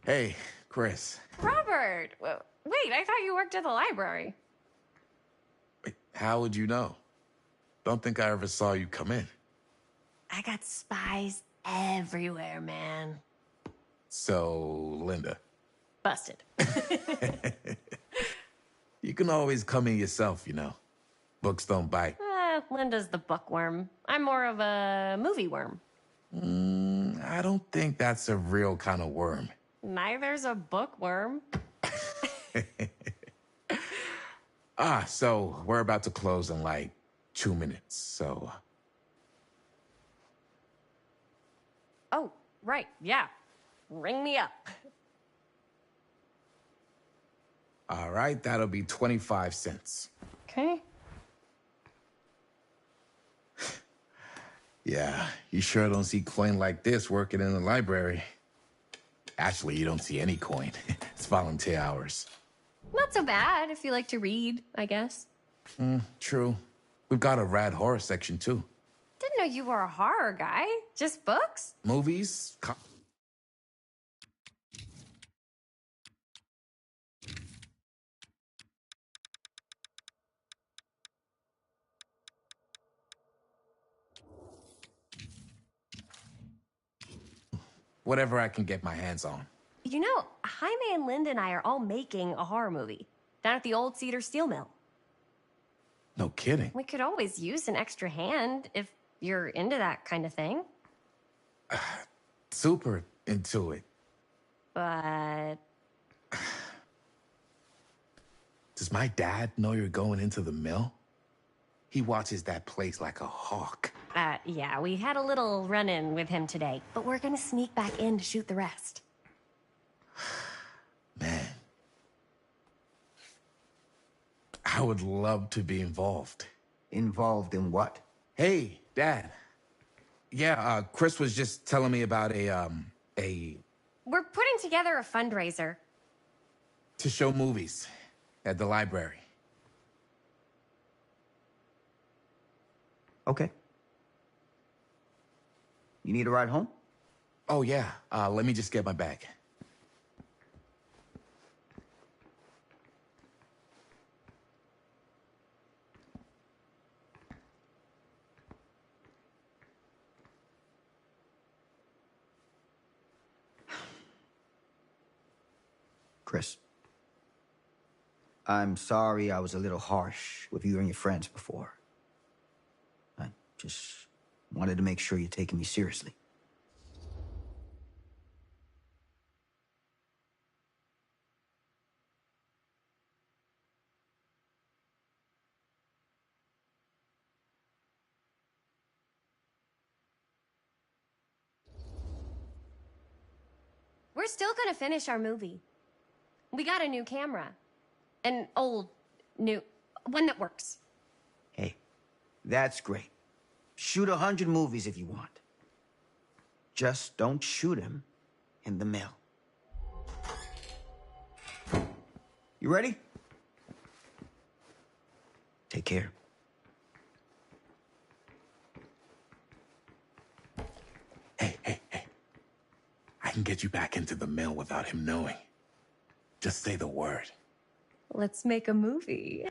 Hey, Chris. Robert! Wait, I thought you worked at the library. Wait, how would you know? Don't think I ever saw you come in. I got spies everywhere, man. So, Linda. Busted. You can always come in yourself, you know. Books don't bite. Linda's the bookworm. I'm more of a movie worm. I don't think that's a real kind of worm. Neither's a bookworm. So we're about to close in like 2 minutes, so... Oh, right, yeah. Ring me up. All right, that'll be 25 cents. Okay. Yeah, you sure don't see coin like this working in the library. Actually, you don't see any coin. It's volunteer hours. Not so bad if you like to read, I guess. True. We've got a rad horror section, too. Didn't know you were a horror guy. Just books? Movies? Whatever I can get my hands on. You know, Jaime and Linda and I are all making a horror movie down at the old Cedar Steel Mill. No kidding. We could always use an extra hand if you're into that kind of thing. Super into it. But... Does my dad know you're going into the mill? He watches that place like a hawk. Yeah, we had a little run-in with him today, but we're gonna sneak back in to shoot the rest. Man. I would love to be involved. Involved in what? Hey, Dad. Yeah, Chris was just telling me about a... We're putting together a fundraiser. to show movies at the library. Okay. You need a ride home? Oh, yeah. Let me just get my bag. Chris. I'm sorry I was a little harsh with you and your friends before. I just wanted to make sure you're taking me seriously. We're still gonna finish our movie. We got a new camera. An old, new, one that works. Hey, that's great. Shoot 100 movies if you want. Just don't shoot them in the mill. You ready? Take care. Hey. I can get you back into the mill without him knowing. Just say the word. Let's make a movie.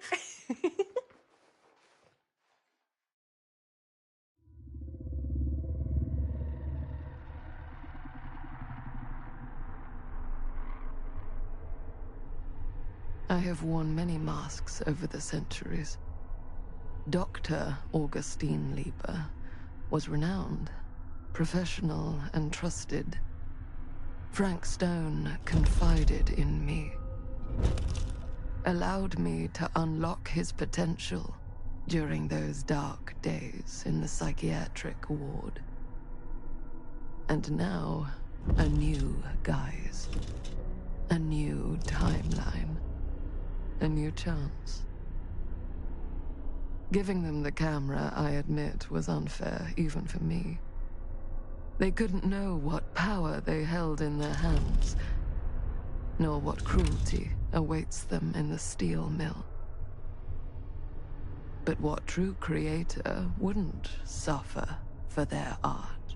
I have worn many masks over the centuries. Dr. Augustine Lieber was renowned, professional, and trusted. Frank Stone confided in me, allowed me to unlock his potential during those dark days in the psychiatric ward. And now, a new guise, a new timeline, a new chance. Giving them the camera, I admit, was unfair, even for me. They couldn't know what power they held in their hands, nor what cruelty awaits them in the steel mill. But what true creator wouldn't suffer for their art?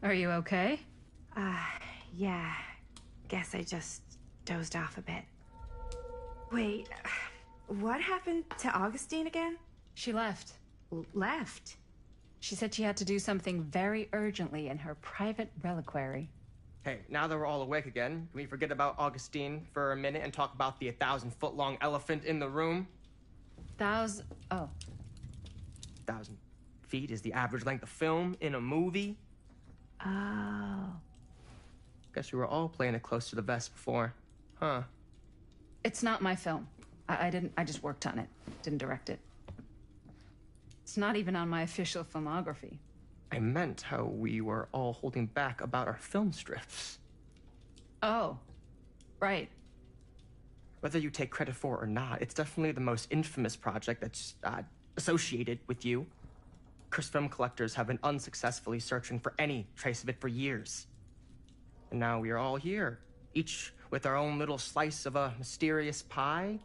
Are you okay? Yeah. Guess I just dozed off a bit. Wait, what happened to Augustine again? She left. Left? She said she had to do something very urgently in her private reliquary. Hey, now that we're all awake again, can we forget about Augustine for a minute and talk about the 1,000-foot-long elephant in the room? Oh. 1,000 feet is the average length of film in a movie. Oh. Guess we were all playing it close to the vest before, huh? It's not my film. I just worked on it. Didn't direct it. It's not even on my official filmography. I meant how we were all holding back about our film strips. Oh. Right. Whether you take credit for it or not, it's definitely the most infamous project that's associated with you. Cursed film collectors have been unsuccessfully searching for any trace of it for years. And now we are all here, each with our own little slice of a mysterious pie.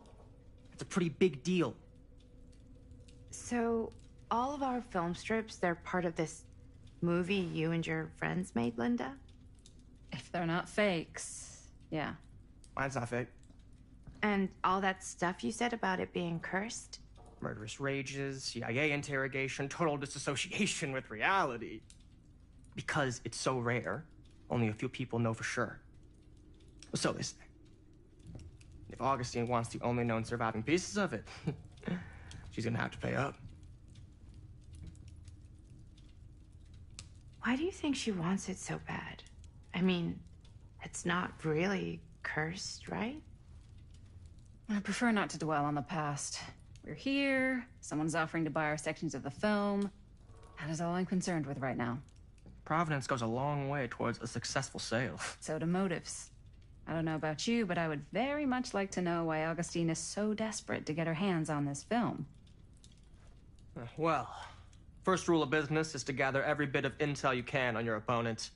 It's a pretty big deal. So, all of our film strips, they're part of this movie you and your friends made, Linda? If they're not fakes, yeah. Mine's not fake. And all that stuff you said about it being cursed? Murderous rages, CIA interrogation, total disassociation with reality. Because it's so rare, only a few people know for sure. So they say. If Augustine wants the only known surviving pieces of it, she's gonna have to pay up. Why do you think she wants it so bad? I mean, it's not really cursed, right? I prefer not to dwell on the past. We're here, someone's offering to buy our sections of the film. That is all I'm concerned with right now. Providence goes a long way towards a successful sale. So do motives. I don't know about you, but I would very much like to know why Augustine is so desperate to get her hands on this film. Well, first rule of business is to gather every bit of intel you can on your opponent.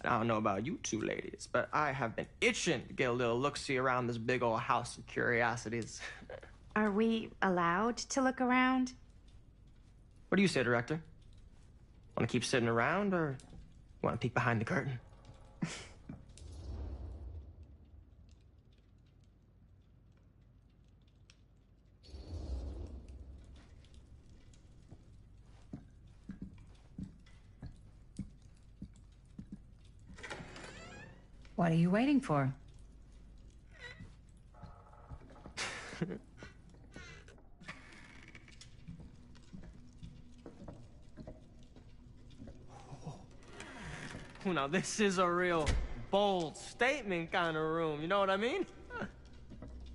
And I don't know about you two ladies, but I have been itching to get a little look-see around this big old house of curiosities. Are we allowed to look around? What do you say, director? Want to keep sitting around, or want to peek behind the curtain? What are you waiting for? Oh, now this is a real bold statement kind of room, you know what I mean?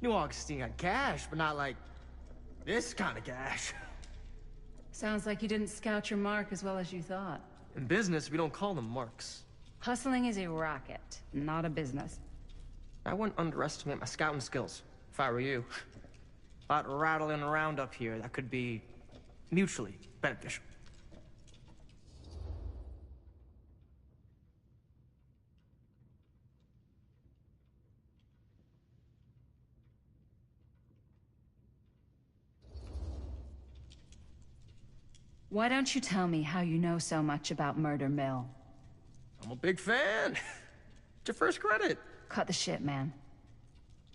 New Augustine got cash, but not like this kind of cash. Sounds like you didn't scout your mark as well as you thought. In business, we don't call them marks. Hustling is a racket, not a business. I wouldn't underestimate my scouting skills, if I were you. A lot rattling around up here that could be mutually beneficial. Why don't you tell me how you know so much about Murder Mill? I'm a big fan. It's your first credit. Cut the shit, man.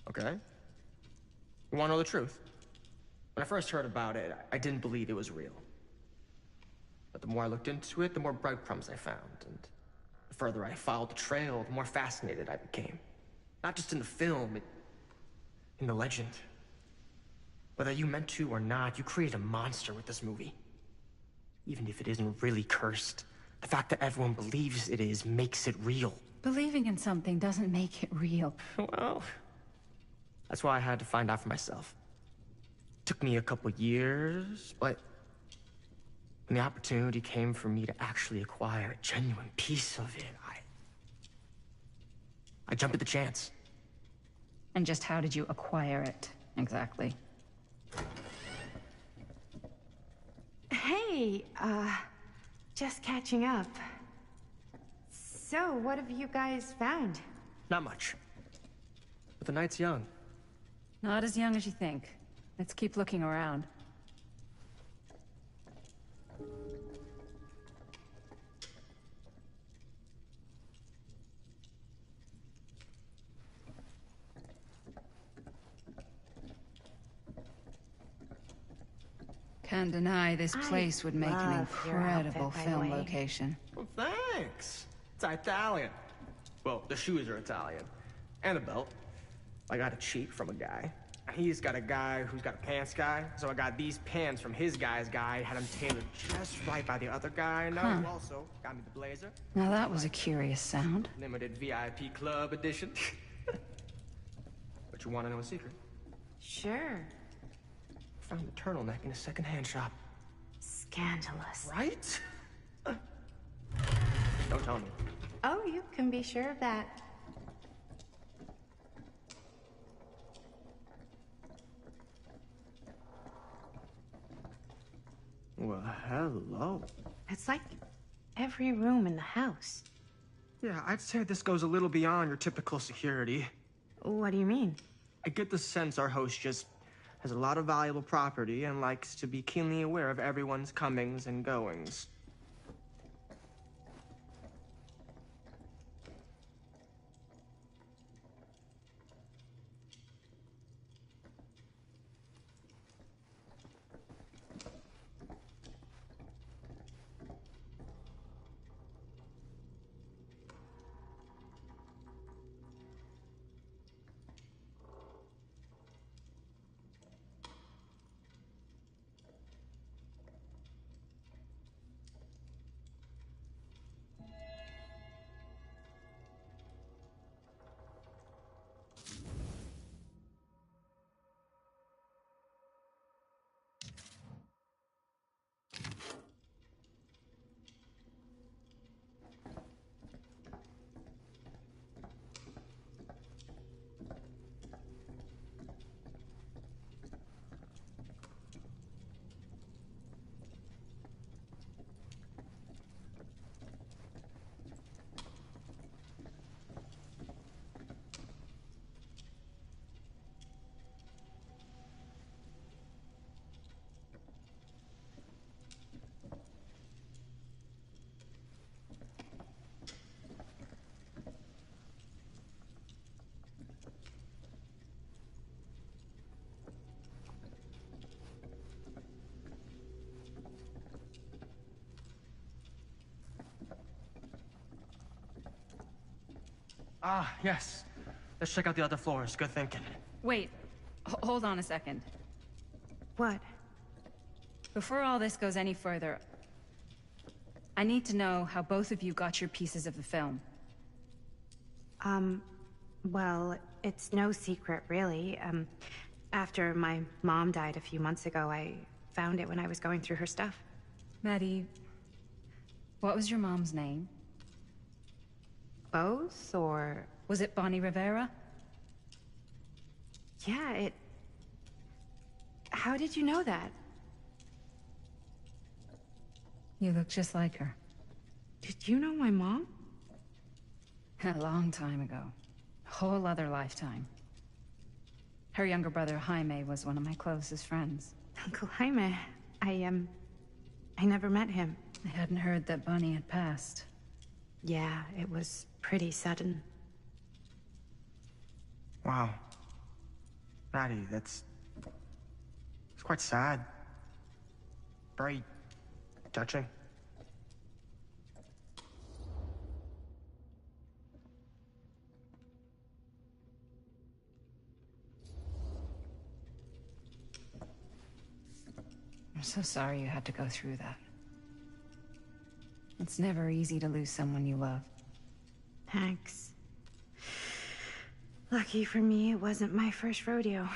Okay. You want to know the truth? When I first heard about it, I didn't believe it was real. But the more I looked into it, the more breadcrumbs I found. And the further I followed the trail, the more fascinated I became. Not just in the film, in the legend. Whether you meant to or not, you created a monster with this movie. Even if it isn't really cursed, the fact that everyone believes it is makes it real. Believing in something doesn't make it real. Well, that's why I had to find out for myself. Took me a couple years, but when the opportunity came for me to actually acquire a genuine piece of it, I jumped at the chance. And just how did you acquire it, exactly? Hey, just catching up. So, what have you guys found? Not much. But the night's young. Not as young as you think. Let's keep looking around. Can't deny this place would make an love your incredible outfit, by the film way. location. Well, thanks. It's Italian. Well, the shoes are Italian. And the belt. I got a cheat from a guy. He's got a guy who's got a pants guy, so I got these pants from his guy's guy, had them tailored just right by the other guy, and now who also got me the blazer. Now that was a curious sound. Limited VIP club edition. But you want to know a secret? Sure. Found the turtleneck in a secondhand shop. Scandalous. Right? Don't tell me. Oh, you can be sure of that. Well, hello. It's like every room in the house. Yeah, I'd say this goes a little beyond your typical security. What do you mean? I get the sense our host just has a lot of valuable property and likes to be keenly aware of everyone's comings and goings. Ah, yes. Let's check out the other floors. Good thinking. Wait, hold on a second. What? Before all this goes any further, I need to know how both of you got your pieces of the film. Well, it's no secret, really. After my mom died a few months ago, I found it when I was going through her stuff. Maddie, what was your mom's name? Both, or... Was it Bonnie Rivera? Yeah, it... How did you know that? You look just like her. Did you know my mom? A long time ago. A whole other lifetime. Her younger brother, Jaime, was one of my closest friends. Uncle Jaime. I never met him. I hadn't heard that Bonnie had passed. Yeah, it was pretty sudden. Wow. Maddie, it's quite sad. Very touching. I'm so sorry you had to go through that. It's never easy to lose someone you love. Thanks. Lucky for me, it wasn't my first rodeo.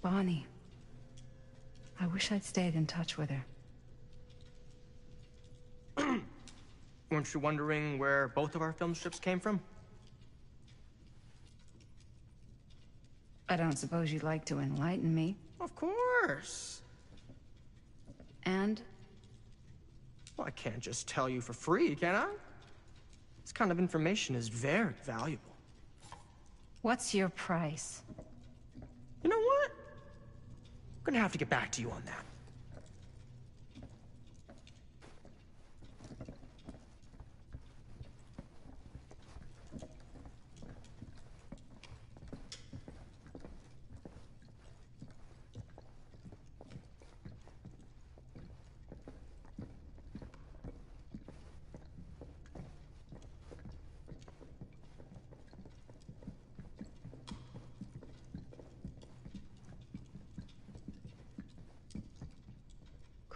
Bonnie. I wish I'd stayed in touch with her. Weren't you wondering where both of our film strips came from? I don't suppose you'd like to enlighten me. Of course. And? Well, I can't just tell you for free, can I? This kind of information is very valuable. What's your price? You know what? I'm gonna have to get back to you on that.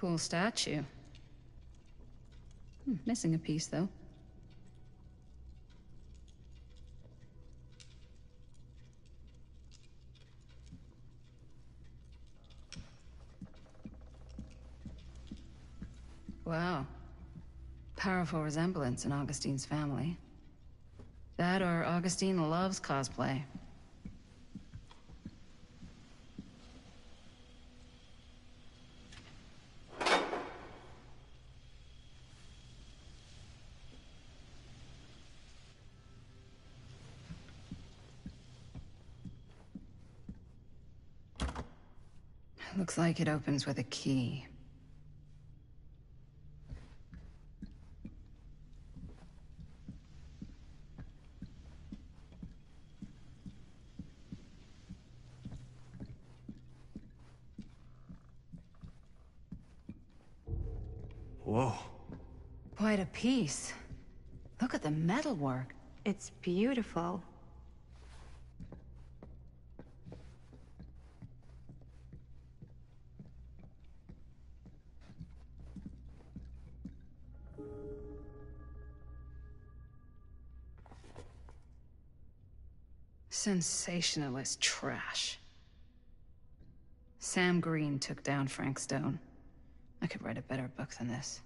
Cool statue. Missing a piece, though. Wow. Powerful resemblance in Augustine's family. That or Augustine loves cosplay. Looks like it opens with a key. Whoa. Quite a piece. Look at the metalwork. It's beautiful. Sensationalist trash. Sam Green took down Frank Stone. I could write a better book than this.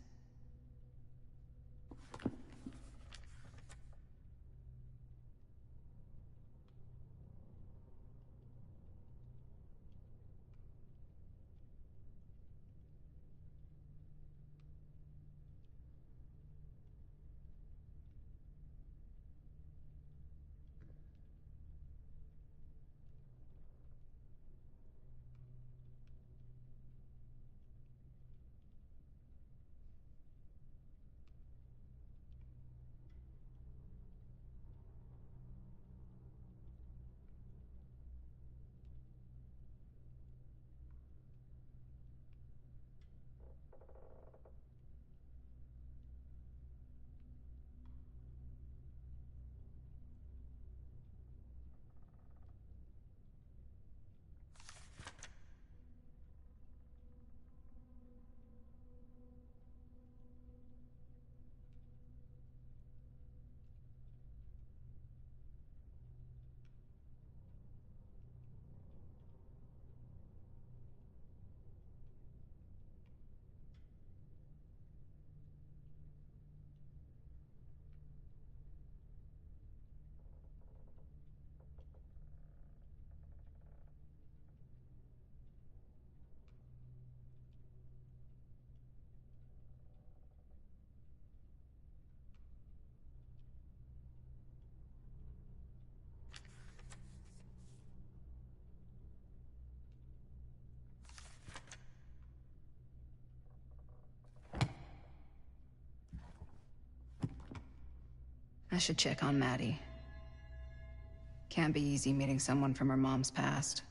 I should check on Maddie. Can't be easy meeting someone from her mom's past.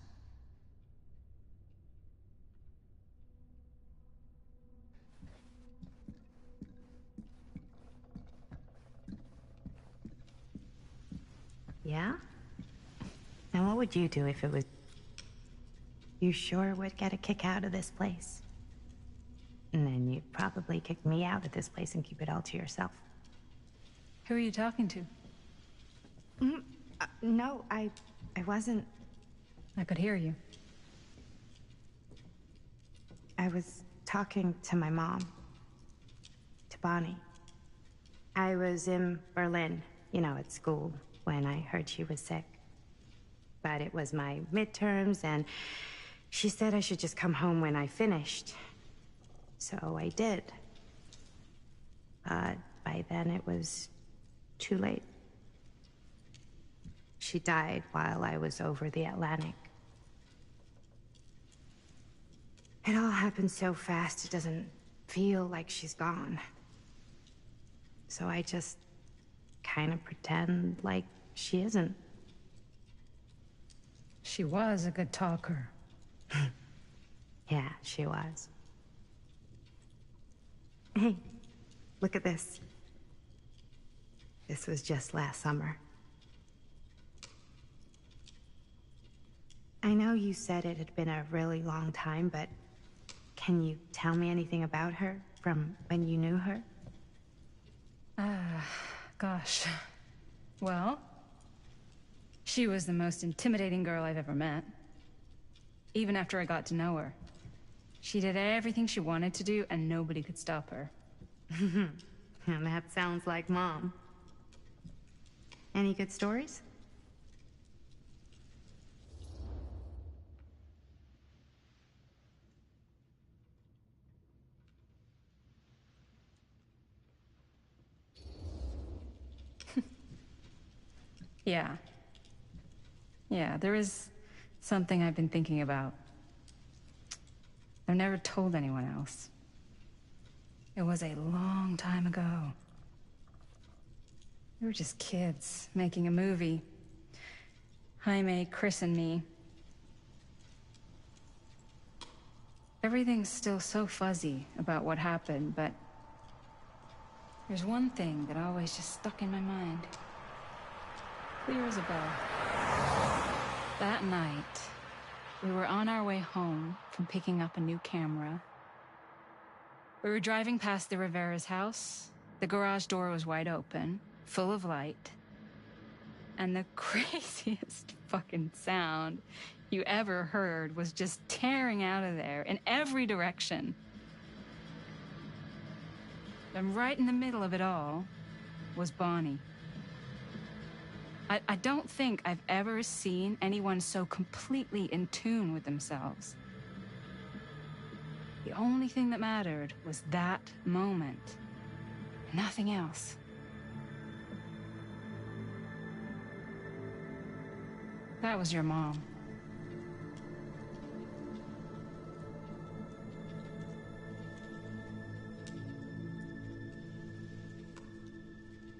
Yeah? And what would you do if it was... You sure would get a kick out of this place. And then you'd probably kick me out of this place and keep it all to yourself. Who are you talking to? No, I wasn't... I could hear you. I was talking to my mom. To Bonnie. I was in Berlin, you know, at school, when I heard she was sick. But it was my midterms, and she said I should just come home when I finished. So I did. But by then it was too late. She died while I was over the Atlantic. It all happened so fast, it doesn't feel like she's gone. So I just kind of pretend like she isn't. She was a good talker. Yeah, she was. Hey, look at this. This was just last summer. I know you said it had been a really long time, but Can you tell me anything about her from when you knew her? Gosh. Well, she was the most intimidating girl I've ever met. Even after I got to know her. She did everything she wanted to do, and nobody could stop her. And that sounds like Mom. Any good stories? Yeah. Yeah, there is something I've been thinking about. I've never told anyone else. It was a long time ago. We were just kids, making a movie. Jaime, Chris, and me. Everything's still so fuzzy about what happened, but there's one thing that always just stuck in my mind. Clear as a bell. That night, we were on our way home from picking up a new camera. We were driving past the Rivera's house. The garage door was wide open, full of light. And the craziest fucking sound you ever heard was just tearing out of there in every direction. And right in the middle of it all was Bonnie. I don't think I've ever seen anyone so completely in tune with themselves. The only thing that mattered was that moment. Nothing else. That was your mom.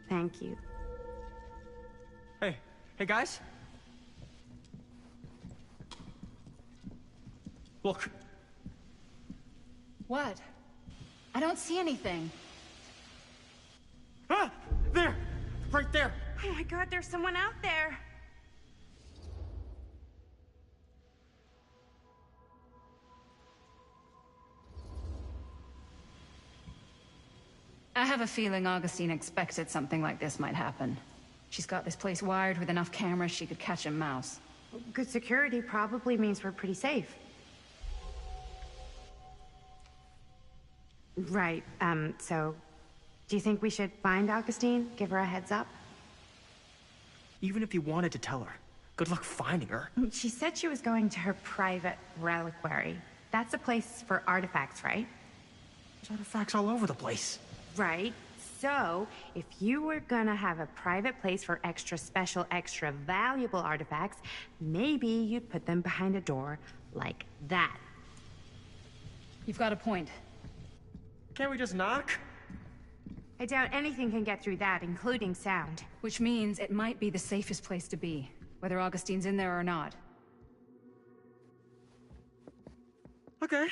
Thank you. Hey guys. Look. What? I don't see anything. Ah! There! Right there! Oh my God, there's someone out there. I have a feeling Augustine expected something like this might happen. She's got this place wired with enough cameras she could catch a mouse. Good security probably means we're pretty safe. Right, so... Do you think we should find Augustine? Give her a heads up? Even if you wanted to tell her, good luck finding her. She said she was going to her private reliquary. That's a place for artifacts, right? There's artifacts all over the place. Right. So, if you were gonna have a private place for extra special, extra valuable artifacts, maybe you'd put them behind a door like that. You've got a point. Can't we just knock? I doubt anything can get through that, including sound. Which means it might be the safest place to be, whether Augustine's in there or not. Okay.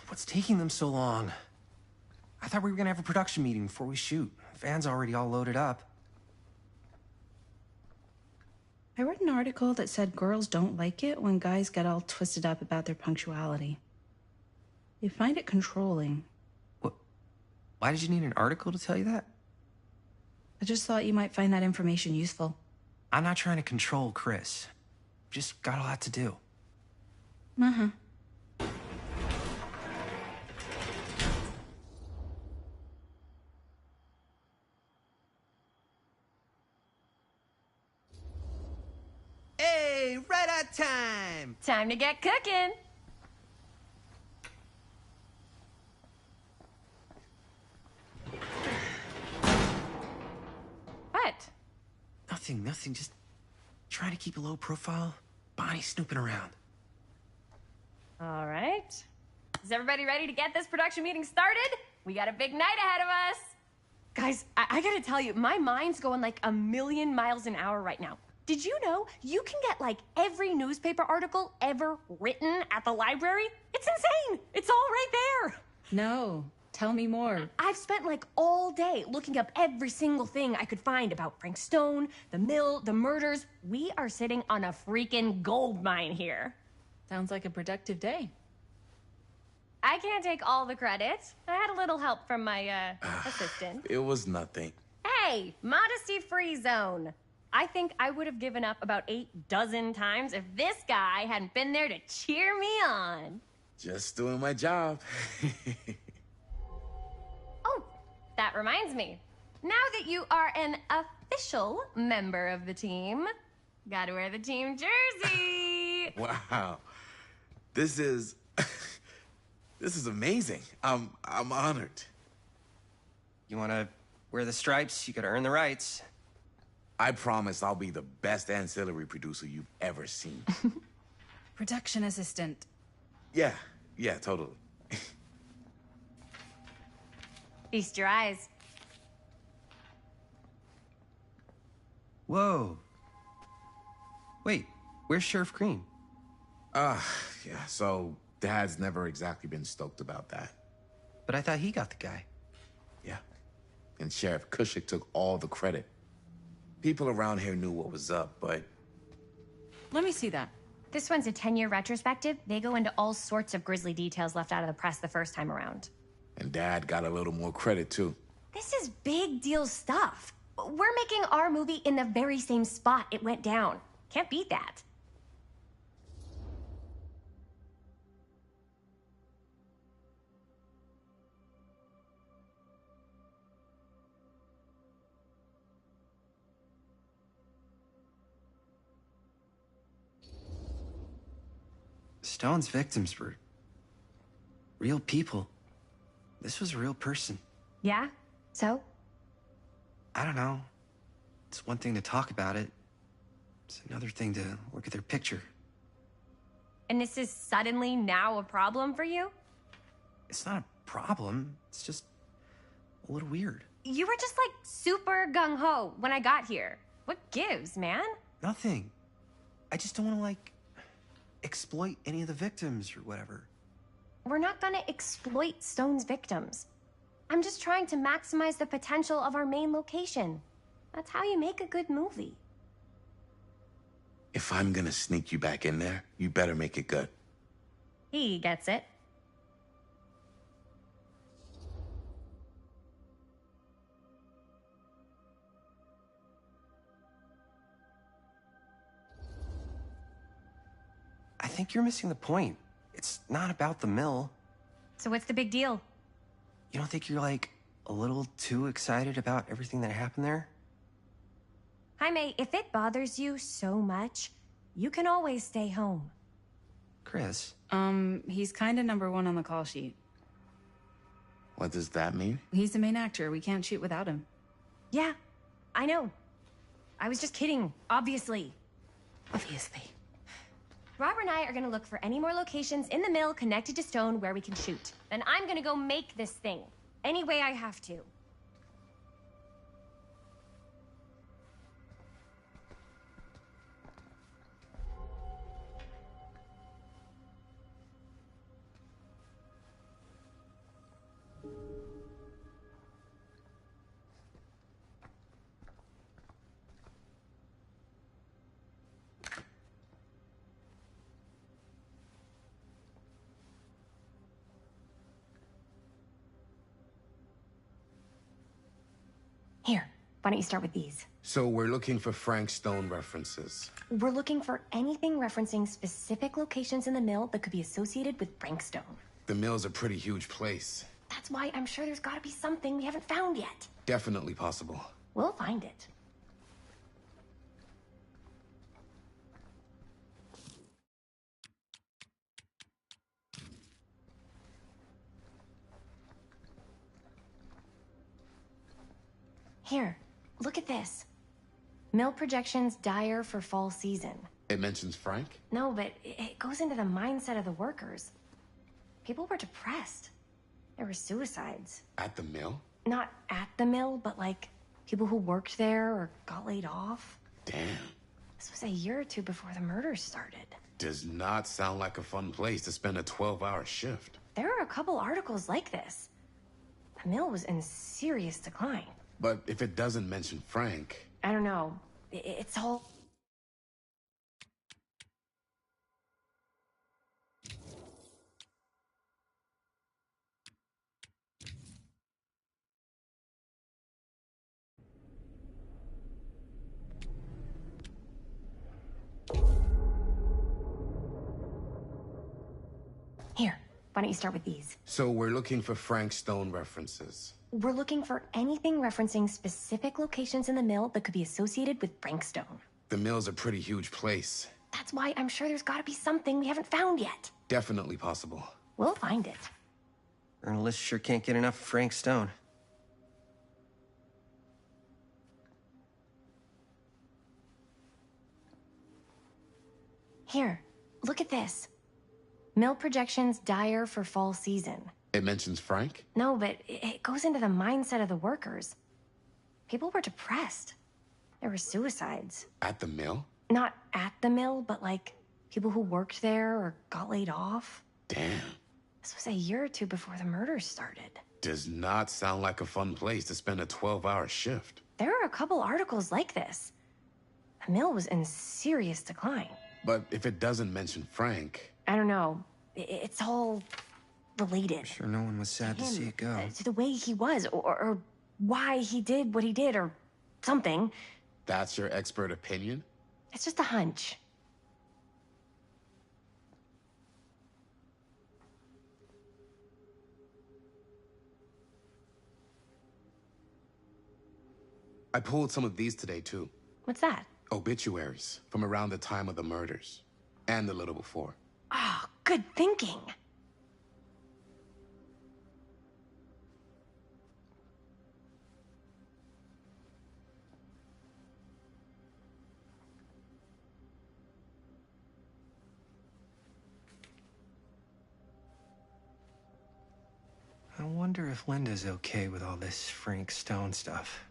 What's taking them so long? I thought we were gonna have a production meeting before we shoot. Van's already all loaded up. I read an article that said girls don't like it when guys get all twisted up about their punctuality. They find it controlling. What? Why did you need an article to tell you that? I just thought you might find that information useful. I'm not trying to control Chris. Just got a lot to do. Uh-huh. Hey, right on time! Time to get cooking. What? Nothing. Just trying to keep a low profile. Bonnie snooping around. All right. Is everybody ready to get this production meeting started? We got a big night ahead of us. Guys, I gotta tell you, my mind's going like a million miles an hour right now. Did you know you can get like every newspaper article ever written at the library? It's insane. It's all right there. No, tell me more. I've spent like all day looking up every single thing I could find about Frank Stone, the mill, the murders. We are sitting on a freaking gold mine here. Sounds like a productive day. I can't take all the credit. I had a little help from my assistant. It was nothing. Hey, modesty-free zone. I think I would have given up about 8 dozen times if this guy hadn't been there to cheer me on. Just doing my job. Oh, that reminds me. Now that you are an official member of the team, gotta wear the team jersey. Wow. This is... This is amazing. I'm honored. You want to wear the stripes? You got to earn the rights. I promise I'll be the best ancillary producer you've ever seen. Production assistant. Yeah, totally. Feast your eyes. Whoa. Wait, where's Sheriff Green? Yeah, so Dad's never exactly been stoked about that. But I thought he got the guy. Yeah. And Sheriff Cushik took all the credit. People around here knew what was up, but... Let me see that. This one's a 10-year retrospective. They go into all sorts of grisly details left out of the press the first time around. And Dad got a little more credit, too. This is big deal stuff. We're making our movie in the very same spot it went down. Can't beat that. Stone's victims were real people. This was a real person. Yeah? So? I don't know. It's one thing to talk about it. It's another thing to look at their picture. And this is suddenly now a problem for you? It's not a problem. It's just a little weird. You were just like super gung-ho when I got here. What gives, man? Nothing. I just don't want to, like, exploit any of the victims or whatever. We're not gonna exploit Stone's victims. I'm just trying to maximize the potential of our main location. That's how you make a good movie. If I'm gonna sneak you back in there, you better make it good. He gets it. I think you're missing the point. It's not about the mill. So what's the big deal? You don't think you're, like, a little too excited about everything that happened there? Jaime, if it bothers you so much, you can always stay home. Chris? He's kind of #1 on the call sheet. What does that mean? He's the main actor. We can't shoot without him. Yeah, I know. I was just kidding, obviously. Obviously. Robert and I are gonna look for any more locations in the mill connected to Stone where we can shoot. Then I'm gonna go make this thing, any way I have to. Here, why don't you start with these? So we're looking for Frank Stone references. We're looking for anything referencing specific locations in the mill that could be associated with Frank Stone. The mill's a pretty huge place. That's why I'm sure there's gotta be something we haven't found yet. Definitely possible. We'll find it. Here, look at this. Mill projections dire for fall season. It mentions Frank? No, but it goes into the mindset of the workers. People were depressed. There were suicides. At the mill? Not at the mill, but like people who worked there or got laid off. Damn. This was a year or two before the murders started. Does not sound like a fun place to spend a 12-hour shift. There are a couple articles like this. The mill was in serious decline. But if it doesn't mention Frank... I don't know. It's all... Here, why don't you start with these? So we're looking for Frank Stone references. We're looking for anything referencing specific locations in the mill that could be associated with Frank Stone. The mill's a pretty huge place. That's why I'm sure there's gotta be something we haven't found yet. Definitely possible. We'll find it. Journalists sure can't get enough of Frank Stone. Here, look at this. Mill projections dire for fall season. It mentions Frank? No, but it goes into the mindset of the workers. People were depressed. There were suicides. At the mill? Not at the mill, but like people who worked there or got laid off. Damn. This was a year or two before the murders started. Does not sound like a fun place to spend a 12-hour shift. There are a couple articles like this. The mill was in serious decline. But if it doesn't mention Frank... I don't know. It's all related. I'm sure no one was sad to see it go. To the way he was, or why he did what he did, or something. That's your expert opinion? It's just a hunch. I pulled some of these today, too. What's that? Obituaries from around the time of the murders. And a little before. Oh, good thinking. I wonder if Linda's okay with all this Frank Stone stuff.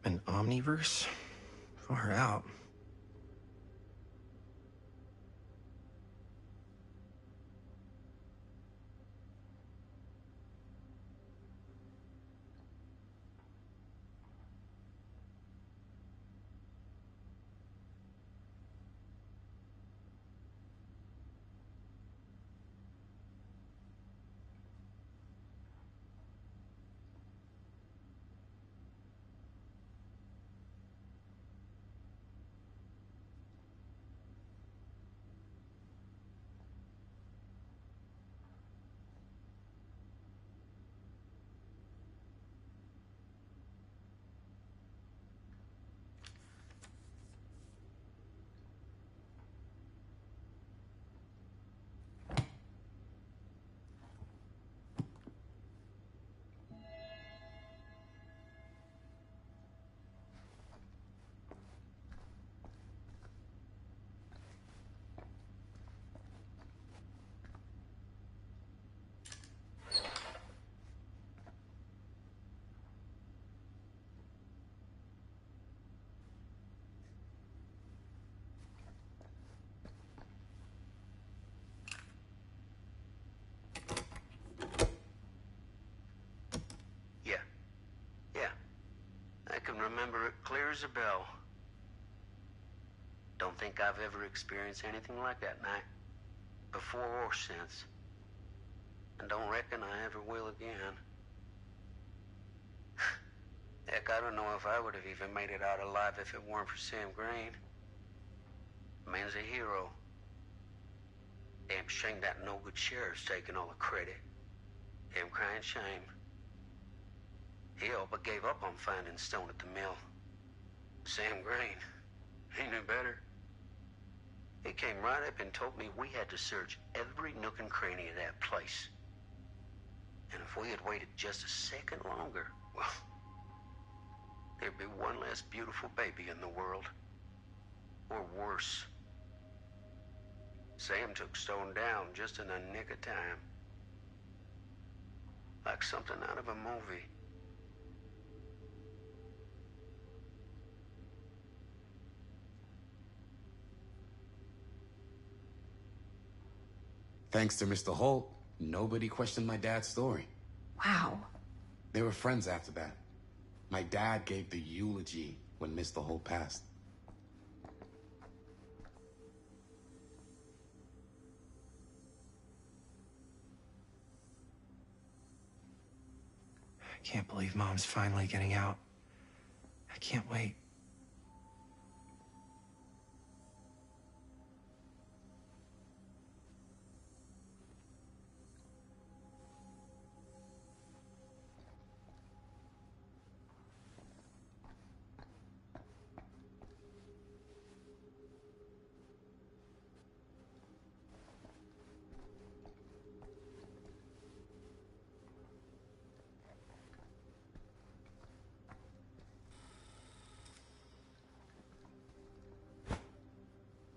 An omniverse? Far out. as a bell. Don't think I've ever experienced anything like that night, before or since. And don't reckon I ever will again. Heck, I don't know if I would have even made it out alive if it weren't for Sam Green. Man's a hero. Damn shame that no-good sheriff's taking all the credit. Damn crying shame. He all but gave up on finding Stone at the mill. Sam Green, he knew better. He came right up and told me we had to search every nook and cranny of that place. And if we had waited just a second longer, well, there'd be one less beautiful baby in the world. Or worse. Sam took Stone down just in the nick of time. Like something out of a movie. Thanks to Mr. Holt, nobody questioned my dad's story. Wow. They were friends after that. My dad gave the eulogy when Mr. Holt passed. I can't believe Mom's finally getting out. I can't wait.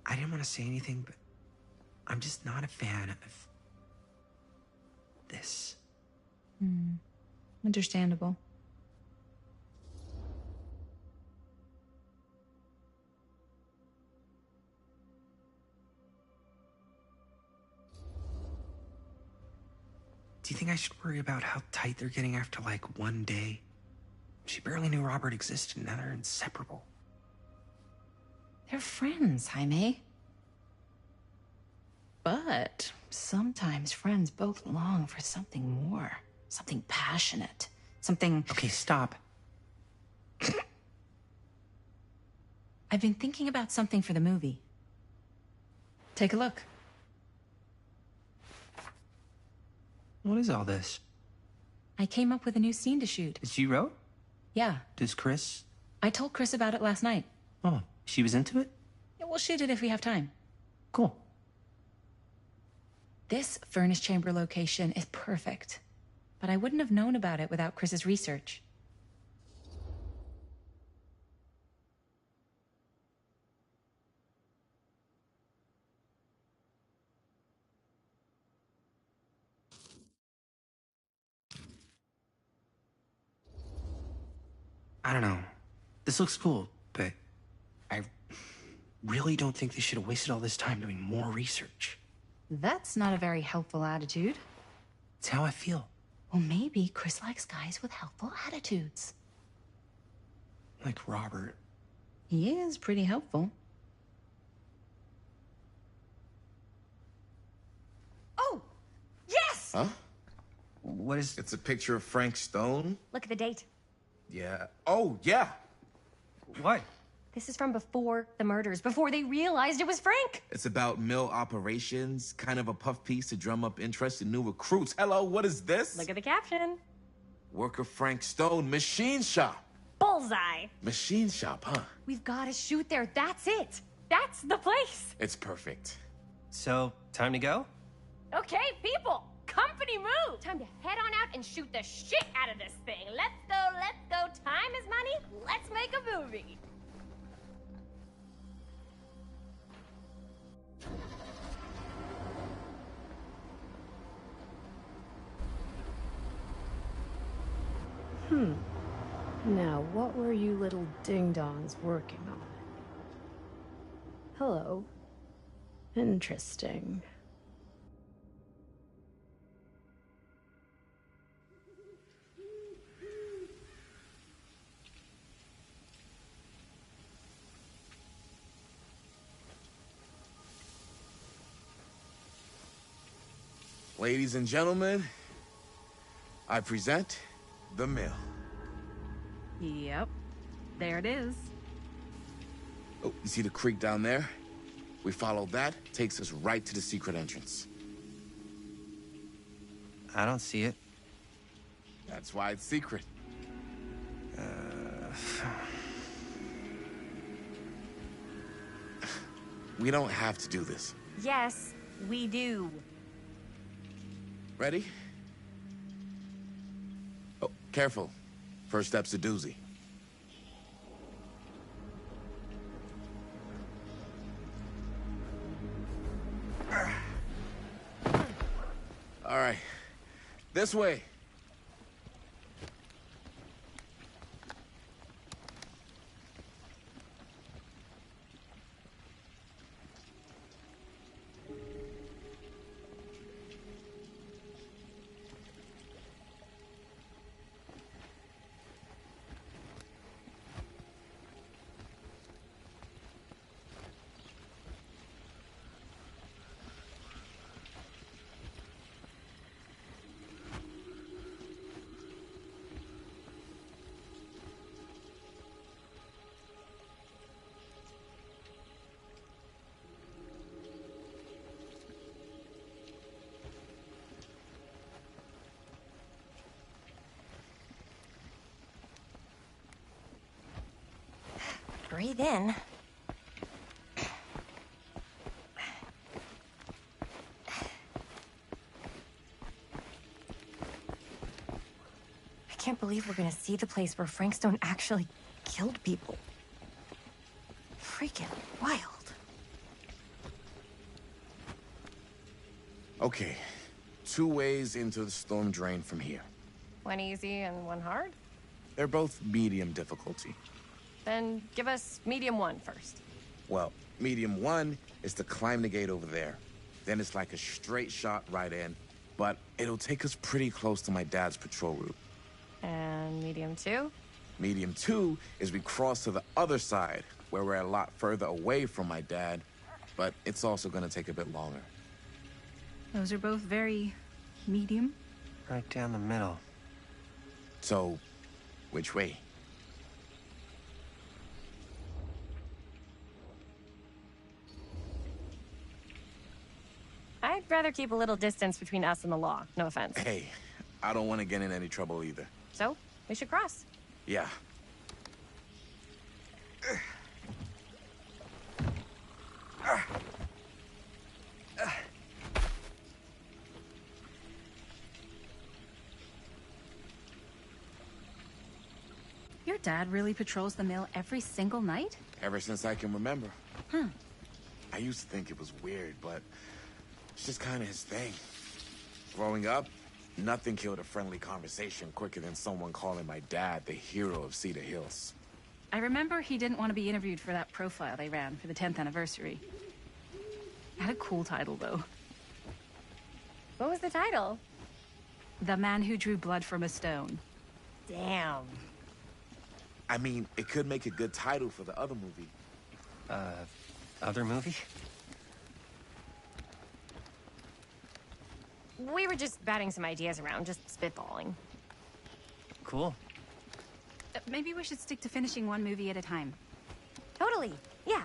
I didn't want to say anything, but I'm just not a fan of this. Understandable. Do you think I should worry about how tight they're getting after, like, one day? She barely knew Robert existed, and now they're inseparable. They're friends, Jaime. But sometimes friends both long for something more. Something passionate. Something... Okay, stop. I've been thinking about something for the movie. Take a look. What is all this? I came up with a new scene to shoot. That you wrote? Yeah. Does Chris? I told Chris about it last night. Oh, she was into it? Yeah, we'll shoot it if we have time. Cool. This furnace chamber location is perfect. But I wouldn't have known about it without Chris's research. I don't know. This looks cool, but I really don't think they should have wasted all this time doing more research. That's not a very helpful attitude. It's how I feel. Well, maybe Chris likes guys with helpful attitudes. Like Robert. He is pretty helpful. Oh! Yes! Huh? What is... It's a picture of Frank Stone? Look at the date. Yeah. Oh, yeah. What? This is from before the murders, before they realized it was Frank. It's about mill operations, kind of a puff piece to drum up interest in new recruits. Hello, what is this? Look at the caption. Worker Frank Stone, machine shop. Bullseye. Machine shop, huh? We've got to shoot there. That's it. That's the place. It's perfect. So, time to go? Okay, people. Company move. Time to head on out and shoot the shit out of this thing. Let's go, let's go. Time is money. Let's make a movie. Now, what were you little ding-dongs working on? Hello. Interesting. Ladies and gentlemen, I present the mill. Yep. There it is. Oh, you see the creek down there? We follow that, takes us right to the secret entrance. I don't see it. That's why it's secret. We don't have to do this. Yes, we do. Ready? Oh, careful. First step's a doozy. All right. This way. Breathe in. I can't believe we're gonna see the place where Frank Stone actually killed people. Freaking wild. Okay. 2 ways into the storm drain from here. One easy and one hard? They're both medium difficulty. Then give us medium 1 first. Well, medium 1 is to climb the gate over there. Then it's like a straight shot right in, but it'll take us pretty close to my dad's patrol route. And medium 2? Medium 2 is we cross to the other side, where we're a lot further away from my dad, but it's also gonna take a bit longer. Those are both very medium. Right down the middle. So, which way? I'd rather keep a little distance between us and the law. No offense. Hey, I don't want to get in any trouble either. So, we should cross. Yeah. Your dad really patrols the mill every single night? Ever since I can remember. Huh. I used to think it was weird, but it's just kind of his thing. Growing up, nothing killed a friendly conversation quicker than someone calling my dad the hero of Cedar Hills. I remember he didn't want to be interviewed for that profile they ran for the 10th anniversary. Had a cool title, though. What was the title? The Man Who Drew Blood from a Stone. Damn. I mean, it could make a good title for the other movie. Other movie? We were just batting some ideas around, just spitballing. Cool. Maybe we should stick to finishing one movie at a time. Totally. Yeah.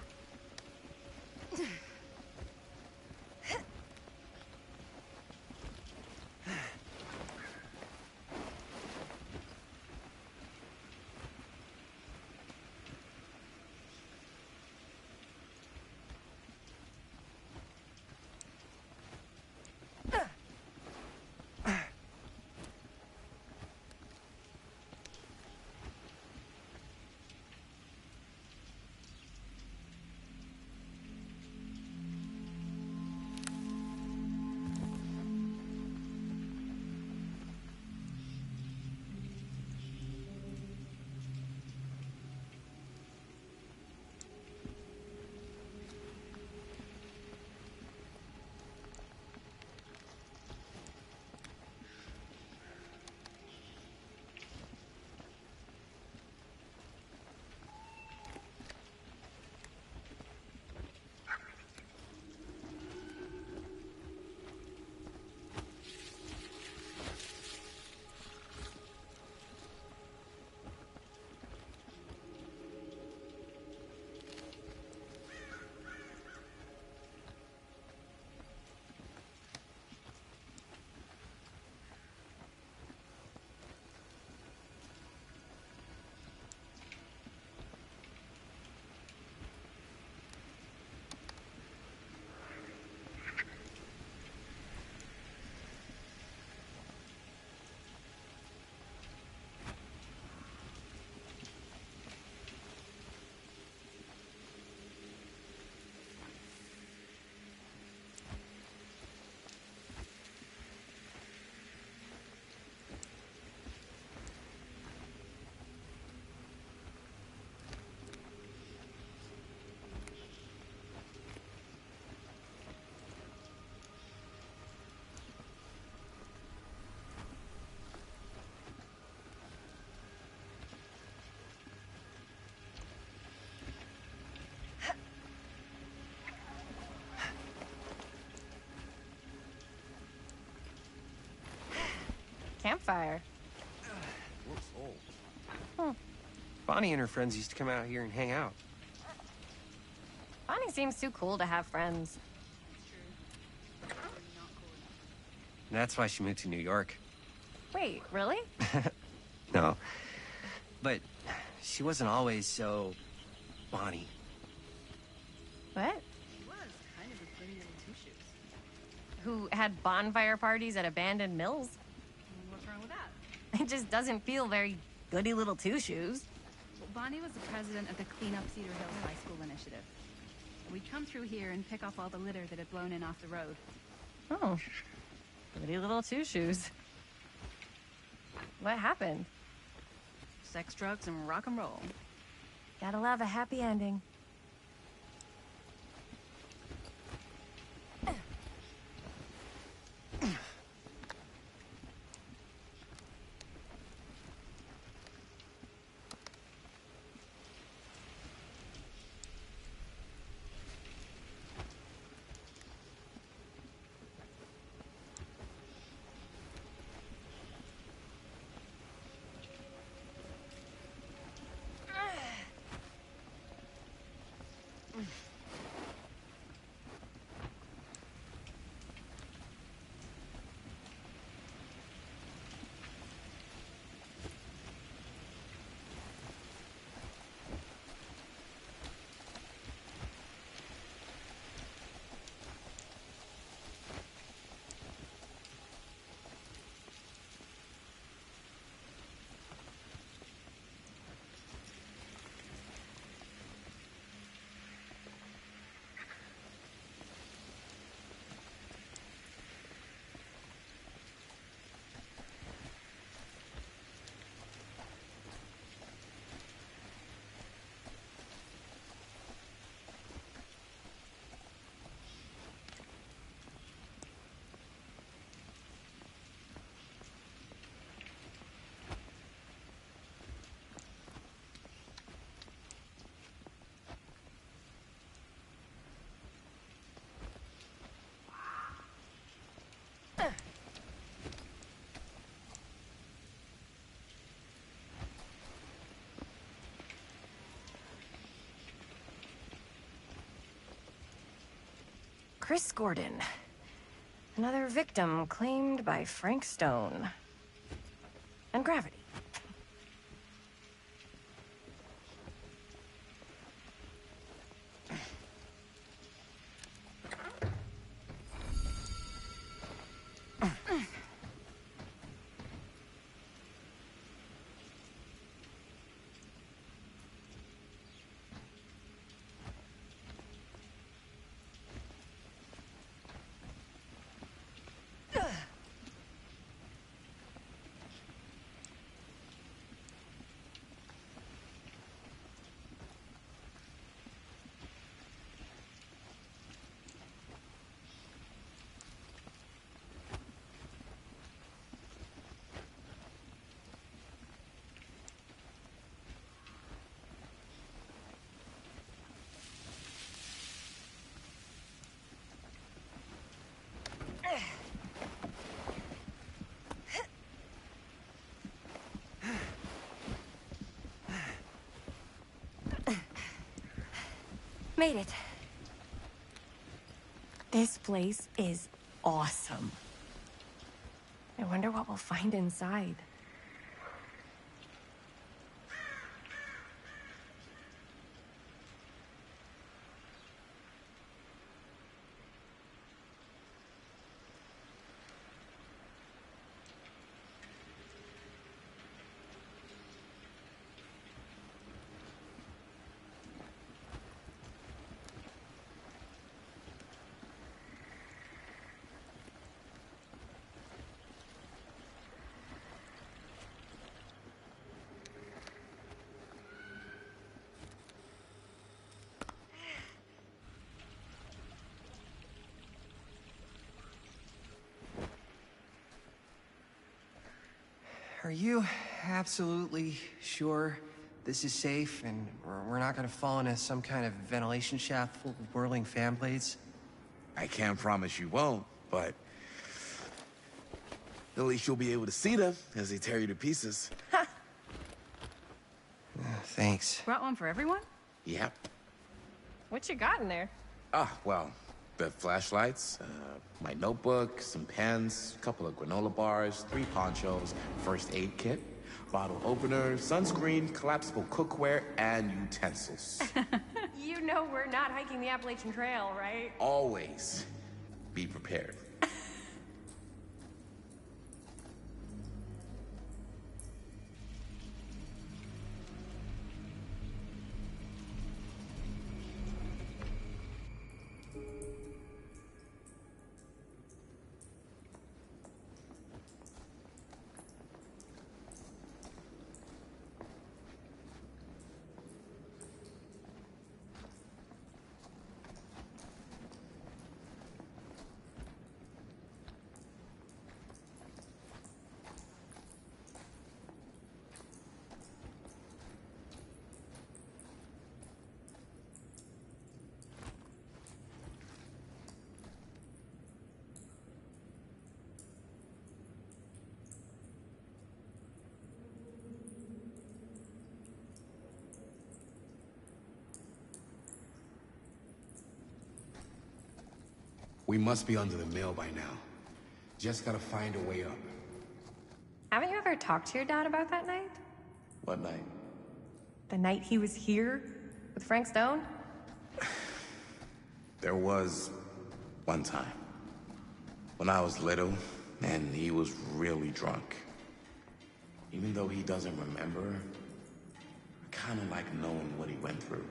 campfire. Looks old. Bonnie and her friends used to come out here and hang out. Bonnie seems too cool to have friends. And that's why she moved to New York. Wait, really? No. But she wasn't always so... Bonnie. What? He was kind of a goody little two-shoes. Who had bonfire parties at abandoned mills? What's wrong with that? It just doesn't feel very goody little two-shoes. Well, Bonnie was the president of the Clean Up Cedar Hills High School initiative. We'd come through here and pick off all the litter that had blown in off the road. Oh. Goody little two-shoes. What happened? Sex, drugs, and rock and roll. Gotta love a happy ending. Chris Gordon. Another victim claimed by Frank Stone. And gravity. Made it. This place is awesome. I wonder what we'll find inside. Are you absolutely sure this is safe and we're not gonna fall into some kind of ventilation shaft full of whirling fan blades? I can't promise you won't, but At least you'll be able to see them as they tear you to pieces. Thanks. Brought one for everyone? Yep. What you got in there? Well, the flashlights, my notebook, some pens, a couple of granola bars, 3 ponchos, first aid kit, bottle opener, sunscreen, collapsible cookware, and utensils. You know we're not hiking the Appalachian Trail, right? Always be prepared. We must be under the mill by now. Just gotta find a way up. Haven't you ever talked to your dad about that night? What night? The night he was here with Frank Stone? There was one time when I was little and he was really drunk. Even though he doesn't remember, I kind of like knowing what he went through.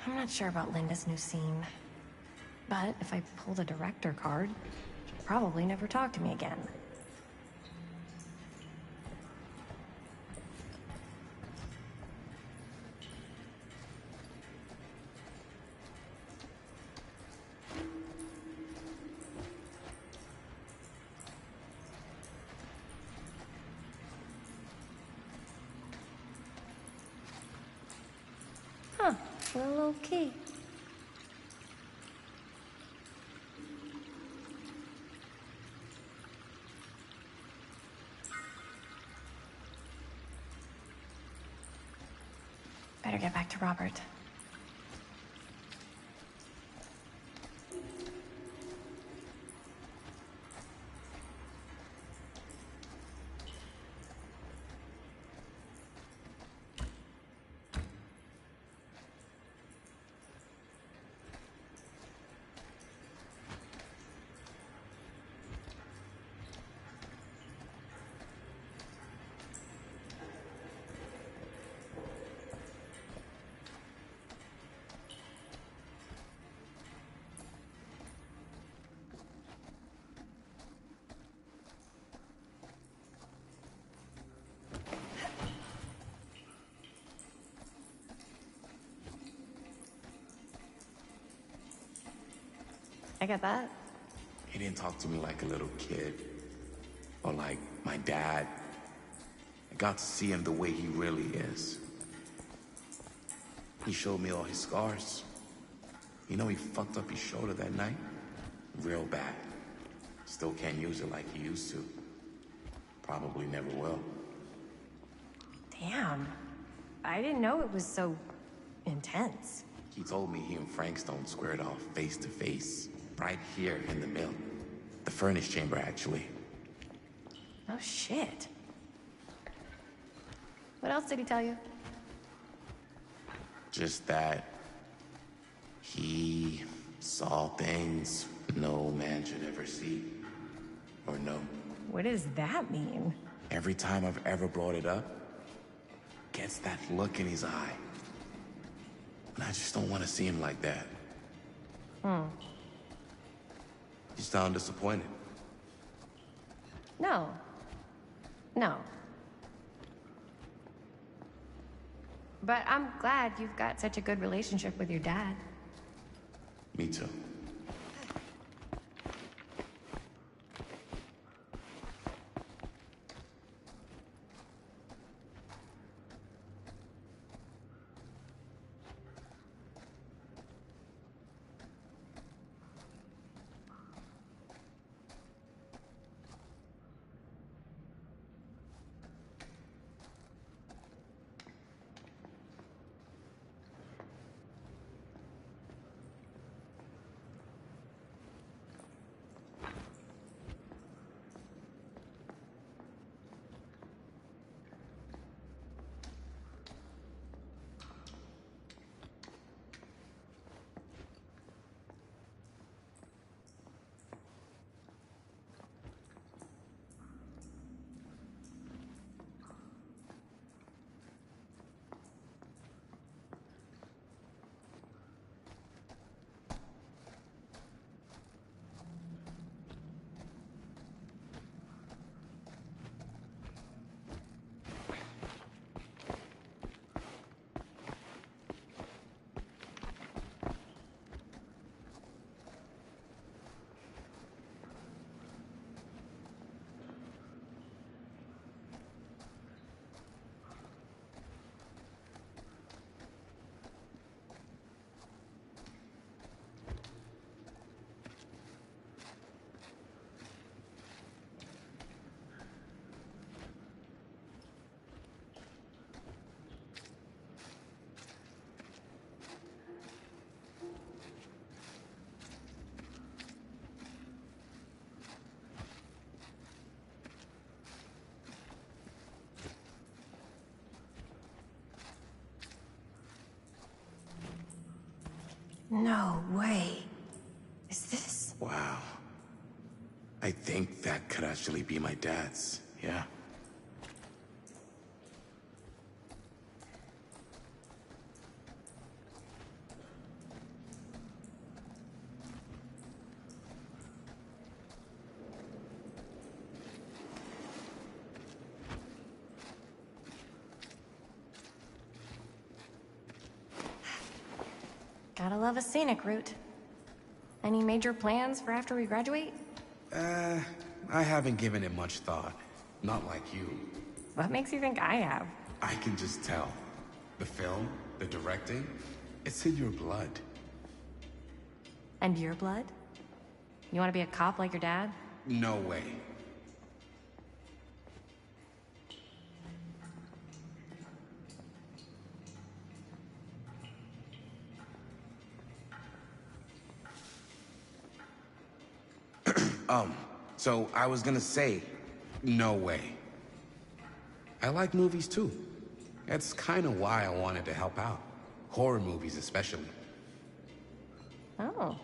I'm not sure about Linda's new scene. But if I pull the director card, she'll probably never talk to me again. Huh, a little key. Better get back to Robert. I get that. He didn't talk to me like a little kid. Or like my dad. I got to see him the way he really is. He showed me all his scars. You know he fucked up his shoulder that night? Real bad. Still can't use it like he used to. Probably never will. Damn. I didn't know it was so intense. He told me he and Frank Stone squared off face to face. Right here in the mill. The furnace chamber, actually. Oh, shit. What else did he tell you? Just that he saw things no man should ever see or know. What does that mean? Every time I've ever brought it up, gets that look in his eye. And I just don't want to see him like that. You sound disappointed. No. No. But I'm glad you've got such a good relationship with your dad. Me too. No way. Is this? Wow. I think that could actually be my dad's, yeah. Gotta love a scenic route. Any major plans for after we graduate? I haven't given it much thought. Not like you. What makes you think I have? I can just tell. The film, the directing, it's in your blood. And your blood? You want to be a cop like your dad? No way. So I was gonna say, No way. I like movies too. That's kind of why I wanted to help out. Horror movies especially. Oh.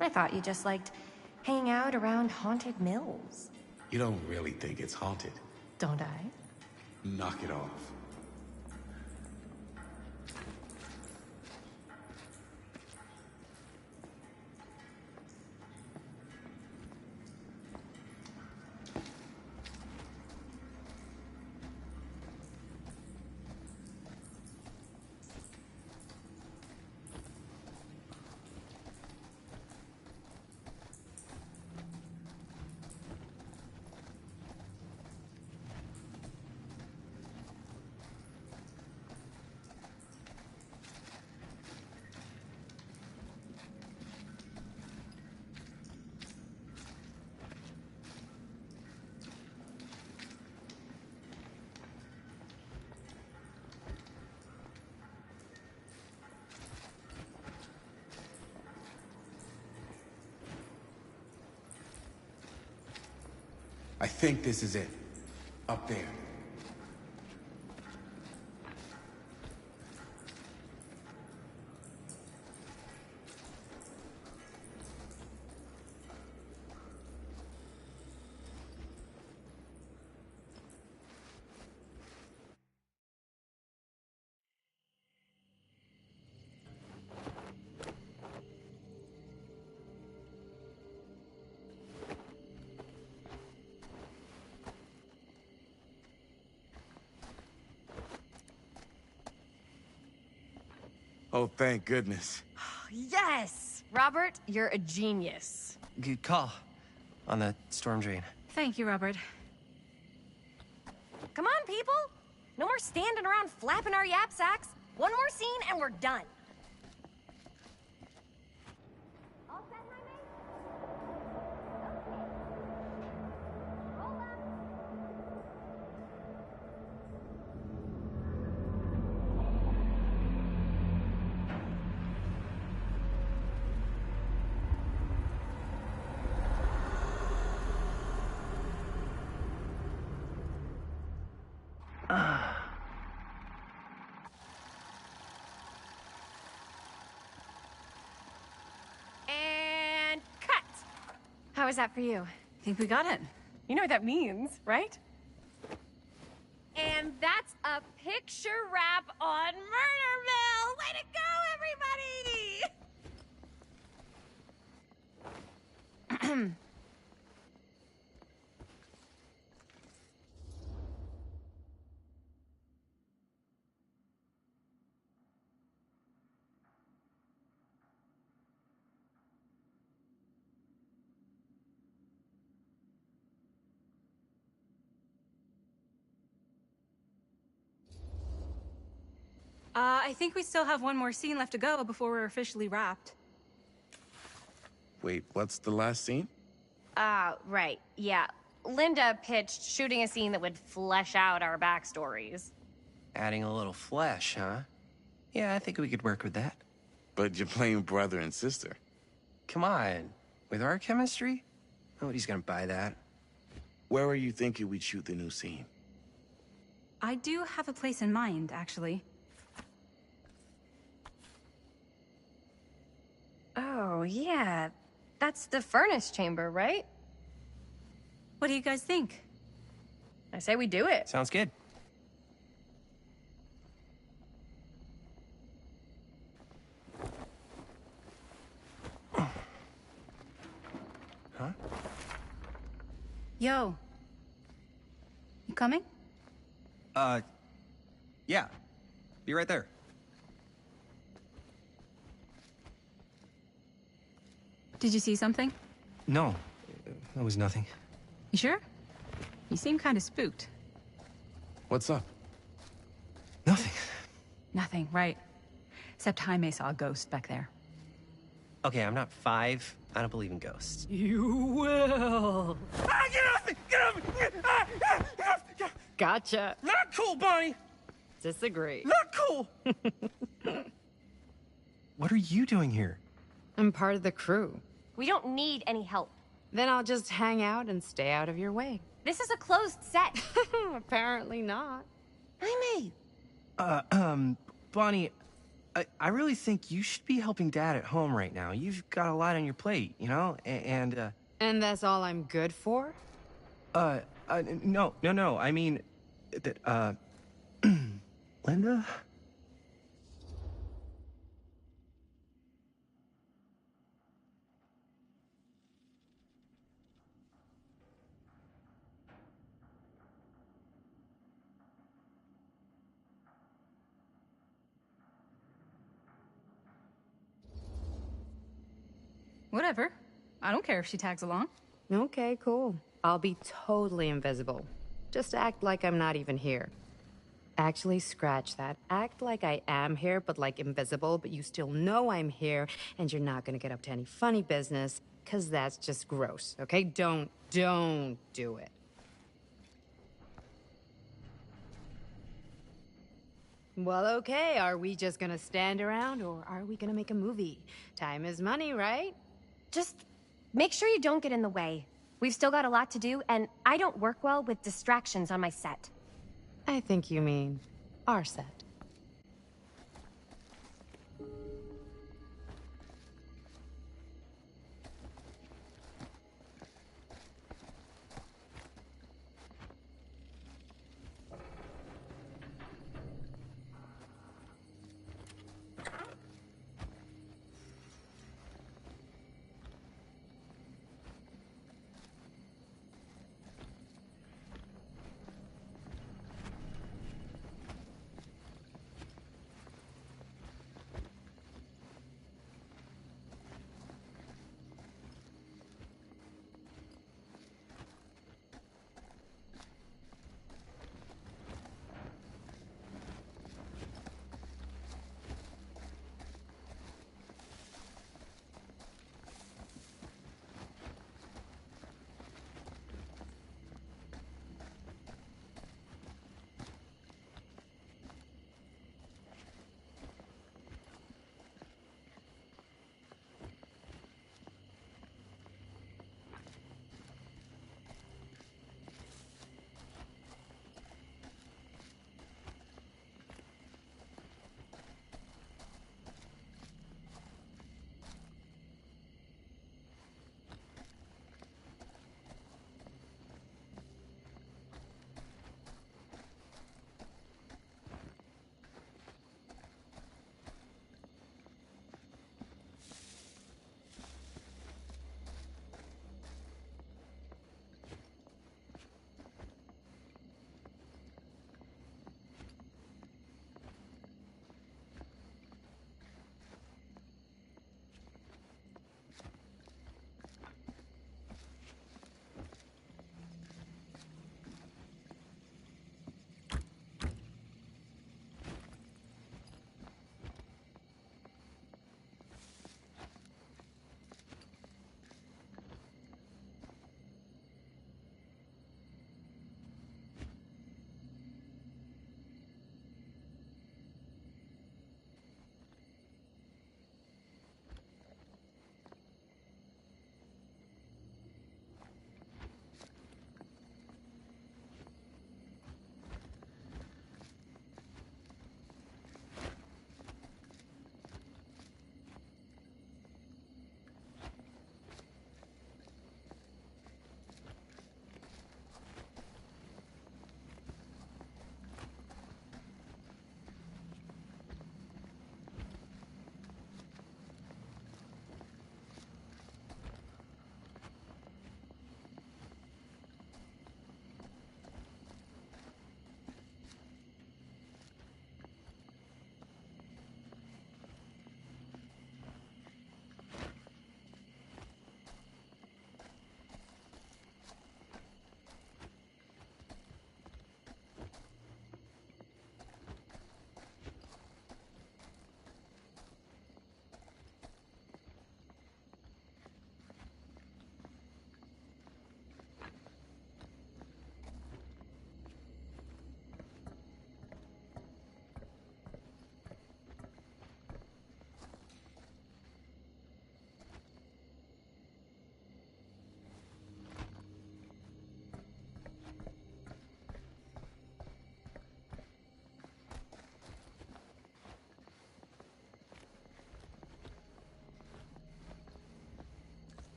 I thought you just liked hanging out around haunted mills. You don't really think it's haunted. Don't I? Knock it off. I think this is it. Up there. Oh, thank goodness. Yes! Robert, you're a genius. Good call on the storm drain. Thank you, Robert. Come on, people! No more standing around flapping our yap sacks. One more scene and we're done. All set, my mate? Okay. Roll up. And cut! How was that for you? Think we got it. You know what that means, right? And that's a picture wrap on Murder Mill! Way to go, everybody! I think we still have one more scene left to go before we're officially wrapped. Wait, what's the last scene? Right, yeah. Linda pitched shooting a scene that would flesh out our backstories. Adding a little flesh, huh? Yeah, I think we could work with that. But you're playing brother and sister. Come on. With our chemistry? Nobody's gonna buy that. Where are you thinking we'd shoot the new scene? I do have a place in mind, actually. Oh, yeah. That's the furnace chamber, right? What do you guys think? I say we do it. Sounds good. Huh? Yo. You coming? Yeah. Be right there. Did you see something? No, that was nothing. You sure? You seem kind of spooked. What's up? Nothing. Nothing, right. Except Jaime saw a ghost back there. Okay, I'm not 5. I don't believe in ghosts. You will. Ah, get off me! Get off me! Gotcha. Not cool, Bonnie! Disagree. Not cool! What are you doing here? I'm part of the crew. We don't need any help. Then I'll just hang out and stay out of your way. This is a closed set. Apparently not. Jaime! Bonnie, I really think you should be helping Dad at home right now. You've got a lot on your plate, you know? And that's all I'm good for? no. I mean, that, Linda? Whatever. I don't care if she tags along. Okay, cool. I'll be totally invisible. Just act like I'm not even here. Actually, scratch that. Act like I am here, but like invisible, but you still know I'm here, and you're not gonna get up to any funny business, because that's just gross, okay? Don't do it. Well, okay, are we just gonna stand around, or are we gonna make a movie? Time is money, right? Just make sure you don't get in the way. We've still got a lot to do, and I don't work well with distractions on my set. I think you mean our set.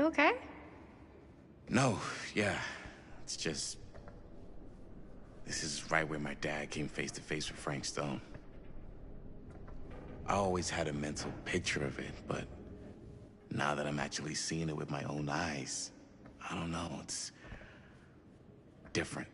okay? No, yeah. It's just... This is right where my dad came face to face with Frank Stone. I always had a mental picture of it, but now that I'm actually seeing it with my own eyes, I don't know, it's different.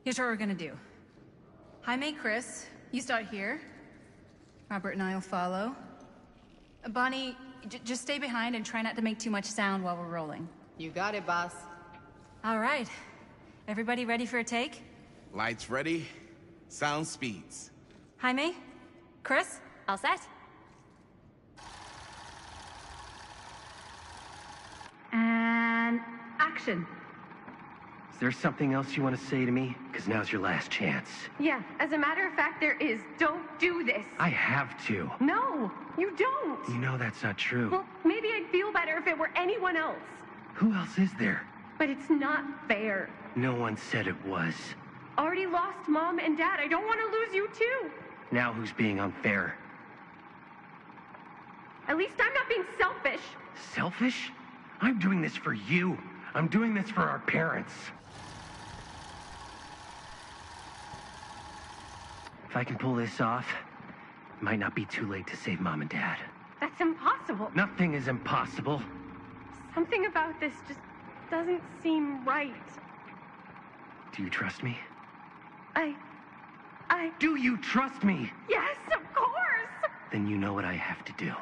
Here's what we're gonna do. Jaime, Chris, you start here. Robert and I will follow. Bonnie, just stay behind and try not to make too much sound while we're rolling. You got it, boss. All right. Everybody ready for a take? Lights ready, sound speeds. Jaime? Chris? All set? And action. Is there something else you want to say to me? Because now's your last chance. Yeah, as a matter of fact, there is. Don't do this. I have to. No, you don't. You know that's not true. Well, maybe I'd feel better if it were anyone else. Who else is there? But it's not fair. No one said it was. Already lost Mom and Dad. I don't want to lose you too. Now who's being unfair? At least I'm not being selfish. Selfish? I'm doing this for you. I'm doing this for our parents. If I can pull this off, it might not be too late to save Mom and Dad. That's impossible. Nothing is impossible. Something about this just doesn't seem right. Do you trust me? I... Do you trust me? Yes, of course! Then you know what I have to do.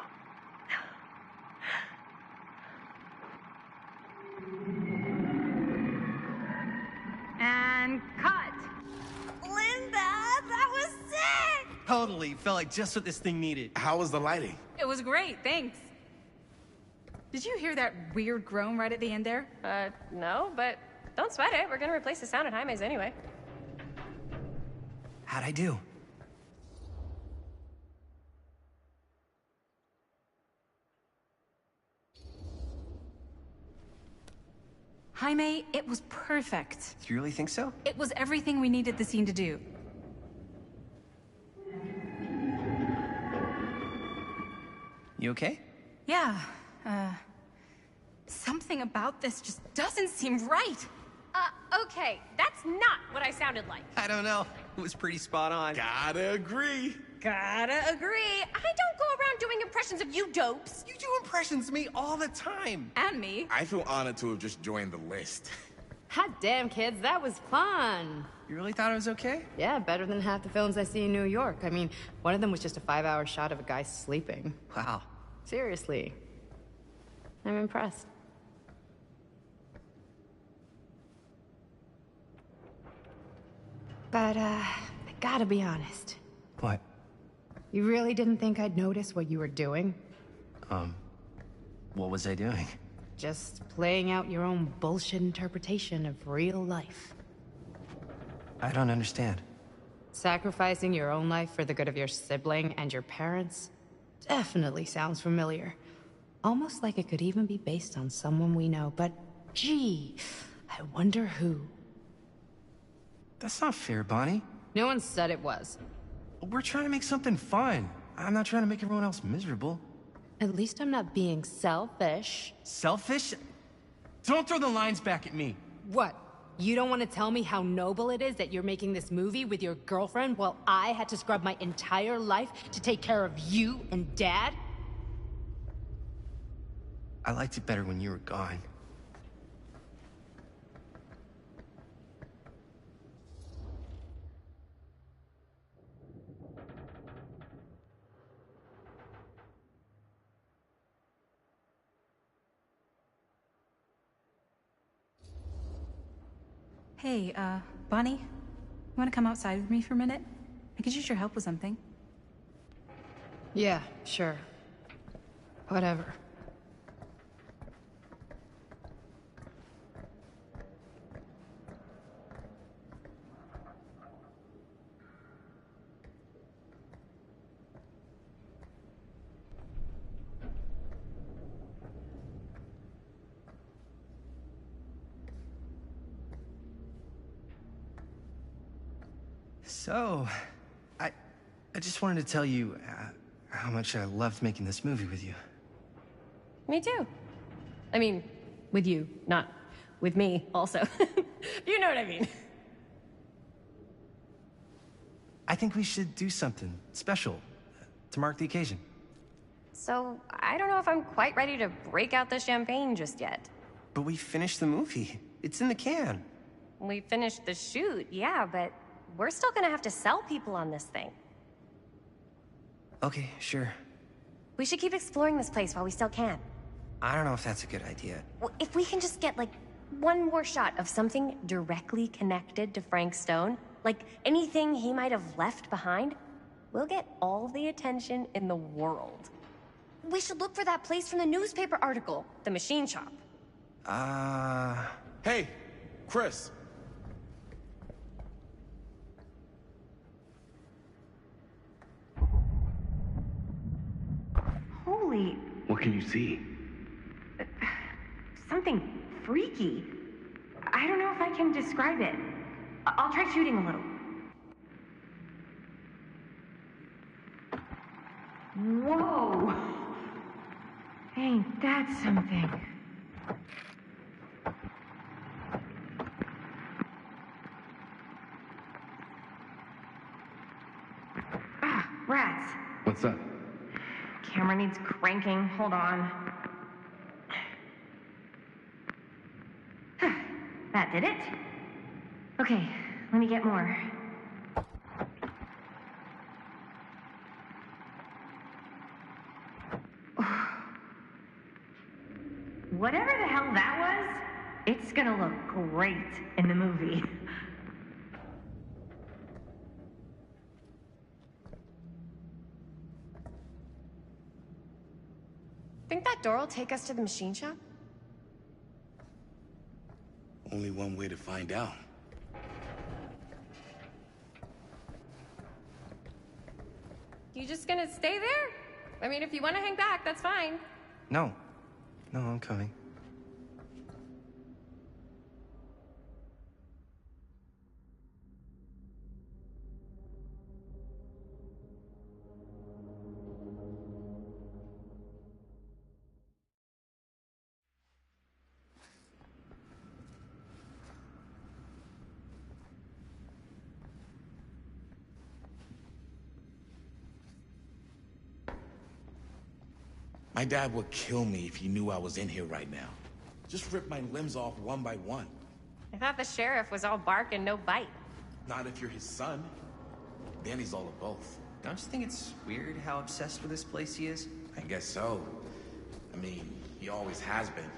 And cut. Linda, that was sick! Totally. Felt like just what this thing needed. How was the lighting? It was great, thanks. Did you hear that weird groan right at the end there? No, but don't sweat it. We're gonna replace the sound at Jaime's anyway. How'd I do? Jaime, it was perfect. You really think so? It was everything we needed the scene to do. You okay? Yeah, something about this just doesn't seem right. Okay, that's not what I sounded like. I don't know. It was pretty spot on. Gotta agree. Gotta agree. I don't go around doing impressions of you dopes. You do impressions of me all the time. And me. I feel honored to have just joined the list. Hot damn, kids, that was fun. You really thought it was okay? Yeah, better than half the films I see in New York. I mean, one of them was just a 5-hour shot of a guy sleeping. Wow. Seriously. I'm impressed. But, I gotta be honest. What? You really didn't think I'd notice what you were doing? What was I doing? Just playing out your own bullshit interpretation of real life. I don't understand. Sacrificing your own life for the good of your sibling and your parents definitely sounds familiar. Almost like it could even be based on someone we know, but gee, I wonder who. That's not fair, Bonnie. No one said it was. We're trying to make something fun. I'm not trying to make everyone else miserable. At least I'm not being selfish. Selfish? Don't throw the lines back at me. What? You don't want to tell me how noble it is that you're making this movie with your girlfriend while I had to scrub my entire life to take care of you and Dad? I liked it better when you were gone. Hey, Bonnie, you want to come outside with me for a minute? I could use your help with something. Yeah, sure. Whatever. So, I just wanted to tell you how much I loved making this movie with you. Me too. I mean, with you, not with me, also. You know what I mean. I think we should do something special to mark the occasion. So, I don't know if I'm quite ready to break out the champagne just yet. But we finished the movie. It's in the can. We finished the shoot, yeah, but we're still gonna have to sell people on this thing. Okay, sure. We should keep exploring this place while we still can. I don't know if that's a good idea. Well, if we can just get, like, one more shot of something directly connected to Frank Stone, like anything he might have left behind, we'll get all the attention in the world. We should look for that place from the newspaper article, the machine shop. Hey, Chris. Holy... What can you see? something freaky. I don't know if I can describe it. I'll try shooting a little. Whoa! Ain't that something? Ah, rats. What's up? Camera needs cranking. Hold on. That did it. Okay, let me get more. Whatever the hell that was, it's gonna look great in the movie. door will take us to the machine shop? Only one way to find out. You just gonna stay there? I mean, if you want to hang back, that's fine. No. No, I'm coming. My dad would kill me if he knew I was in here right now. Just rip my limbs off one by one. I thought the sheriff was all bark and no bite. Not if you're his son. Then he's all of both. Don't you think it's weird how obsessed with this place he is? I guess so. I mean, he always has been,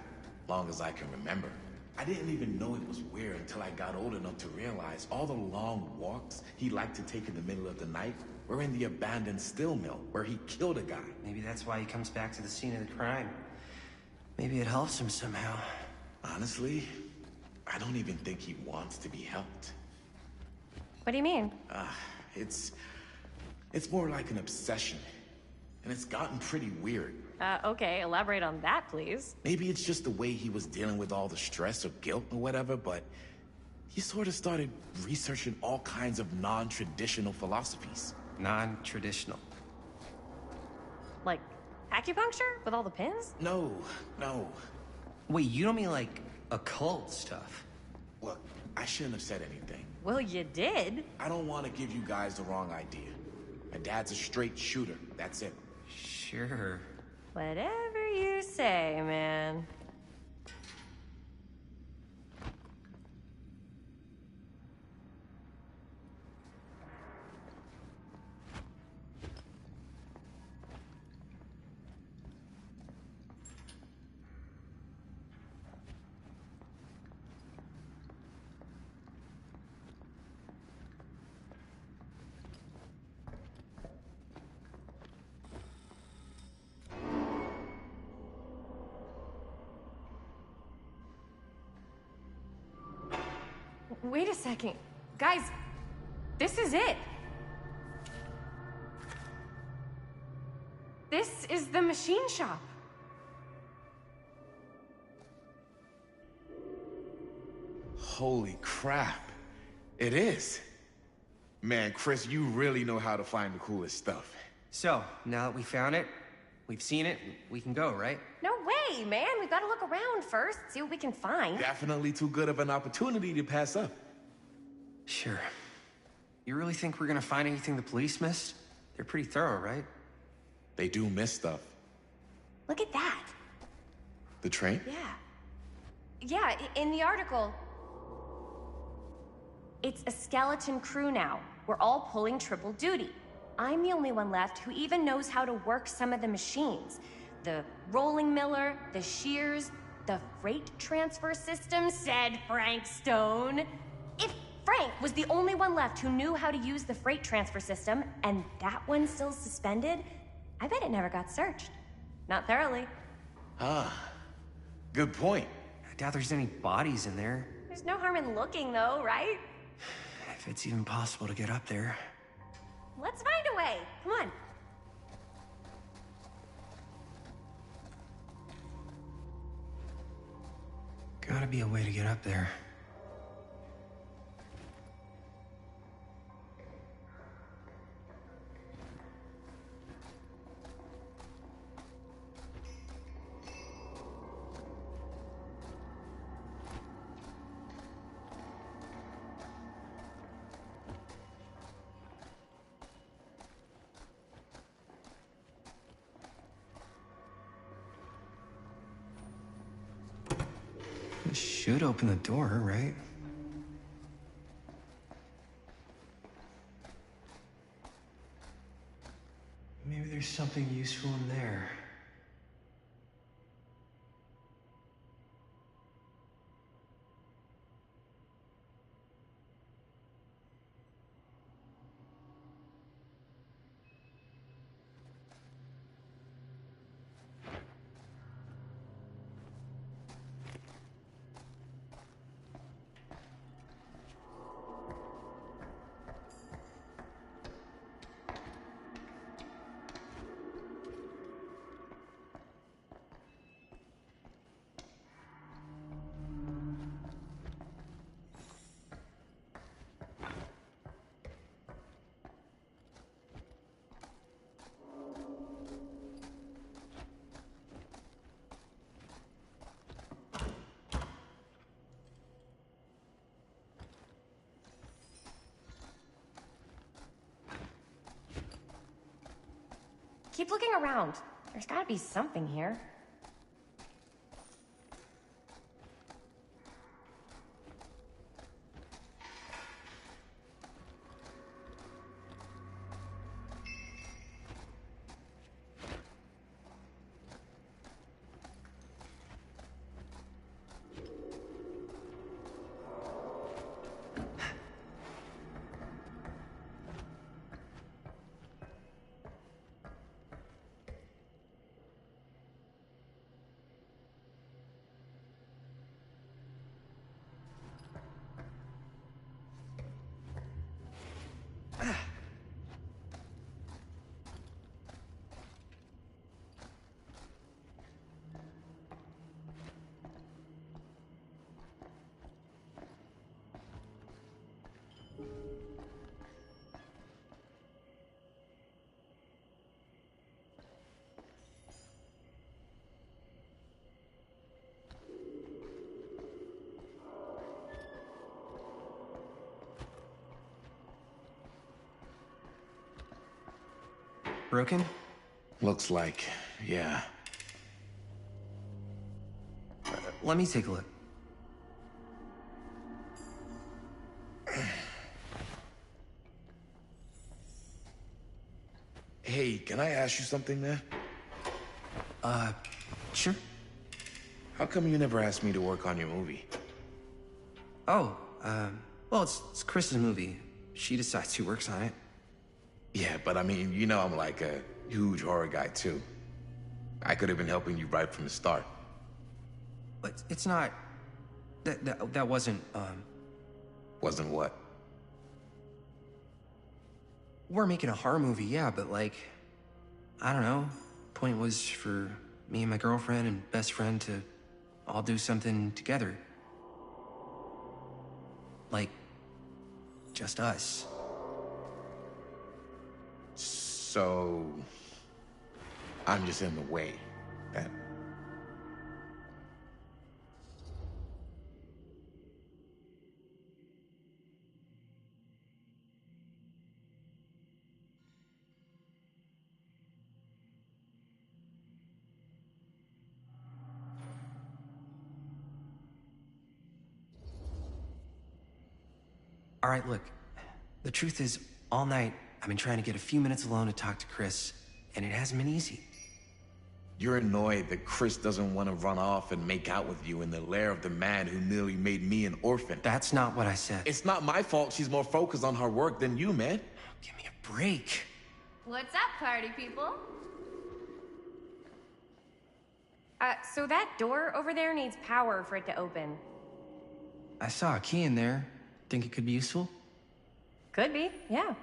long as I can remember. I didn't even know it was weird until I got old enough to realize all the long walks he liked to take in the middle of the night were in the abandoned steel mill where he killed a guy. Maybe that's why he comes back to the scene of the crime. Maybe it helps him somehow. Honestly, I don't even think he wants to be helped. What do you mean? It's more like an obsession. And it's gotten pretty weird. Okay, elaborate on that, please. Maybe it's just the way he was dealing with all the stress or guilt or whatever, but he sort of started researching all kinds of non-traditional philosophies. Non-traditional? Like acupuncture with all the pins? No. Wait, you don't mean like occult stuff? Look, I shouldn't have said anything. Well, you did. I don't want to give you guys the wrong idea. My dad's a straight shooter, that's it. Sure. Whatever you say, man. Wait a second. Guys, this is it. This is the machine shop. Holy crap. It is. Man, Chris, you really know how to find the coolest stuff. So, now that we found it, we've seen it, we can go, right? No way, man. We've got to look around first, see what we can find. Definitely too good of an opportunity to pass up. Sure. You really think we're gonna find anything the police missed? They're pretty thorough, right? They do miss stuff. Look at that. The train? Yeah, in the article. It's a skeleton crew now. We're all pulling triple duty. I'm the only one left who even knows how to work some of the machines. The rolling miller, the shears, the freight transfer system, said Frank Stone. If Frank was the only one left who knew how to use the freight transfer system, and that one's still suspended, I bet it never got searched. Not thoroughly. Good point. I doubt there's any bodies in there. There's no harm in looking, though, right? If it's even possible to get up there. Let's find a way. Come on. Gotta be a way to get up there. This should open the door, right? Maybe there's something useful in there. Keep looking around. There's gotta be something here. Broken? Looks like, yeah. Let me take a look. Hey, can I ask you something, man? Sure. How come you never asked me to work on your movie? Oh, well, it's Chris's movie. She decides who works on it. Yeah, but I mean, you know I'm like a huge horror guy, too. I could have been helping you right from the start. But it's not... That wasn't, Wasn't what? We're making a horror movie, yeah, but like... I don't know. Point was for me and my girlfriend and best friend to all do something together. Like... just us. So... I'm just in the way, then. All right, look. The truth is, all night, I've been trying to get a few minutes alone to talk to Chris, and it hasn't been easy. You're annoyed that Chris doesn't want to run off and make out with you in the lair of the man who nearly made me an orphan. That's not what I said. It's not my fault she's more focused on her work than you, man. Give me a break. What's up, party people? So that door over there needs power for it to open. I saw a key in there. Think it could be useful? Could be, yeah.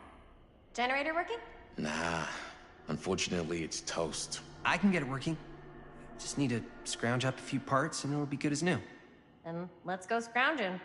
Generator working? Nah. Unfortunately, it's toast. I can get it working. Just need to scrounge up a few parts and it'll be good as new. Then let's go scrounging.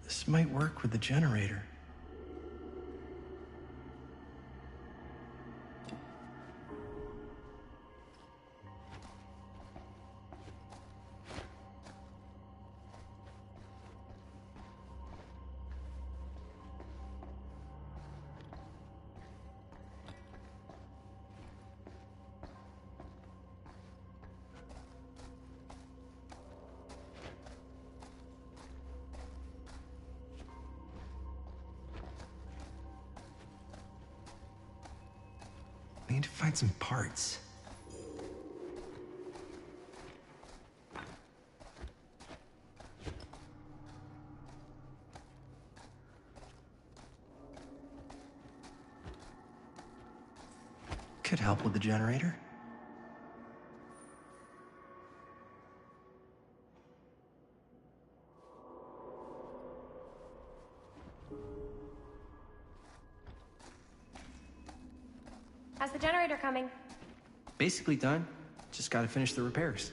This might work with the generator. I need to find some parts. Could help with the generator. the generator coming? Basically done. Just gotta finish the repairs.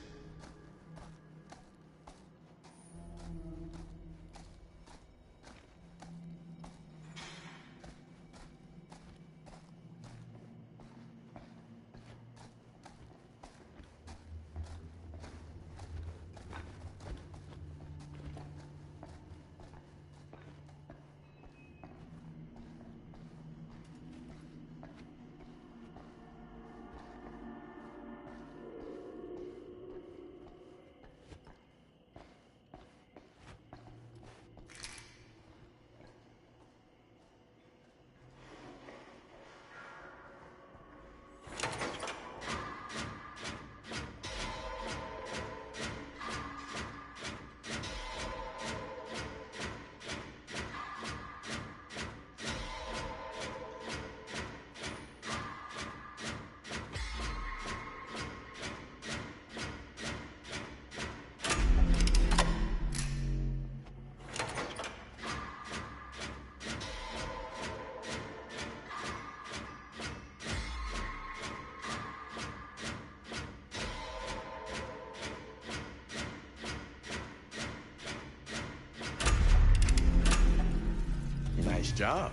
Nice job.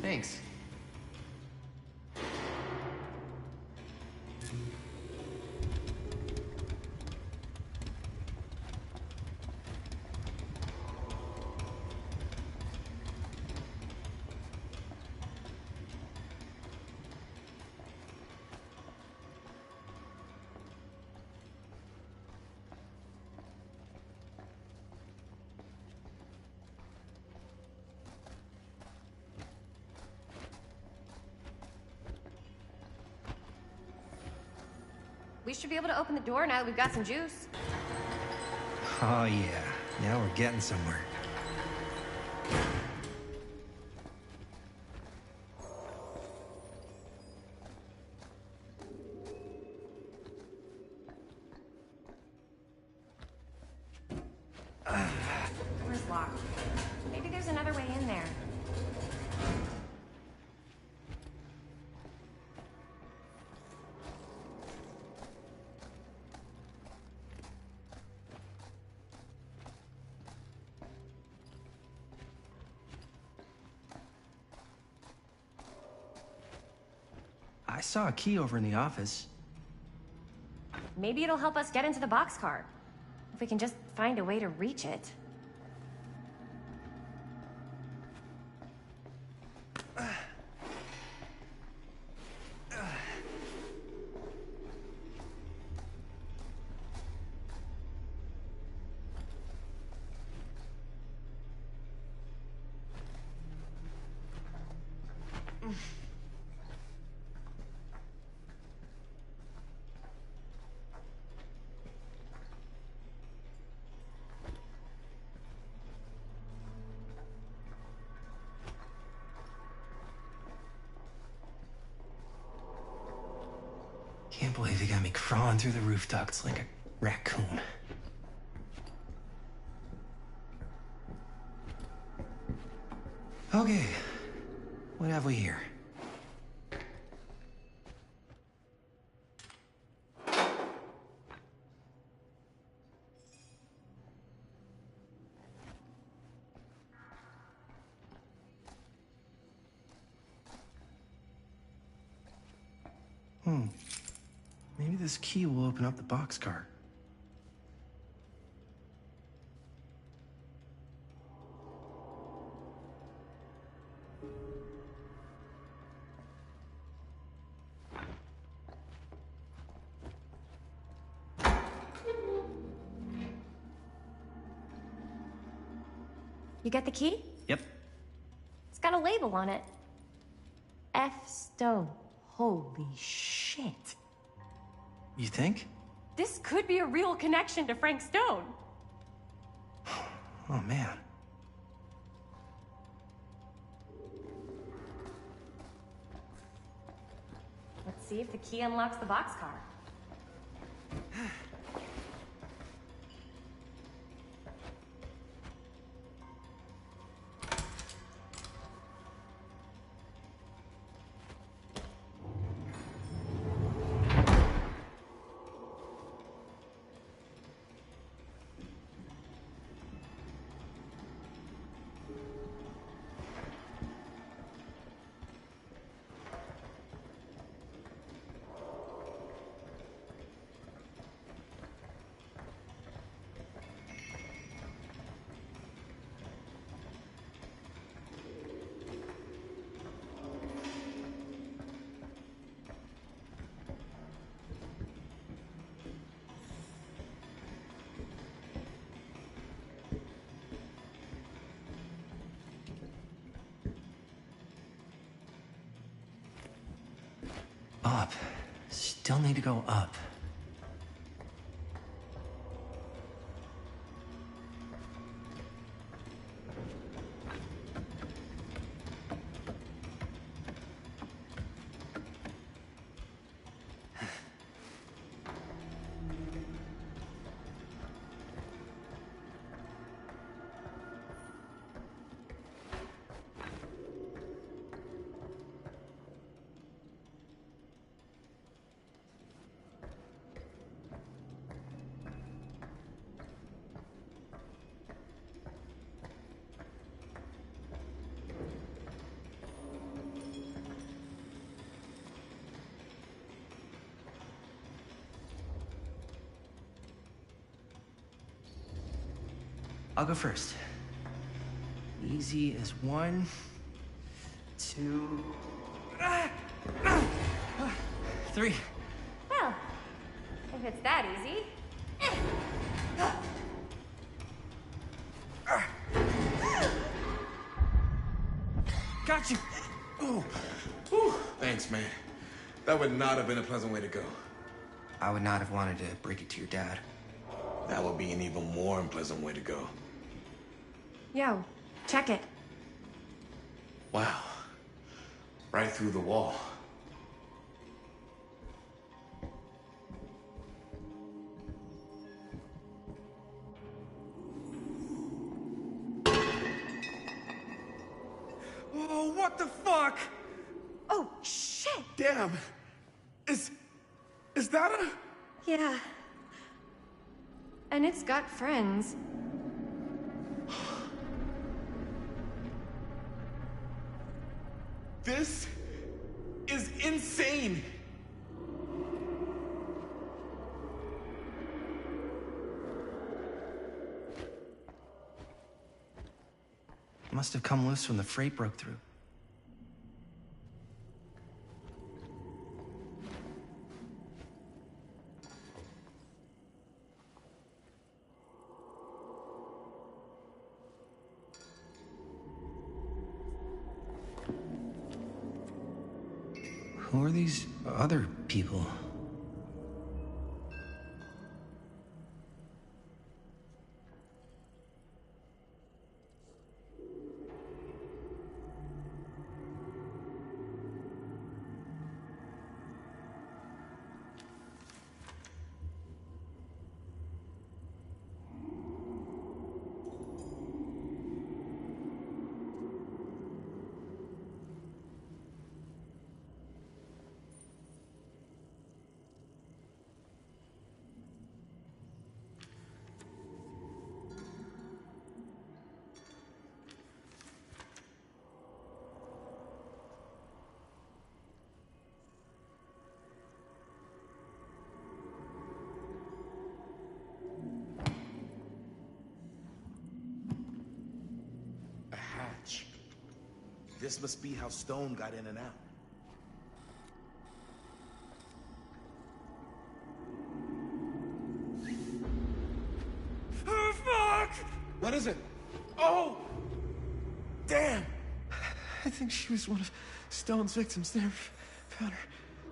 Thanks. We should be able to open the door now that we've got some juice. Oh yeah, now we're getting somewhere. Door's locked. Maybe there's another way in there. I saw a key over in the office. Maybe it'll help us get into the boxcar. If we can just find a way to reach it. Can't believe they got me crawling through the roof ducts like a raccoon. Okay, what have we here? Maybe this key will open up the boxcar. You get the key? Yep. It's got a label on it. F. Stone. Holy shit. You think? This could be a real connection to Frank Stone. Oh, man. Let's see if the key unlocks the boxcar. up. Still need to go up. I'll go first. Easy as 1, 2, 3. Well, if it's that easy. Got you! Ooh. Ooh. Thanks, man. That would not have been a pleasant way to go. I would not have wanted to break it to your dad. That would be an even more unpleasant way to go. Yo, check it. Wow. Right through the wall. Oh, what the fuck? Oh, shit! Damn! Is that a... Yeah. And it's got friends. This is insane! Must have come loose when the freight broke through. Who are these other people? This must be how Stone got in and out. Oh, fuck! What is it? Oh! Damn! I think she was one of Stone's victims. They never found her.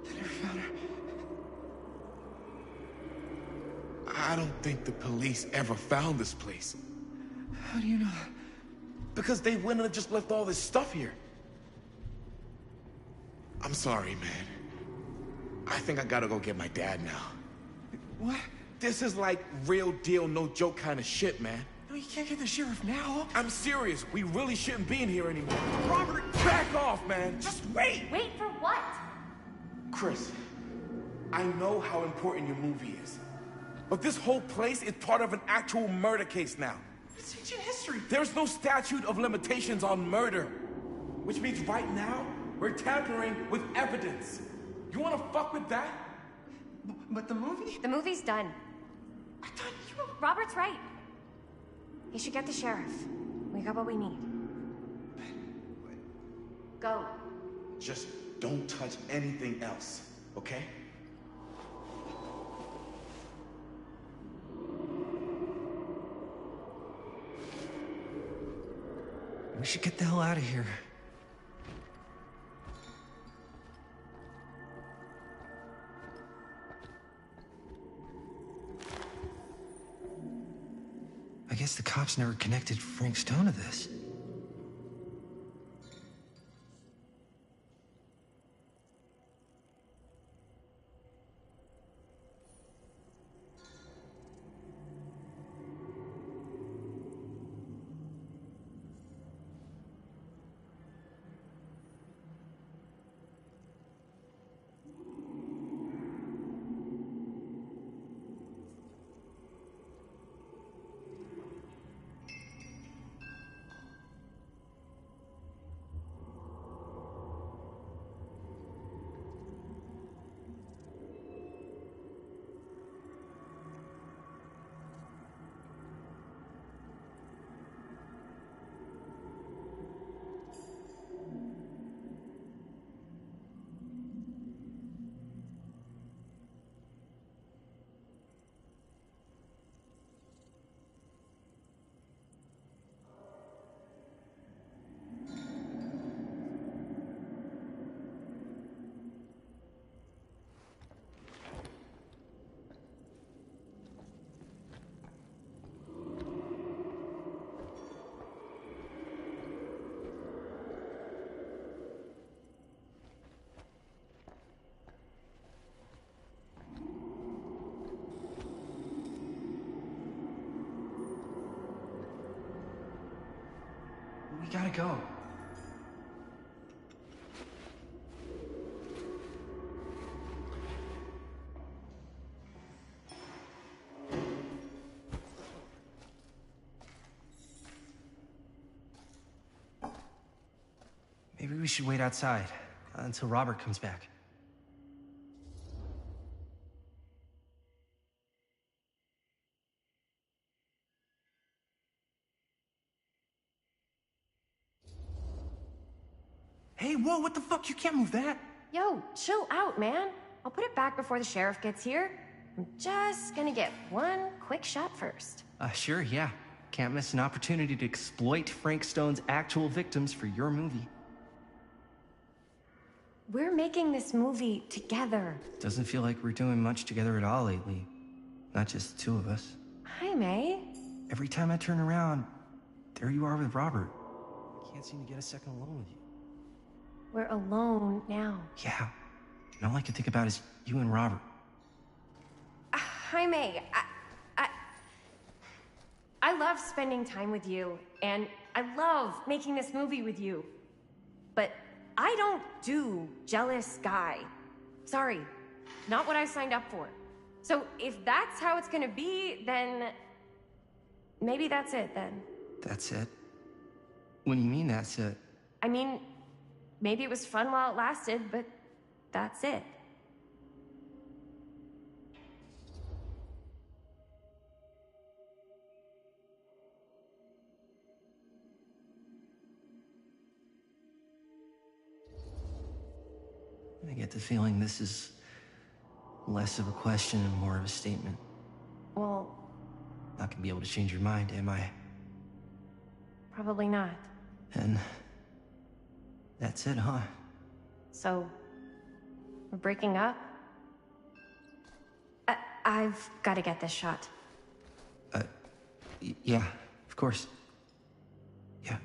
They never found her. I don't think the police ever found this place. How do you know that? Because they wouldn't have just left all this stuff here. I'm sorry, man. I think I gotta go get my dad now. What? This is like real deal, no joke kind of shit, man. No, you can't get the sheriff now. I'm serious. We really shouldn't be in here anymore. Robert, back off, man. Just wait. Wait for what? Chris, I know how important your movie is. But this whole place is part of an actual murder case now. It's ancient history. There's no statute of limitations on murder. Which means right now, we're tampering with evidence. You wanna fuck with that? But the movie? The movie's done. I thought you... Robert's right. You should get the sheriff. We got what we need. Go. Just don't touch anything else, okay? We should get the hell out of here. guess the cops never connected Frank Stone to this. We gotta go. Maybe we should wait outside until Robert comes back. Hey, whoa, what the fuck? You can't move that. Yo, chill out, man. I'll put it back before the sheriff gets here. I'm just gonna get one quick shot first. Sure, yeah. Can't miss an opportunity to exploit Frank Stone's actual victims for your movie. We're making this movie together. Doesn't feel like we're doing much together at all lately. Not just the two of us. Hi, May. Every time I turn around, there you are with Robert. I can't seem to get a second alone with you. We're alone now. Yeah. And all I can think about is you and Robert. Hi, May. I love spending time with you, and I love making this movie with you. But I don't do jealous guy. Sorry, not what I signed up for. So if that's how it's gonna be, then maybe that's it then. That's it? What do you mean that's it? I mean, maybe it was fun while it lasted, but that's it. I get the feeling this is less of a question and more of a statement. Well, Not gonna be able to change your mind, am I? probably not. And that's it, huh? So, we're breaking up? I've got to get this shot. Yeah, of course. Yeah.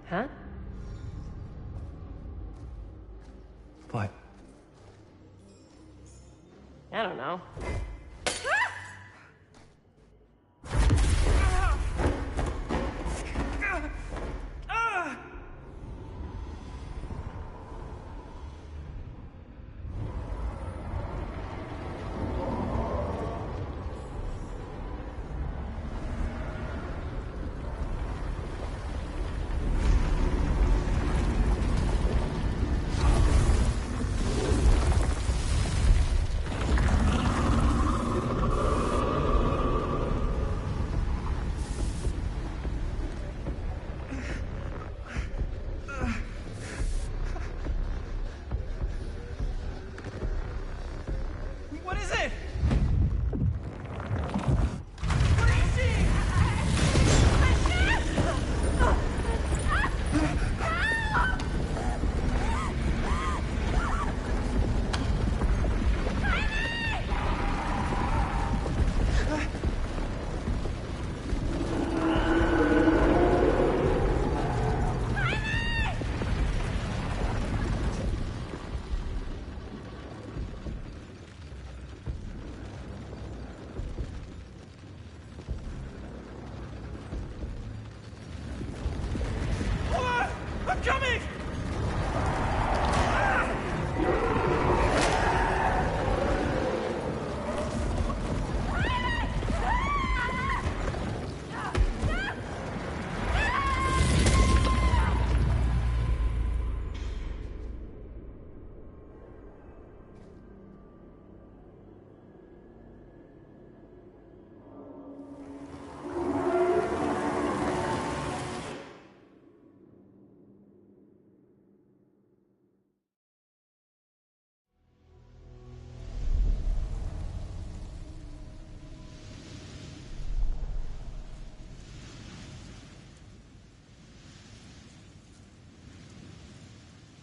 Huh? What? I don't know. I'm coming!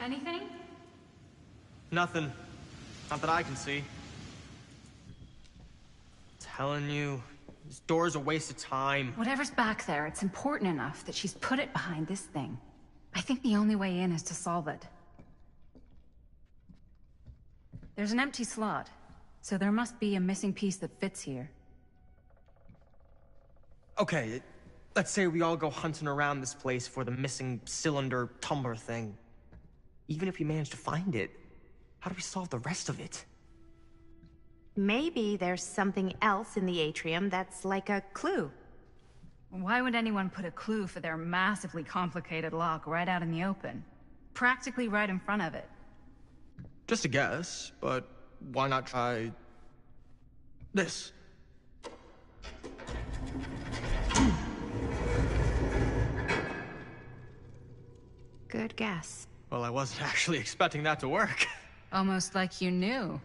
Anything? Nothing. Not that I can see. Telling you, this door's a waste of time. Whatever's back there, it's important enough that she's put it behind this thing. I think the only way in is to solve it. There's an empty slot, so there must be a missing piece that fits here. Okay, let's say we all go hunting around this place for the missing cylinder tumbler thing. Even if we manage to find it, how do we solve the rest of it? Maybe there's something else in the atrium that's like a clue. Why would anyone put a clue for their massively complicated lock right out in the open? Practically right in front of it. Just a guess, but why not try this? Good guess. Well, I wasn't actually expecting that to work. Almost like you knew.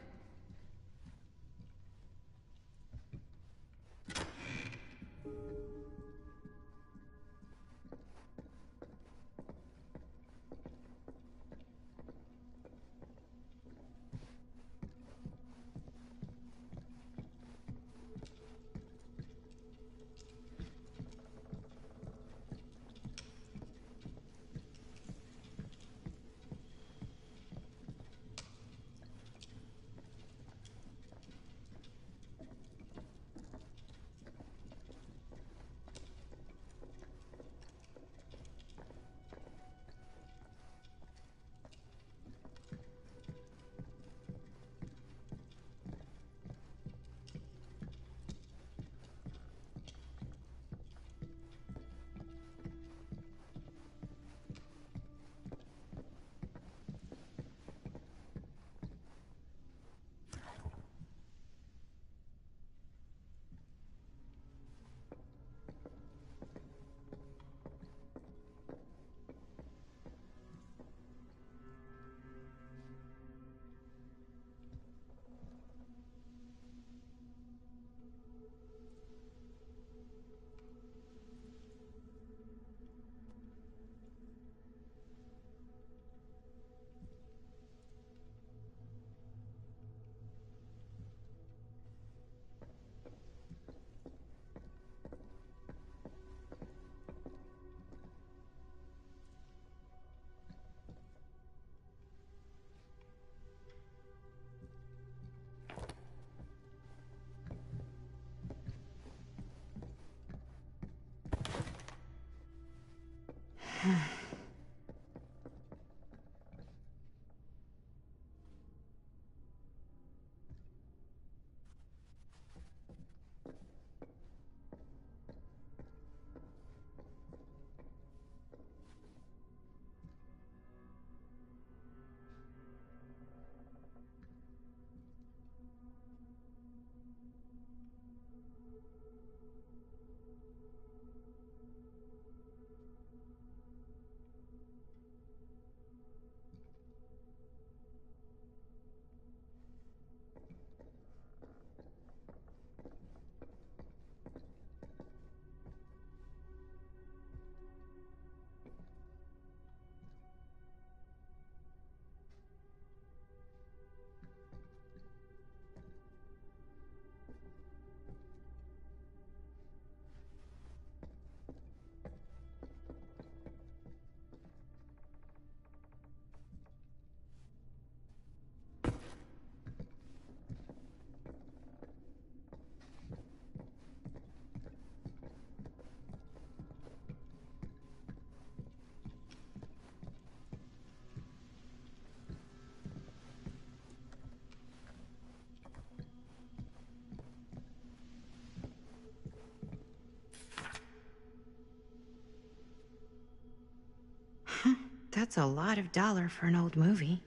That's a lot of dollar for an old movie.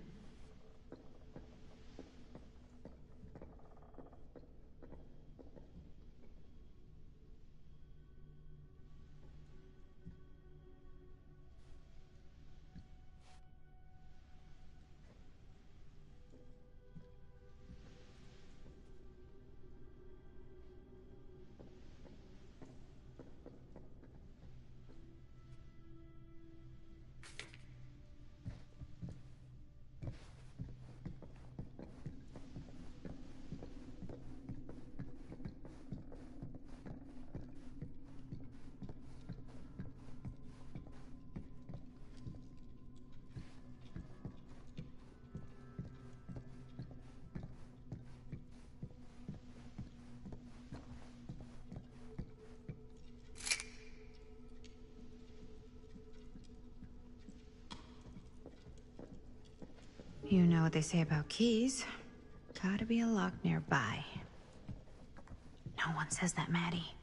You know what they say about keys. Gotta be a lock nearby. No one says that, Maddie.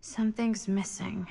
Something's missing.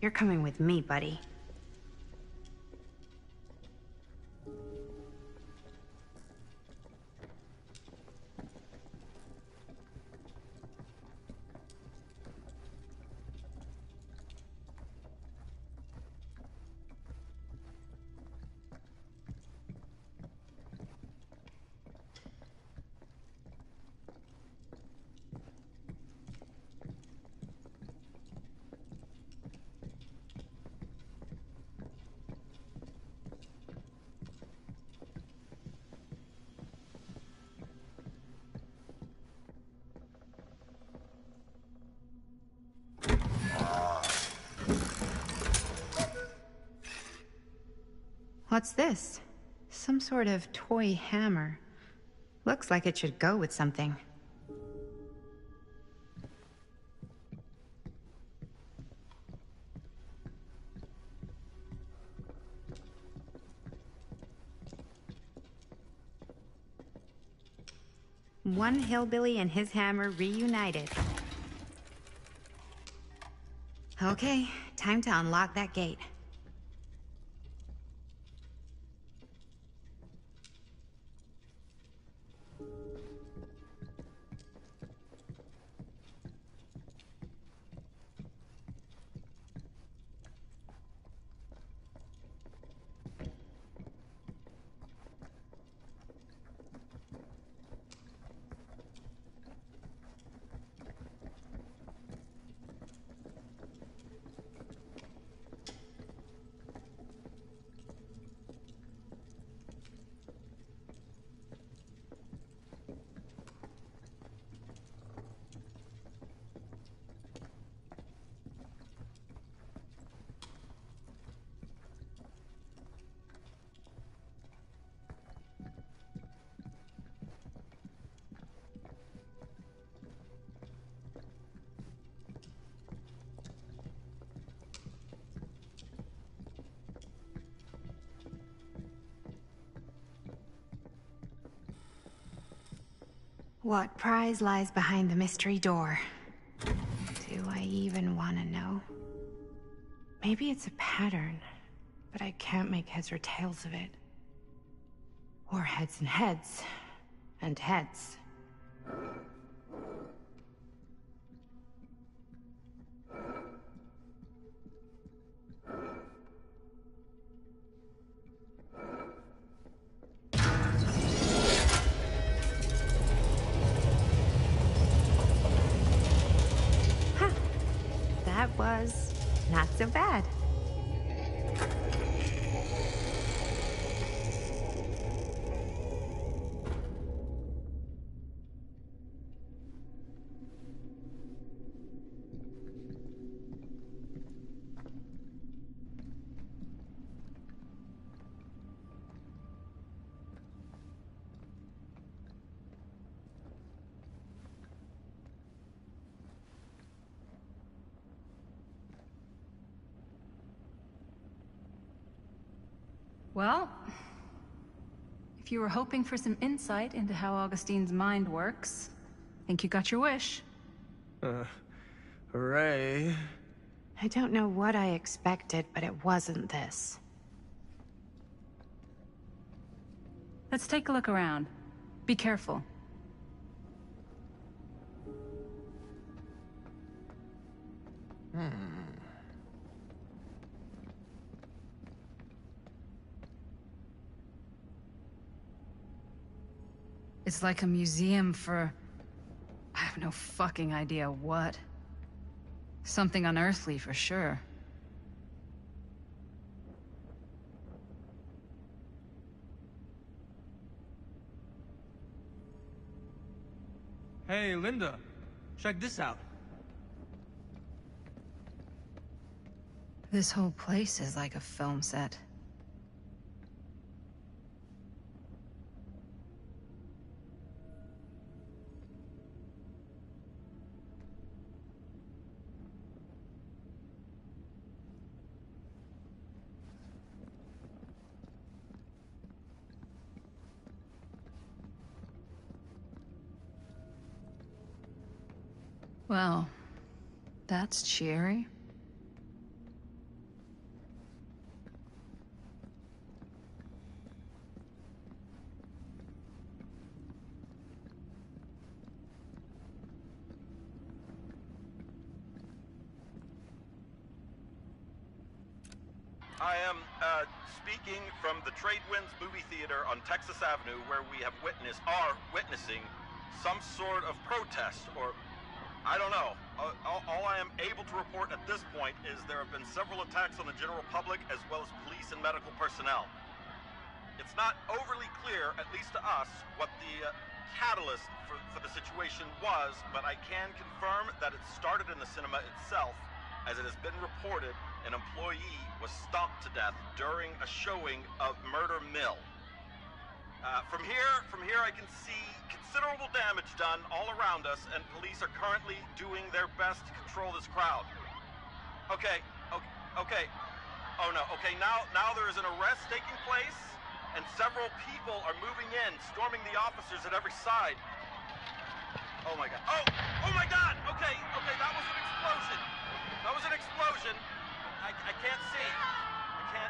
You're coming with me, buddy. What's this? Some sort of toy hammer. Looks like it should go with something. One hillbilly and his hammer reunited. Okay, time to unlock that gate. What prize lies behind the mystery door? Do I even want to know? Maybe it's a pattern, but I can't make heads or tails of it. Or heads and heads, and heads. That was not so bad. Well, if you were hoping for some insight into how Augustine's mind works, I think you got your wish. Hooray. I don't know what I expected, but it wasn't this. Let's take a look around. Be careful. It's like a museum for... I have no fucking idea what. Something unearthly for sure. Hey, Linda. Check this out. This whole place is like a film set. Well, that's cheery. I am speaking from the Tradewinds movie theater on Texas Avenue, where we are witnessing some sort of protest, or I don't know. All I am able to report at this point is there have been several attacks on the general public as well as police and medical personnel. It's not overly clear, at least to us, what the catalyst for the situation was, but I can confirm that it started in the cinema itself, as it has been reported an employee was stomped to death during a showing of Murder Mill. From here I can see considerable damage done all around us, and police are currently doing their best to control this crowd. Okay. Oh no, okay, now there is an arrest taking place, and several people are moving in, storming the officers at every side. Oh my god. Oh my god! Okay, that was an explosion. I can't see.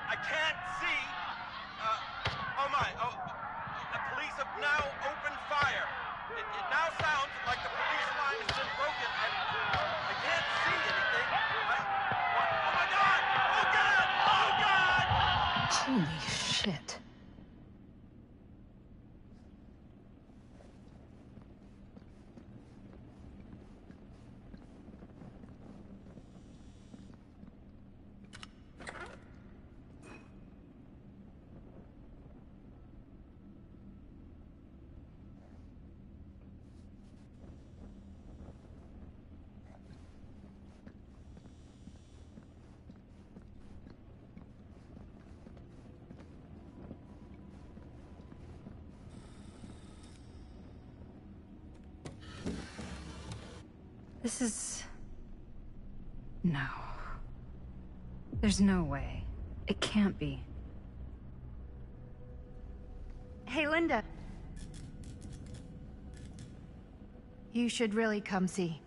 I can't see. Police have now opened fire. It now sounds like the police line has been broken, and I can't see anything. Oh my god! Oh god! Oh god! Holy shit. This is... No. There's no way. It can't be. Hey, Linda. You should really come see.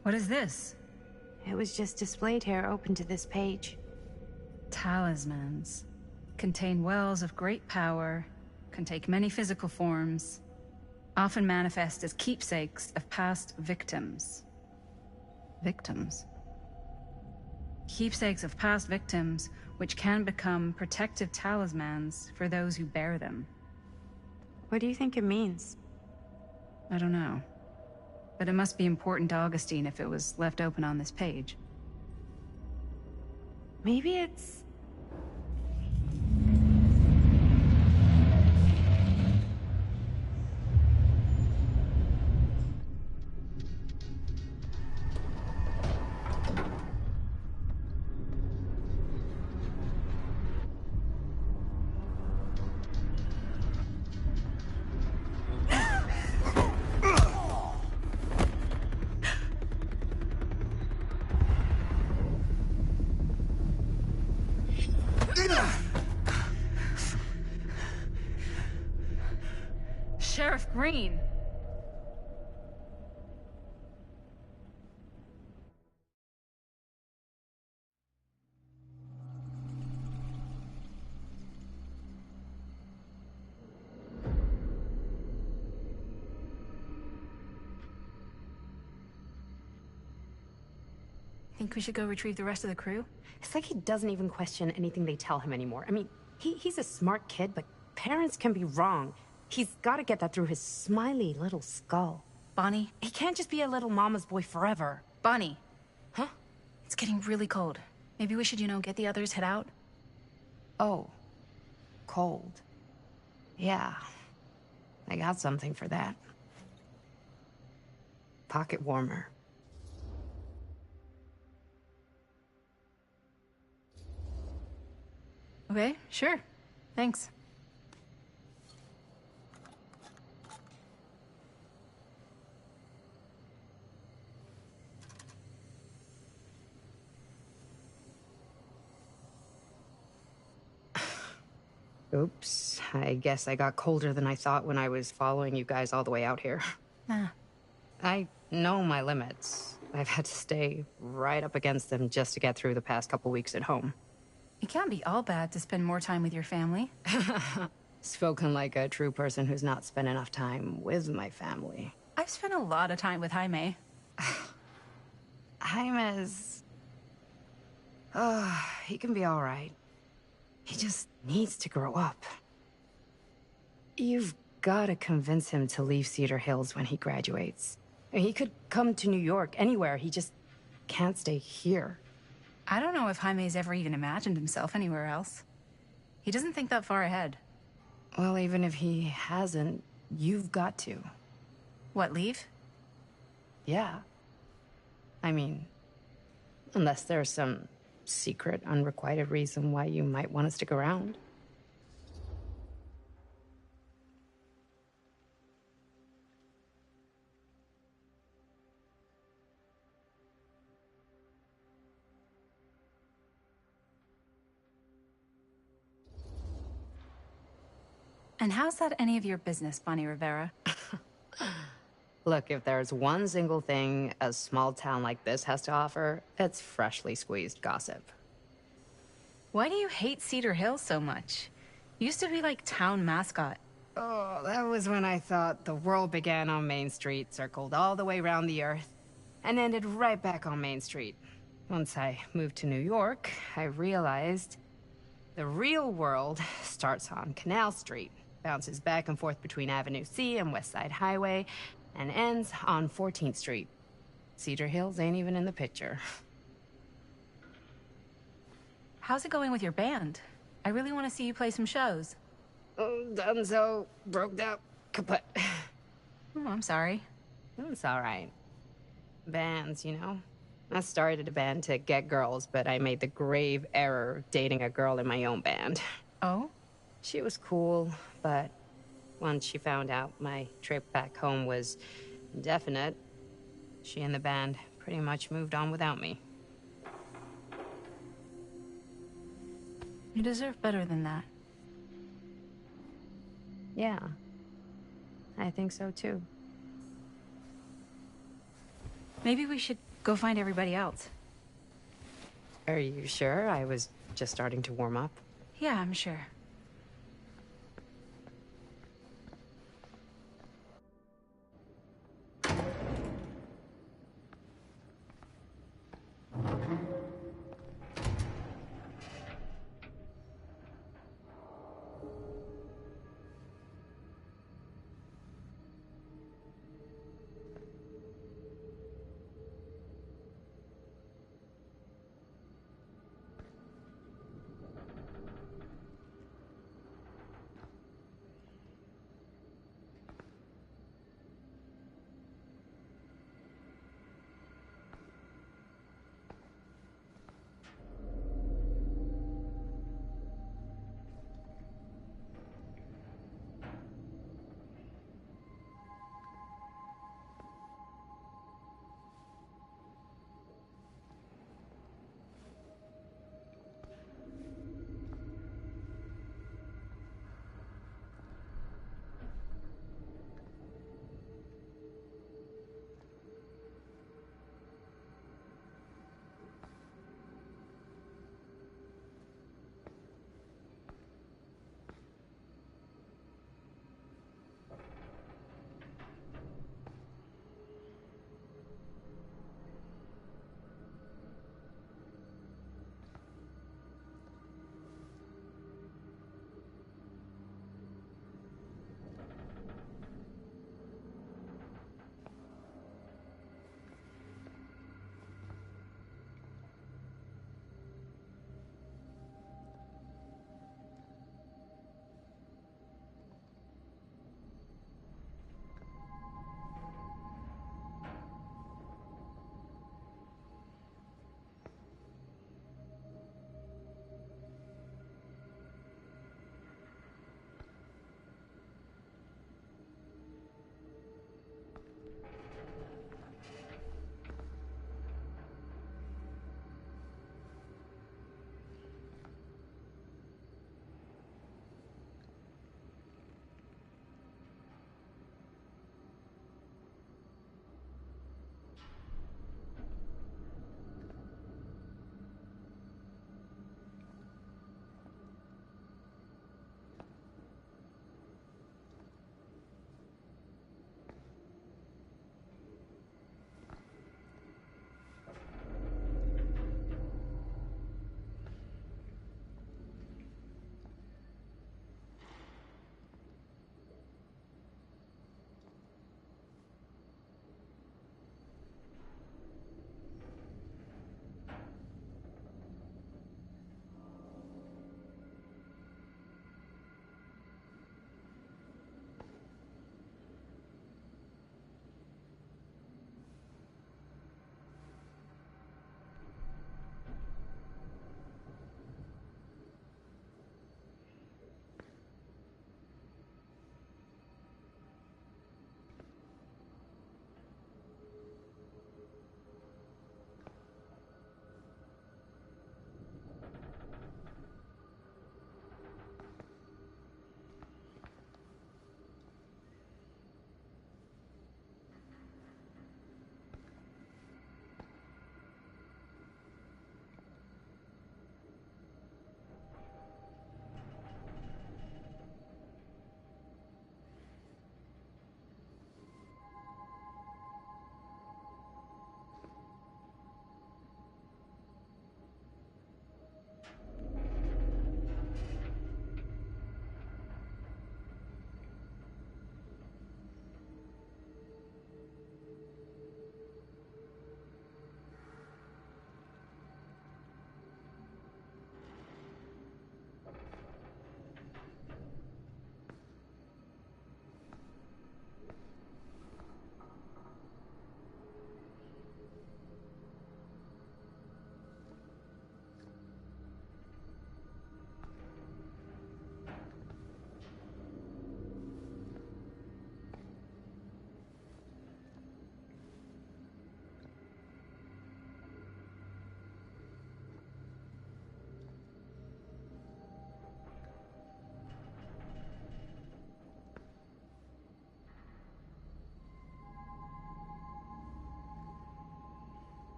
What is this? It was just displayed here, open to this page. Talismans. Contain wells of great power, can take many physical forms, often manifest as keepsakes of past victims. Victims? Keepsakes of past victims, which can become protective talismans for those who bear them. What do you think it means? I don't know. But it must be important to Augustine if it was left open on this page. Maybe it's... Sheriff Green! Think we should go retrieve the rest of the crew? It's like he doesn't even question anything they tell him anymore. I mean, he's a smart kid, but parents can be wrong. He's got to get that through his smiley little skull. Bonnie? He can't just be a little mama's boy forever. Bonnie. Huh? It's getting really cold. Maybe we should, get the others, head out? Oh. Cold. Yeah. I got something for that. Pocket warmer. Okay, sure. Thanks. Oops. I guess I got colder than I thought when I was following you guys all the way out here. Nah. I know my limits. I've had to stay right up against them just to get through the past couple weeks at home. It can't be all bad to spend more time with your family. Spoken like a true person who's not spent enough time with my family. I've spent a lot of time with Jaime. Jaime's... Oh, he can be all right. He just needs to grow up. You've got to convince him to leave Cedar Hills when he graduates. He could come to New York, anywhere. He just can't stay here. I don't know if Jaime's ever even imagined himself anywhere else. He doesn't think that far ahead. Well, even if he hasn't, you've got to. What, leave? Yeah. I mean, unless there's some secret, unrequited reason why you might want to stick around. And how's that any of your business, Bonnie Rivera? Look, if there's one single thing a small town like this has to offer, it's freshly squeezed gossip. Why do you hate Cedar Hills so much? Used to be like town mascot. Oh, that was when I thought the world began on Main Street, circled all the way around the earth, and ended right back on Main Street. Once I moved to New York, I realized the real world starts on Canal Street, bounces back and forth between Avenue C and West Side Highway, and ends on 14th Street. Cedar Hills ain't even in the picture. How's it going with your band? I really want to see you play some shows. Oh, done so. Broke out. Kaput. Oh, I'm sorry. It's all right. Bands, you know? I started a band to get girls, but I made the grave error of dating a girl in my own band. Oh? She was cool, but once she found out my trip back home was definite, she and the band pretty much moved on without me. You deserve better than that. Yeah. I think so, too. Maybe we should go find everybody else. Are you sure? I was just starting to warm up. Yeah, I'm sure.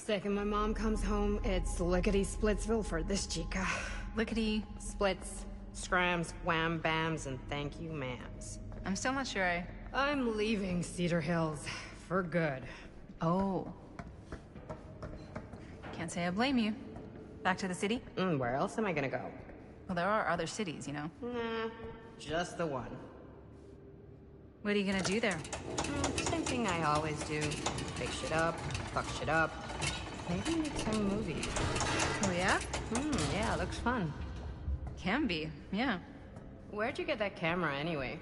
Second my mom comes home, it's lickety-splitsville for this chica. Lickety. Splits, scrams, wham bams, and thank you ma'ams. I'm still not sure I'm leaving Cedar Hills. For good. Oh. Can't say I blame you. Back to the city? Where else am I gonna go? Well, there are other cities, you know. Nah, just the one. What are you gonna do there? Same thing I always do. Fix shit up, fuck shit up. Maybe make some movies. Oh, yeah? Yeah, looks fun. Can be, yeah. Where'd you get that camera, anyway?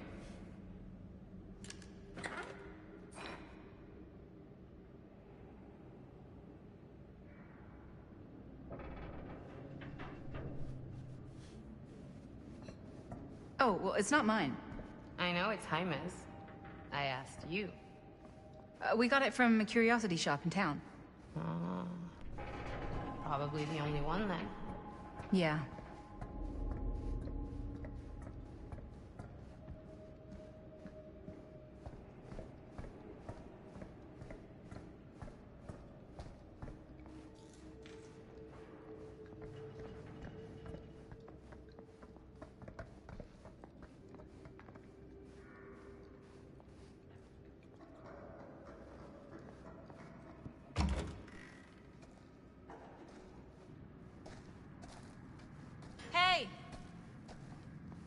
Oh, well, it's not mine. I know it's Jaime's. I asked you. We got it from a curiosity shop in town. Probably the only one, then. Yeah. Hey!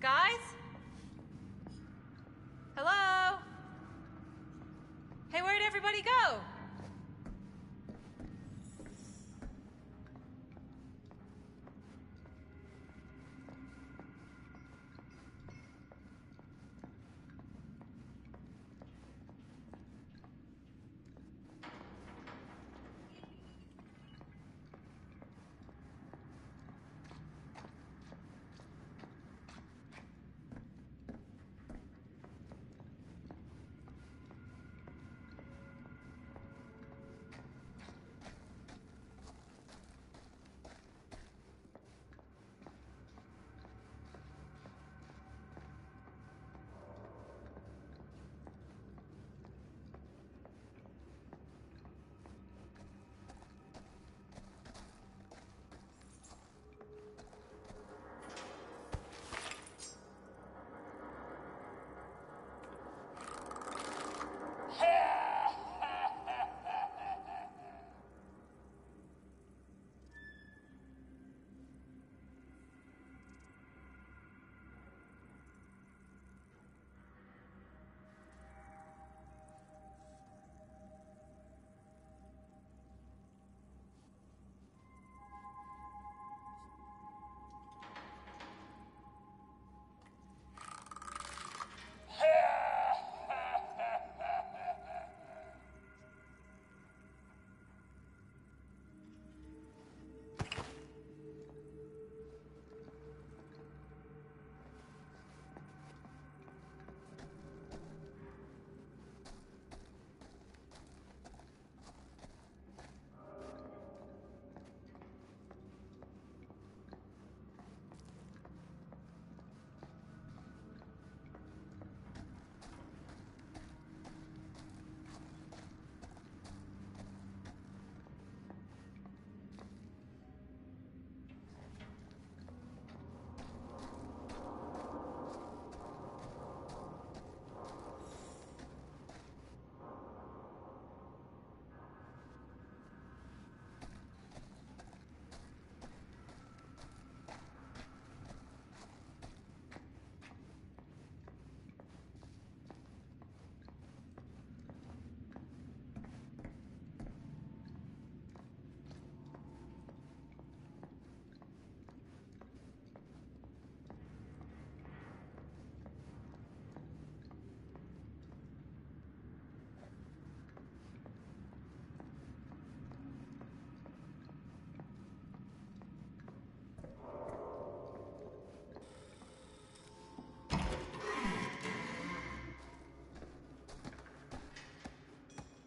Guys? Hello? Hey, where'd everybody go?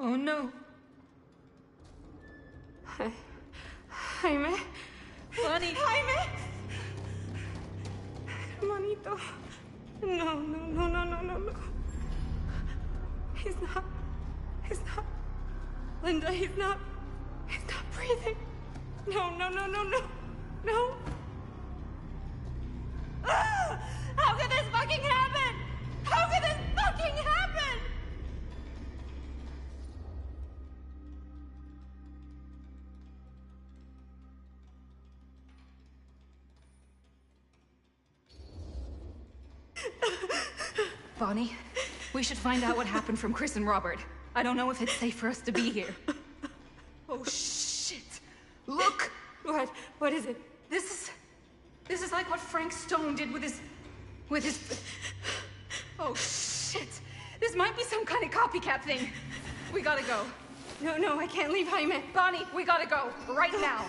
Oh no. Jaime. Bunny. Jaime. Hermanito. No, no, no, no, no, no, no. He's not. Linda, he's not breathing. breathing. No, no, no, no, no. No. Ah! How could this fucking happen? How could this fucking happen? Bonnie, we should find out what happened from Chris and Robert. I don't know if it's safe for us to be here. Oh, shit. Look! What is it? This is like what Frank Stone did with his... Oh, shit. This might be some kind of copycat thing. We gotta go. No, no, I can't leave Jaime. Bonnie, we gotta go. Right now.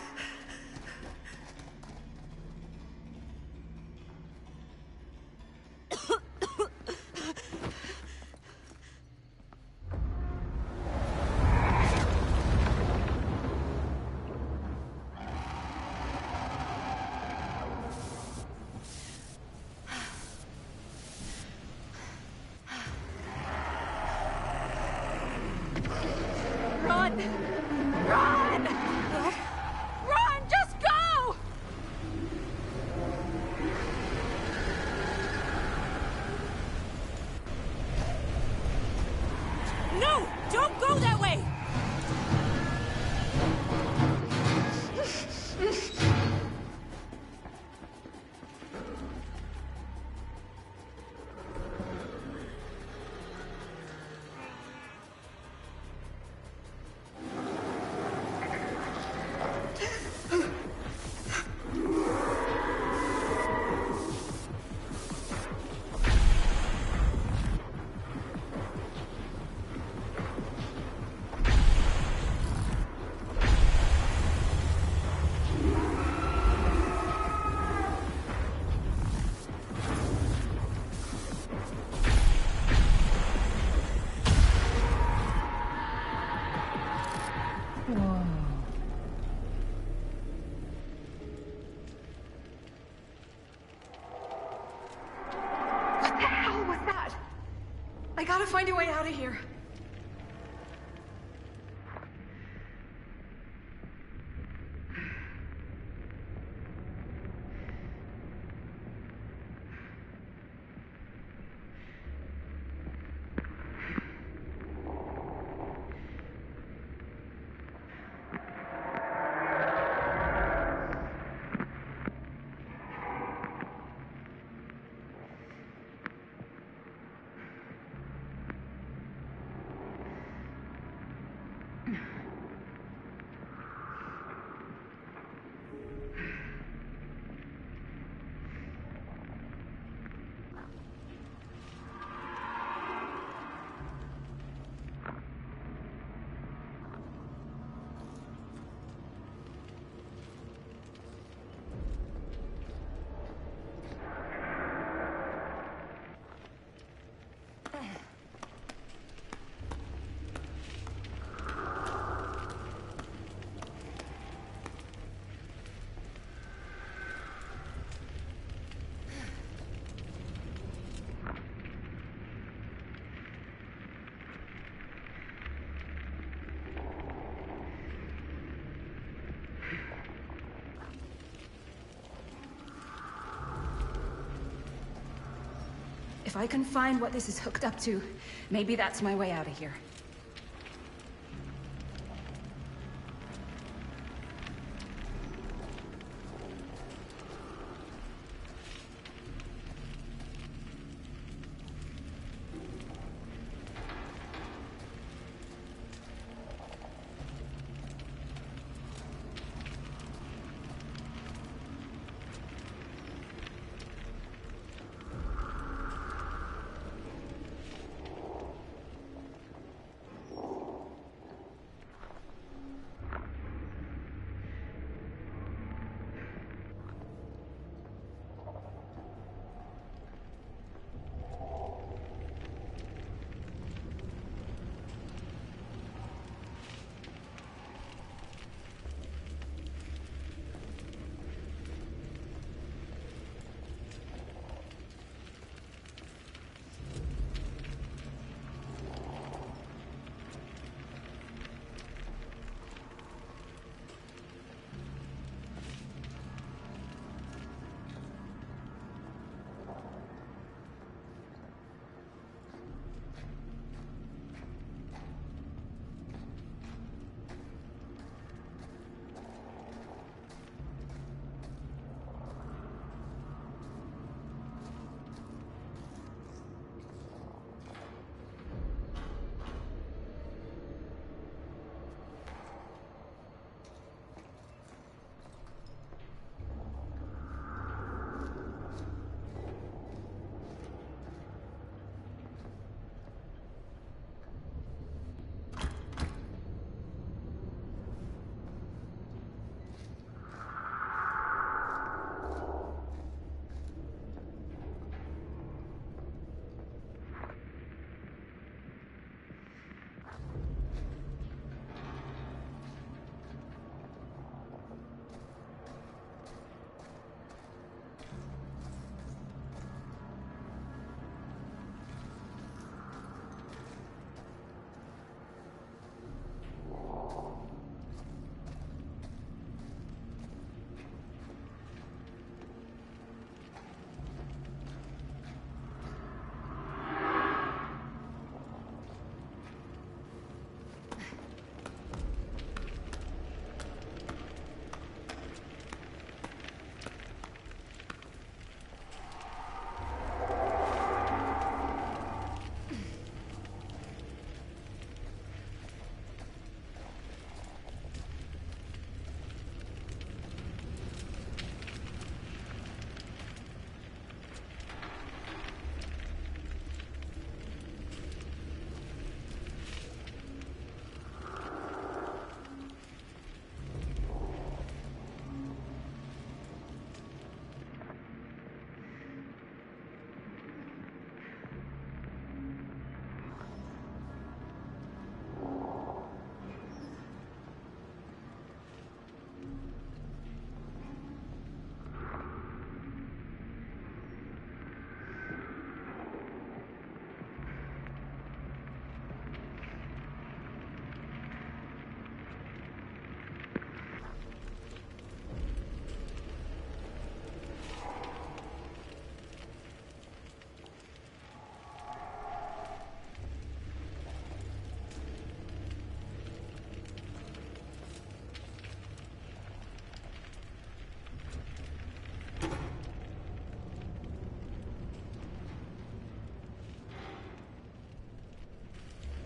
Run! Run! What? Run! Just go! No! Don't go that way! What the hell was that? I gotta find a way out of here. If I can find what this is hooked up to, maybe that's my way out of here.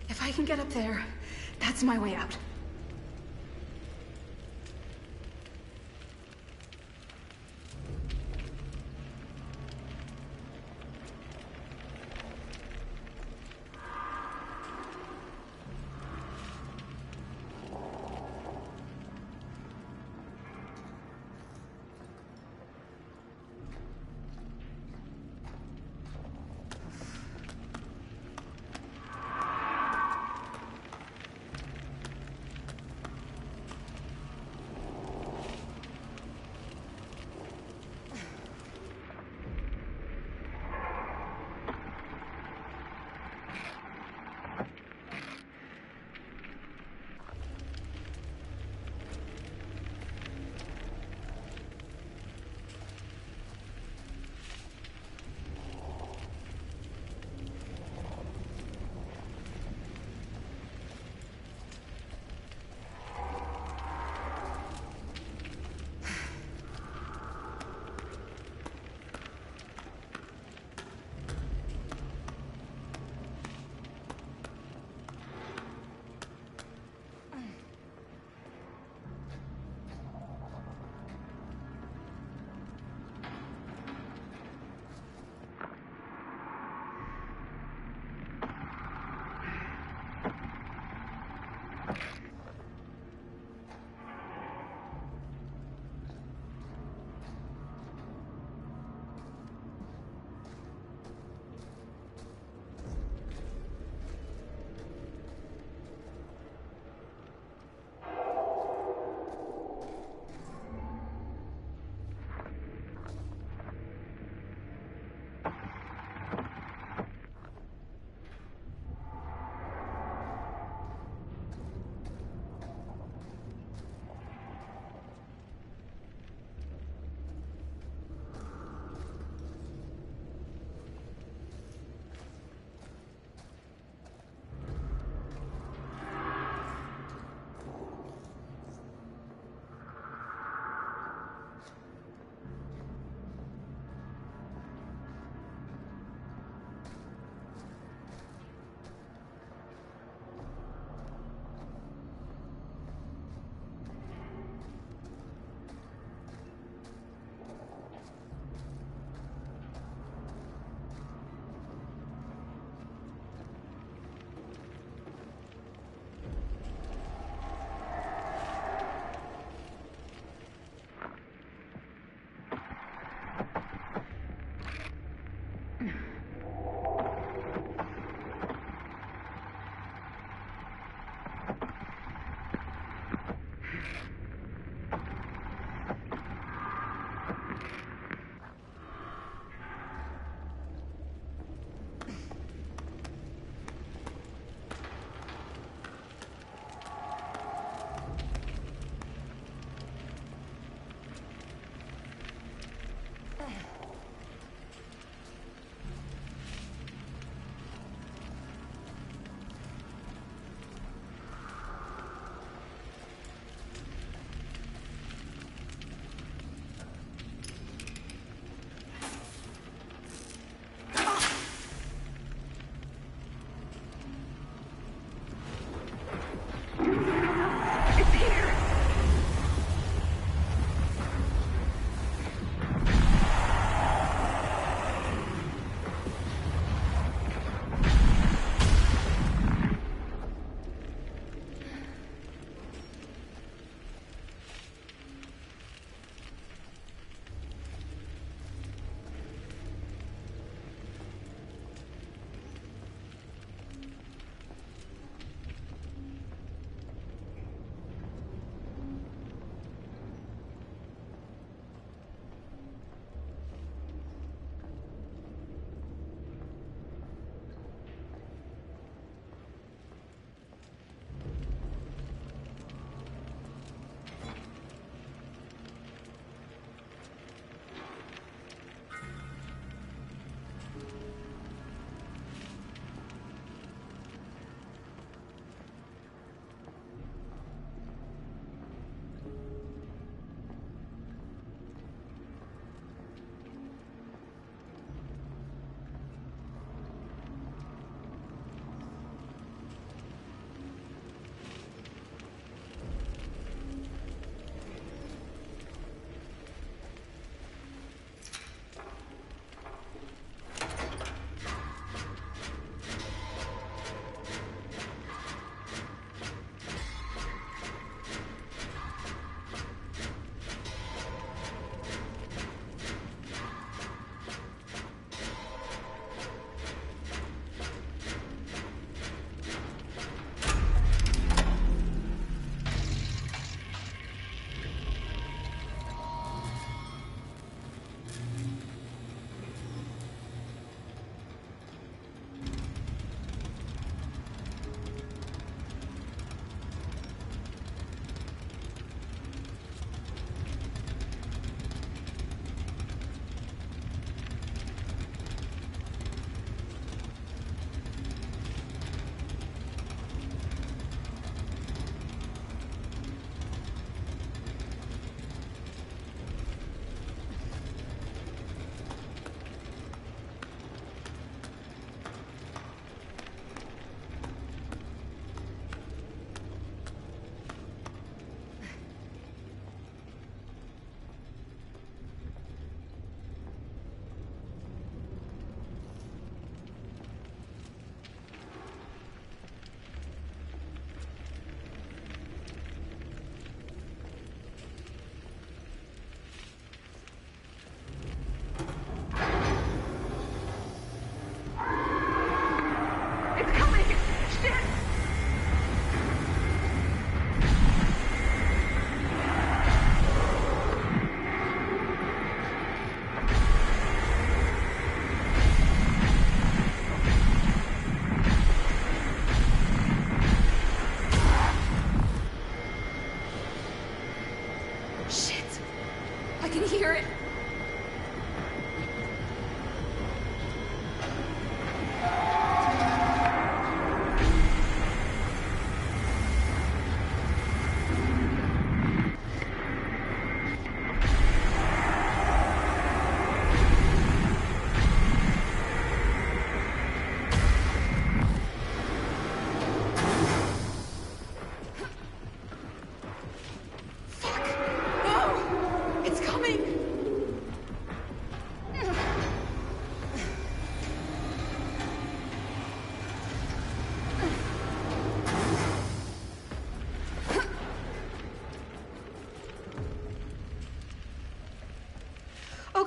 If I can get up there, that's my way out.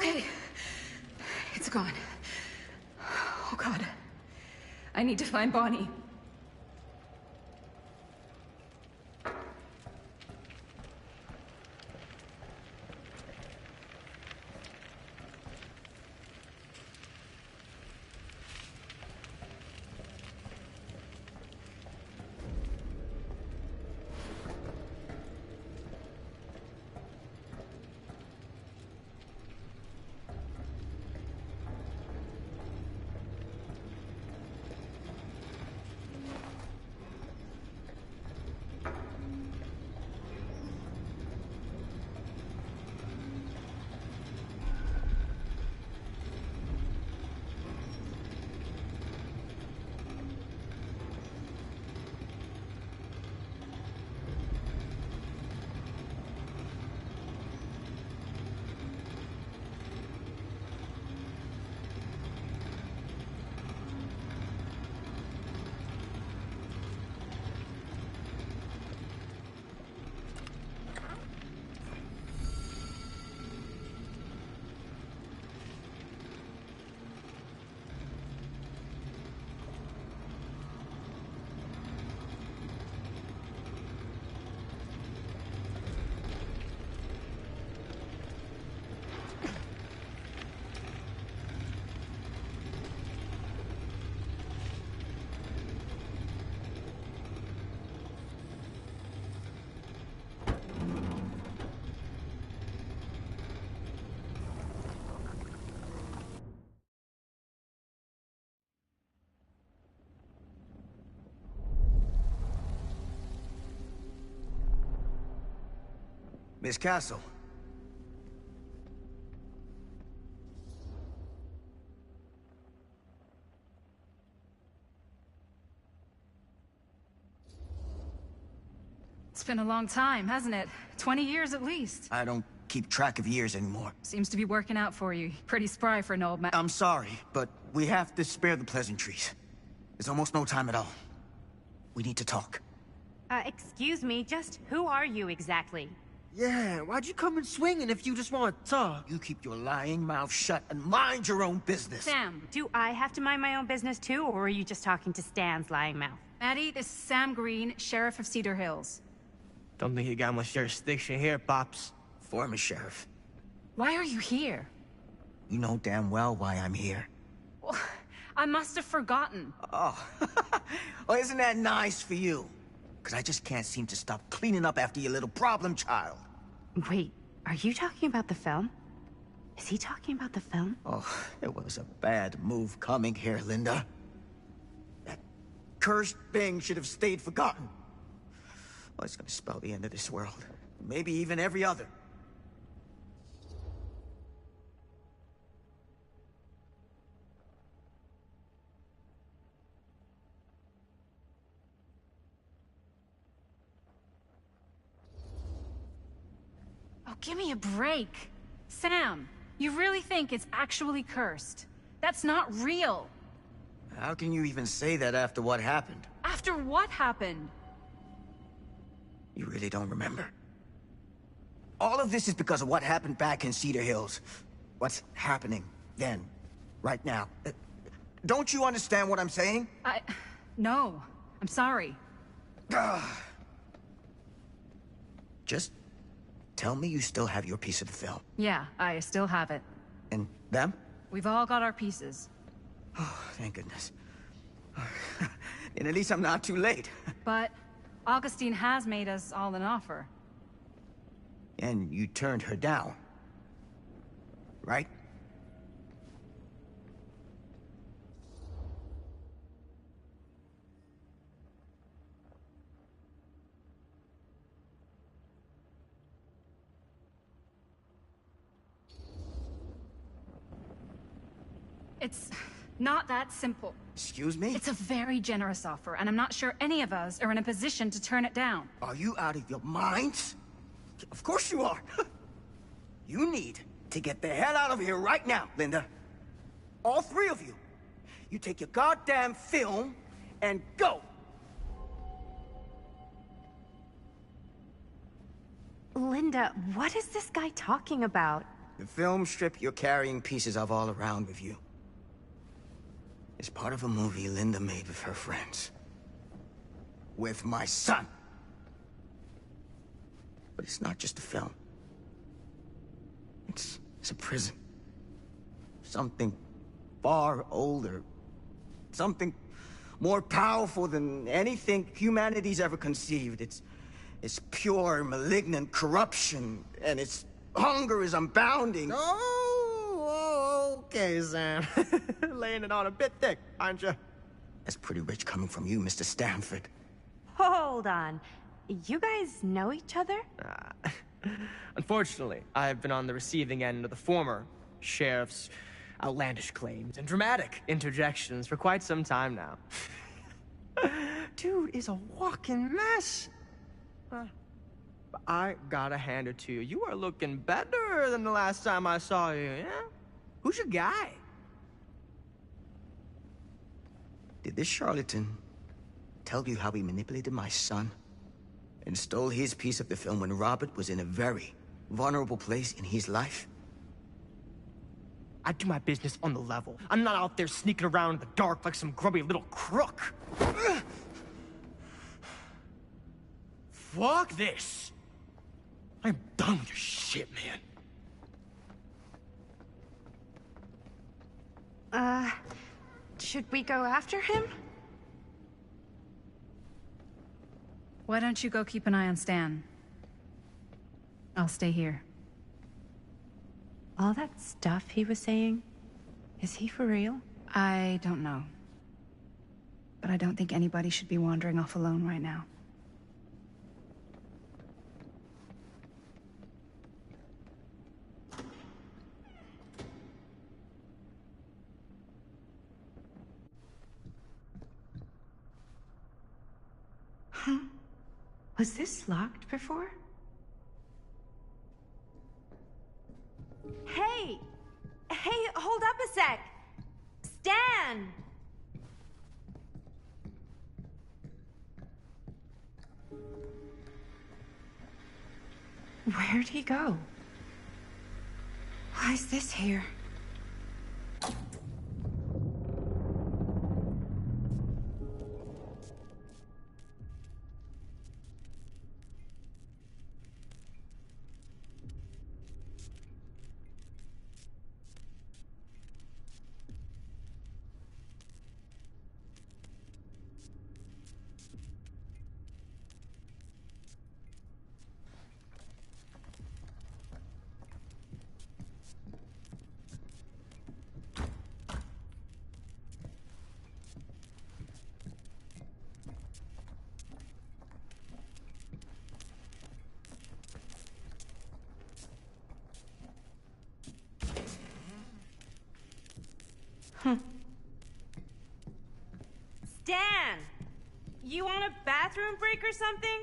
Okay. It's gone. Oh, God. I need to find Bonnie. Miss Castle. It's been a long time, hasn't it? 20 years at least. I don't keep track of years anymore. Seems to be working out for you. Pretty spry for an old man. I'm sorry, but we have to spare the pleasantries. There's almost no time at all. We need to talk. Excuse me, just who are you exactly? Yeah, why'd you come in swinging if you just want to talk? You keep your lying mouth shut and mind your own business. Sam, do I have to mind my own business too, or are you just talking to Stan's lying mouth? Maddie, this is Sam Green, Sheriff of Cedar Hills. Don't think you got much jurisdiction here, Pops. Former sheriff. Why are you here? You know damn well why I'm here. Well, I must have forgotten. Oh, well, isn't that nice for you? Because I just can't seem to stop cleaning up after your little problem child. Wait, are you talking about the film? Is he talking about the film? Oh, it was a bad move coming here, Linda. That cursed thing should have stayed forgotten. Well, it's gonna spell the end of this world. Maybe even every other. Oh, give me a break. Sam, you really think it's actually cursed? That's not real. How can you even say that after what happened? After what happened? You really don't remember. All of this is because of what happened back in Cedar Hills. What's happening then, right now. Don't you understand what I'm saying? No. I'm sorry. Just tell me you still have your piece of the film. Yeah, I still have it. And them? We've all got our pieces. Oh, thank goodness. And at least I'm not too late. But Augustine has made us all an offer. And you turned her down, right? It's not that simple. Excuse me? It's a very generous offer, and I'm not sure any of us are in a position to turn it down. Are you out of your minds? Of course you are. You need to get the hell out of here right now, Linda. All three of you. You take your goddamn film and go. Linda, what is this guy talking about? The film strip you're carrying pieces of all around with you is part of a movie Linda made with her friends. With my son. But it's not just a film. It's a prison. Something far older. Something more powerful than anything humanity's ever conceived. It's pure, malignant corruption, and its hunger is unbounding. Oh, okay, Sam. Laying it on a bit thick, aren't you? That's pretty rich coming from you, Mr. Stanford. Hold on. You guys know each other? Unfortunately, I've been on the receiving end of the former sheriff's outlandish claims and dramatic interjections for quite some time now. Dude is a walking mess. But I gotta hand it to you. You are looking better than the last time I saw you, yeah? Who's your guy? Did this charlatan tell you how he manipulated my son and stole his piece of the film when Robert was in a very vulnerable place in his life? I do my business on the level. I'm not out there sneaking around in the dark like some grubby little crook. Fuck this. I'm done with your shit, man. Should we go after him? Why don't you go keep an eye on Stan? I'll stay here. All that stuff he was saying, is he for real? I don't know. But I don't think anybody should be wandering off alone right now. Huh? Was this locked before? Hey! Hey, hold up a sec! Stan! Where'd he go? Why is this here? Stan! You want a bathroom break or something?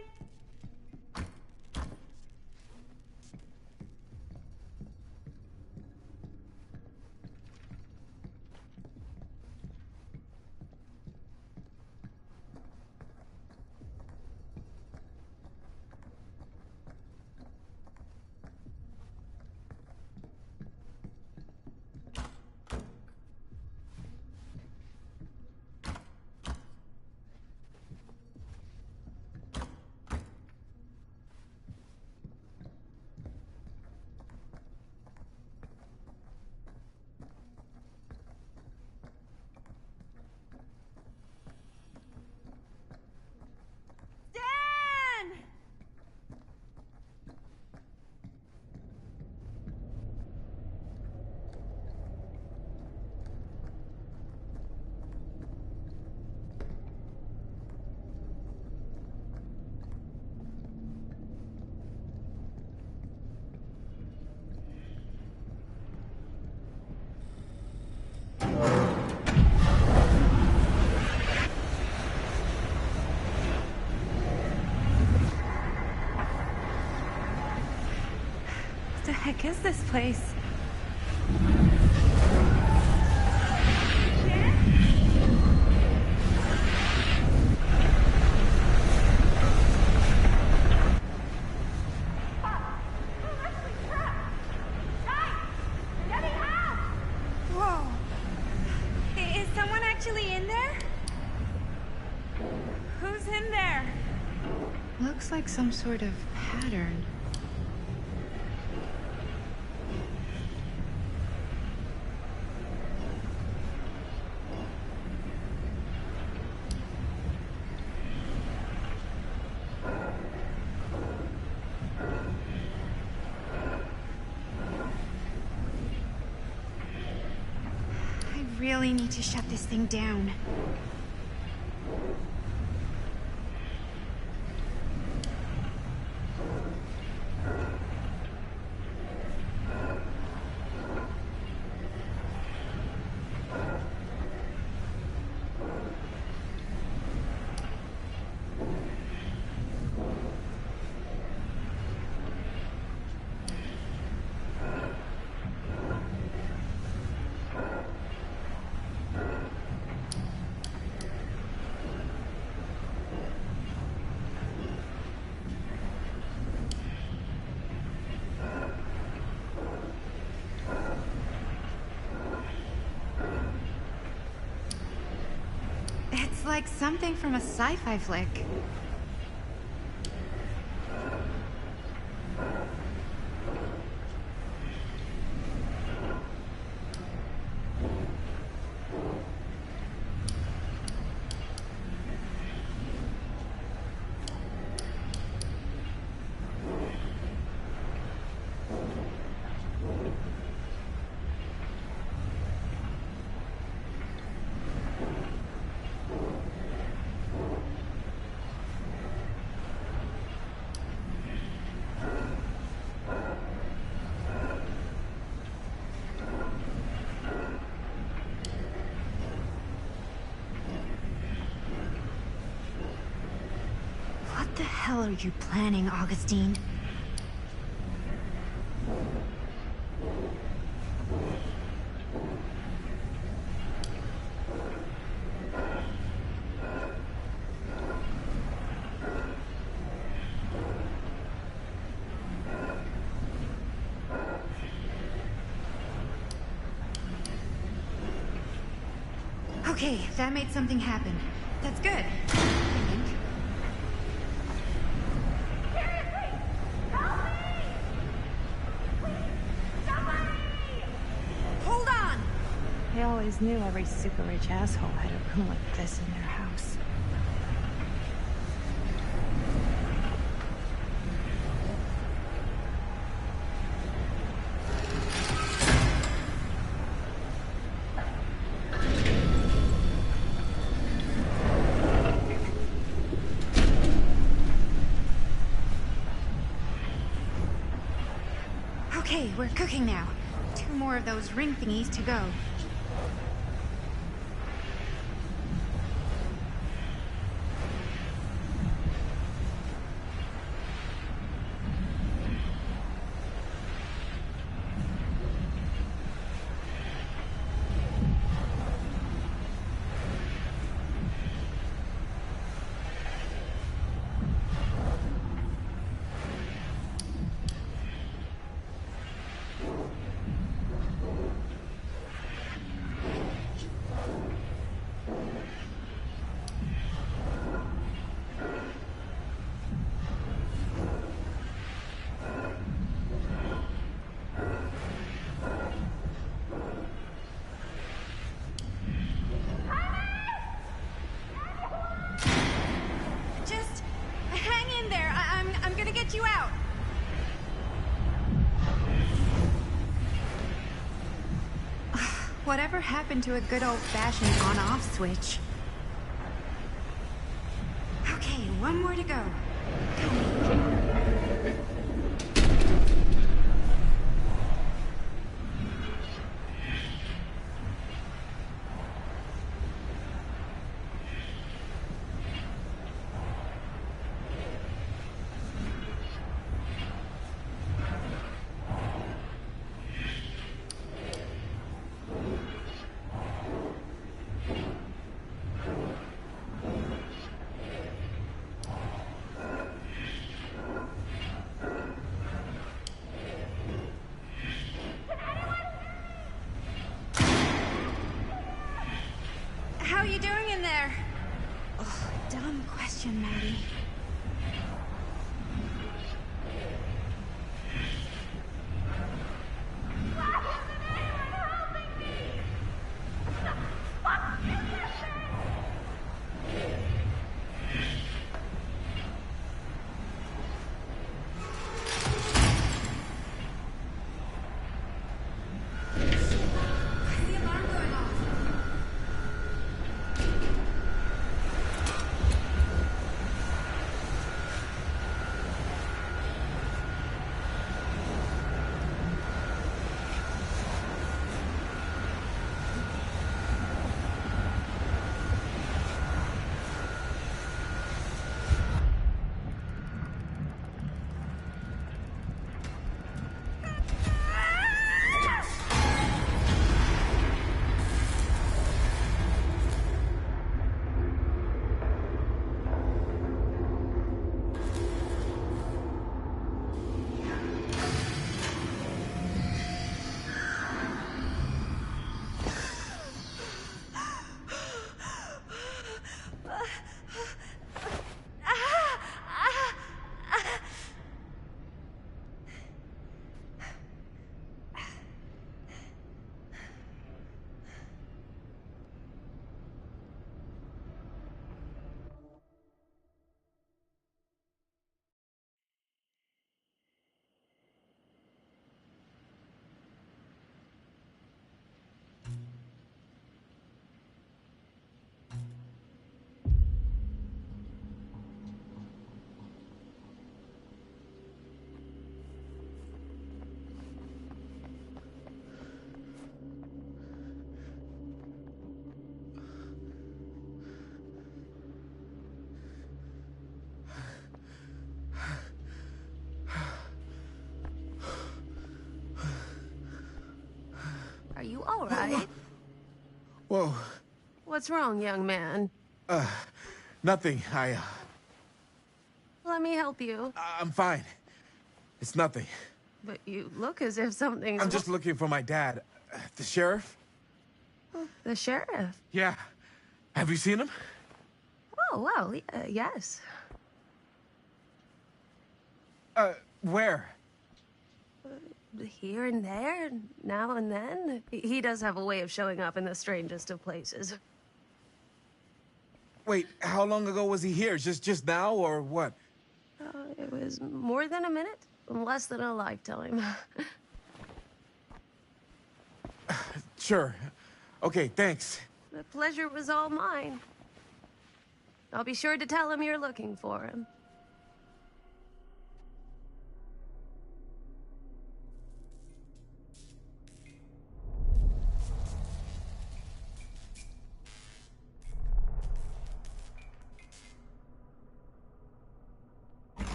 What the heck is this place? Looks like some sort of pattern. I really need to shut this thing down. It's like something from a sci-fi flick. What the hell are you planning, Augustine? Okay, that made something happen. That's good. I think. Hold on! I always knew every super rich asshole had a room like this in their house. Okay, we're cooking now. 2 more of those ring thingies to go. Just hang in there. I'm gonna get you out. Whatever happened to a good old-fashioned on-off switch? Okay, 1 more to go. How are you doing in there? Oh, dumb question, Maddie. all right? Whoa. What's wrong, young man? Nothing. Let me help you. I'm fine. It's nothing. But you look as if something's... I'm just looking for my dad. The sheriff? The sheriff? Yeah. Have you seen him? Oh, well, yes. Where? Here and there, now and then. He does have a way of showing up in the strangest of places. Wait, how long ago was he here? Just now, or what? It was more than a minute, less than a lifetime. Sure. Okay, thanks. The pleasure was all mine. I'll be sure to tell him you're looking for him.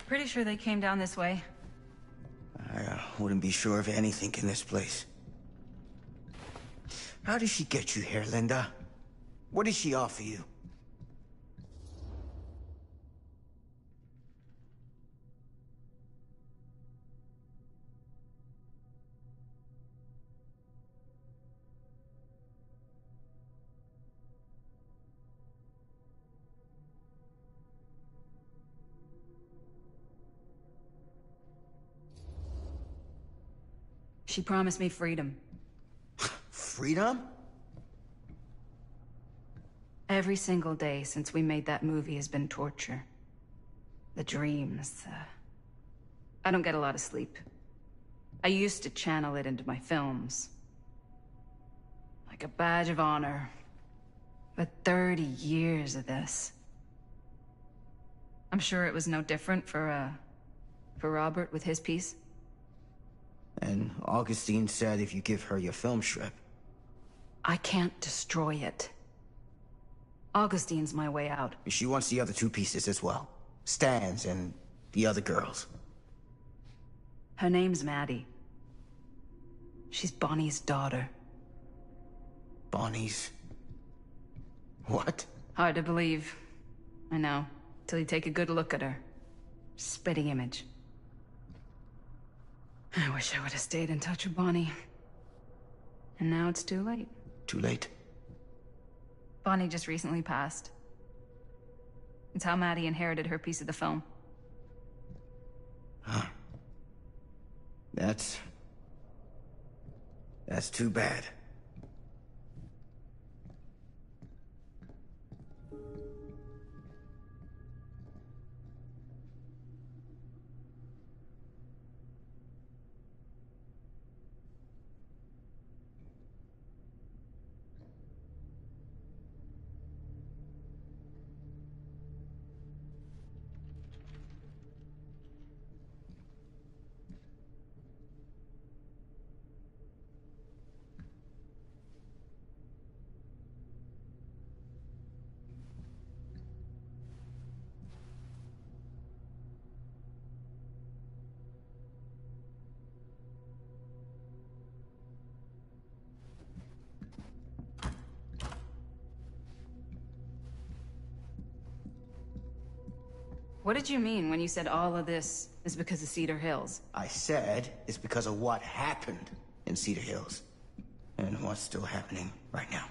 Pretty sure they came down this way. I wouldn't be sure of anything in this place. How did she get you here, Linda? What did she offer you? She promised me freedom. Freedom? Every single day since we made that movie has been torture. The dreams, I don't get a lot of sleep. I used to channel it into my films. Like a badge of honor. But 30 years of this. I'm sure it was no different for Robert with his piece. And Augustine said if you give her your film strip... I can't destroy it. Augustine's my way out. She wants the other two pieces as well. Stan's and the other girls. Her name's Maddie. She's Bonnie's daughter. Bonnie's... what? Hard to believe. I know. Till you take a good look at her. Spitting image. I wish I would have stayed in touch with Bonnie. And now it's too late. Too late? Bonnie just recently passed. It's how Maddie inherited her piece of the film. Huh. That's too bad. What did you mean when you said all of this is because of Cedar Hills? I said it's because of what happened in Cedar Hills. And what's still happening right now.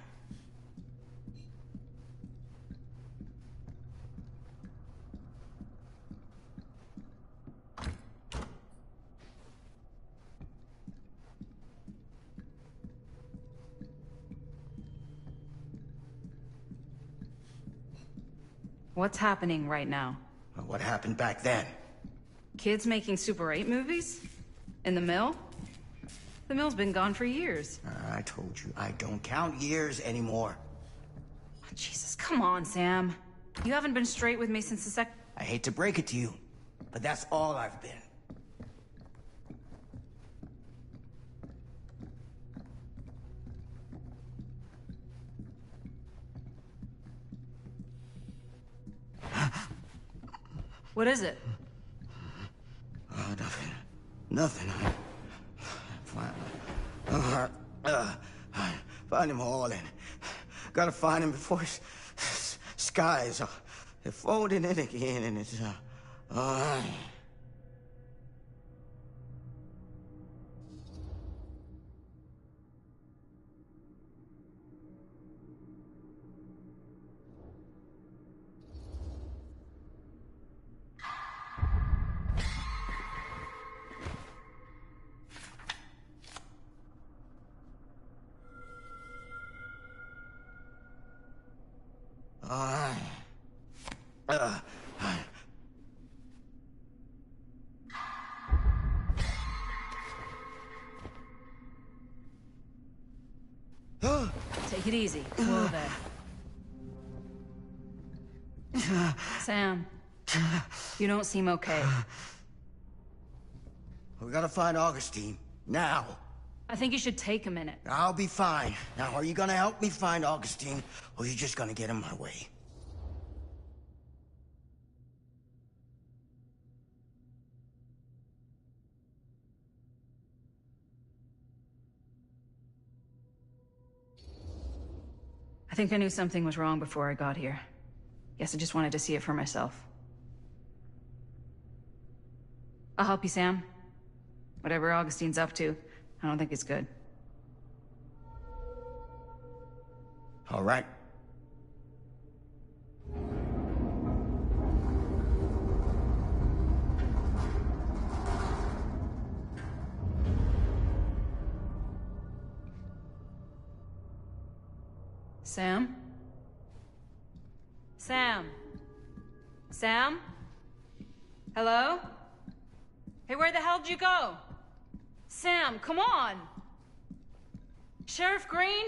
What's happening right now? What happened back then? Kids making Super 8 movies? In the mill? The mill's been gone for years. I told you, I don't count years anymore. Oh, Jesus, come on, Sam. You haven't been straight with me since the I hate to break it to you, but that's all I've been. What is it? Nothing. Nothing. Find them all and gotta find him before his skies are folding in again and it's Take it easy. Whoa there. Sam, you don't seem okay. We gotta find Augustine. Now. I think you should take a minute. I'll be fine. Now, are you gonna help me find Augustine, or are you just gonna get in my way? I think I knew something was wrong before I got here. Guess I just wanted to see it for myself. I'll help you, Sam. Whatever Augustine's up to, I don't think it's good. All right. Sam? Sam? Sam? Hello? Hey, where the hell did you go? Sam, come on! Sheriff Green?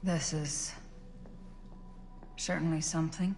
This is certainly something.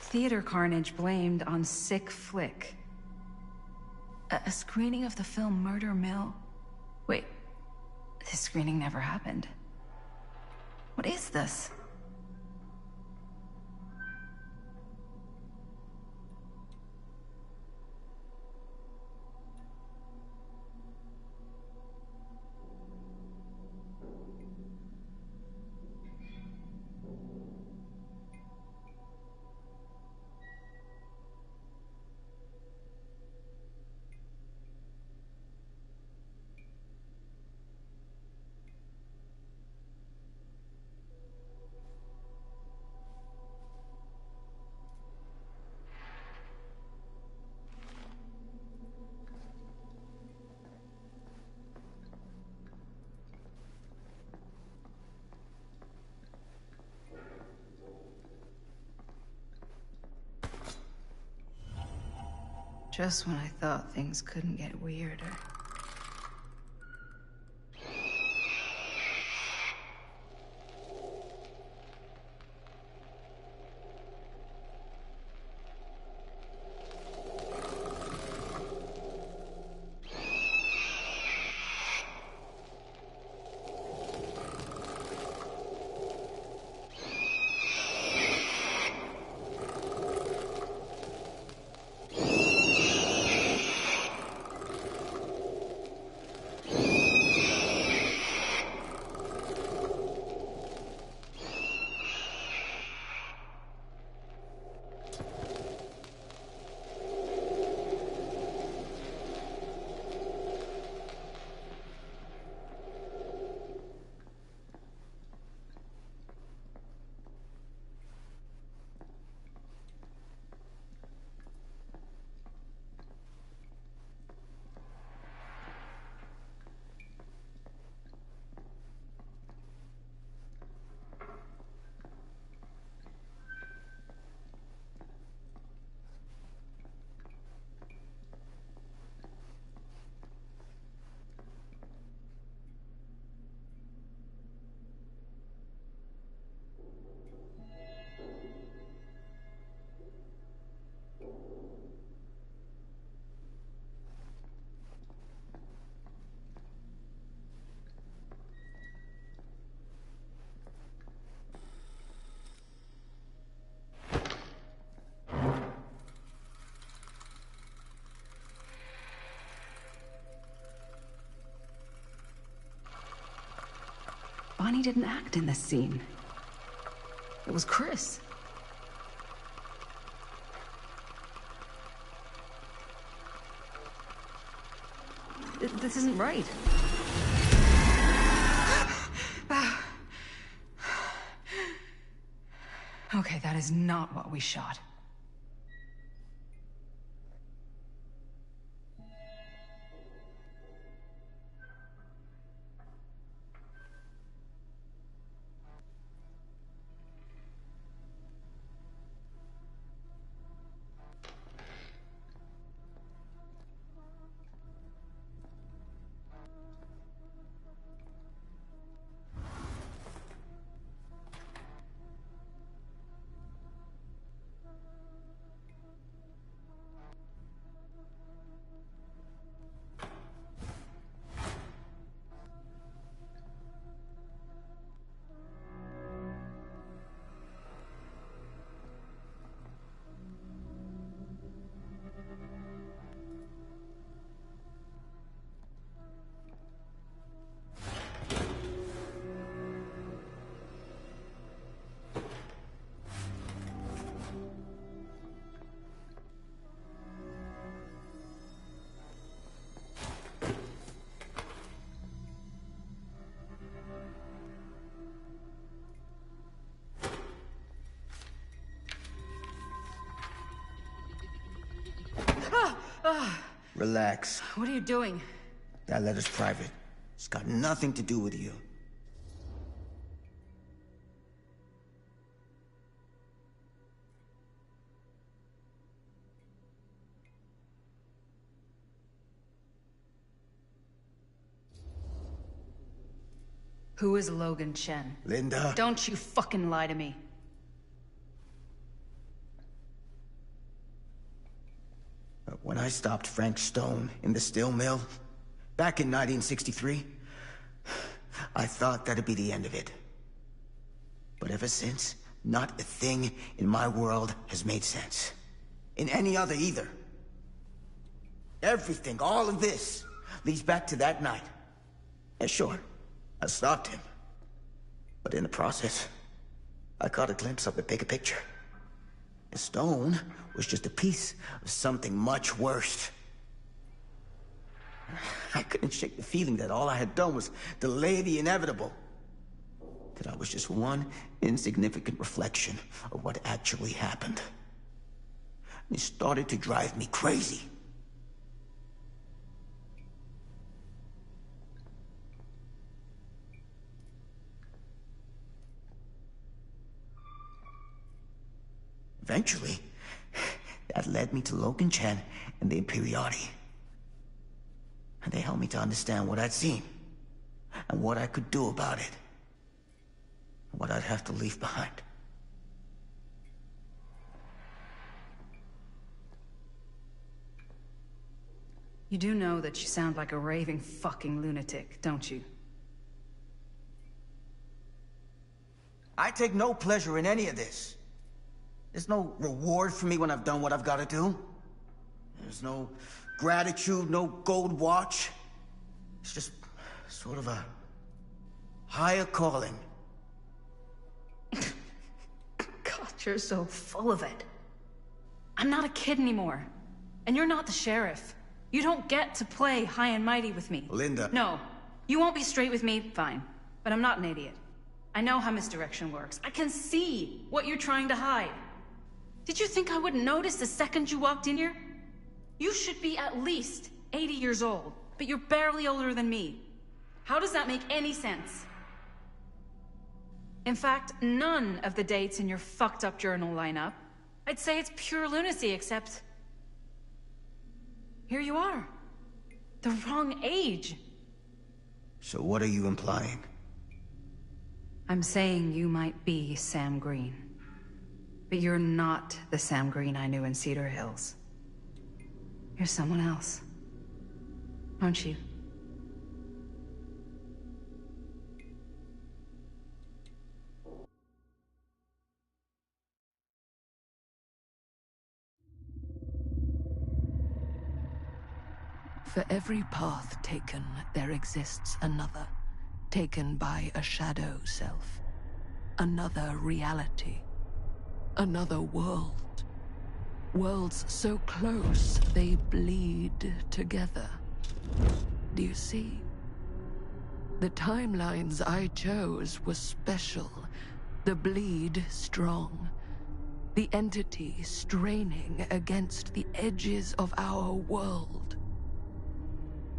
Theater carnage blamed on sick flick. A screening of the film Murder Mill? Wait, this screening never happened. What is this? Just when I thought things couldn't get weirder. Bonnie didn't act in this scene. It was Chris. This isn't right. Okay, that is not what we shot. Relax. What are you doing? That letter's private. It's got nothing to do with you. Who is Logan Chen? Linda. Don't you fucking lie to me. When I stopped Frank Stone in the steel mill, back in 1963, I thought that'd be the end of it. But ever since, not a thing in my world has made sense. In any other either. Everything, all of this, leads back to that night. And sure, I stopped him. But in the process, I caught a glimpse of the bigger picture. The stone was just a piece of something much worse. I couldn't shake the feeling that all I had done was delay the inevitable. That I was just one insignificant reflection of what actually happened. It started to drive me crazy. Eventually, that led me to Logan Chen and the Imperiati. And they helped me to understand what I'd seen, and what I could do about it, and what I'd have to leave behind. You do know that you sound like a raving fucking lunatic, don't you? I take no pleasure in any of this. There's no reward for me when I've done what I've got to do. There's no gratitude, no gold watch. It's just sort of a higher calling. God, you're so full of it. I'm not a kid anymore. And you're not the sheriff. You don't get to play high and mighty with me. Linda. No. You won't be straight with me, fine. But I'm not an idiot. I know how misdirection works. I can see what you're trying to hide. Did you think I wouldn't notice the second you walked in here? You should be at least 80 years old, but you're barely older than me. How does that make any sense? In fact, none of the dates in your fucked up journal line up. I'd say it's pure lunacy, except... here you are. The wrong age. So what are you implying? I'm saying you might be Sam Green. But you're not the Sam Green I knew in Cedar Hills. You're someone else. Aren't you? For every path taken, there exists another, taken by a shadow self. Another reality. Another world. Worlds so close, they bleed together. Do you see? The timelines I chose were special. The bleed strong. The entity straining against the edges of our world.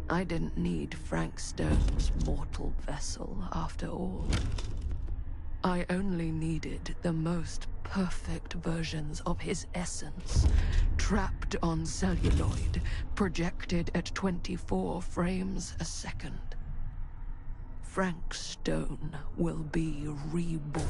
I didn't need Frank Stone's mortal vessel, after all. I only needed the most perfect versions of his essence, trapped on celluloid, projected at 24 frames a second. Frank Stone will be reborn.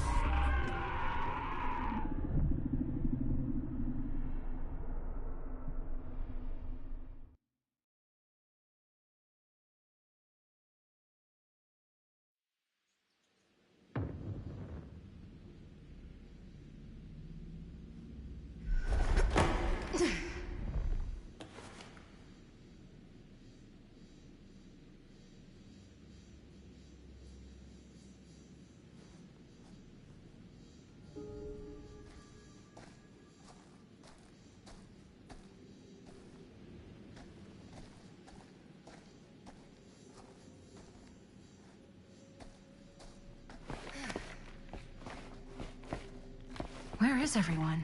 Where is everyone?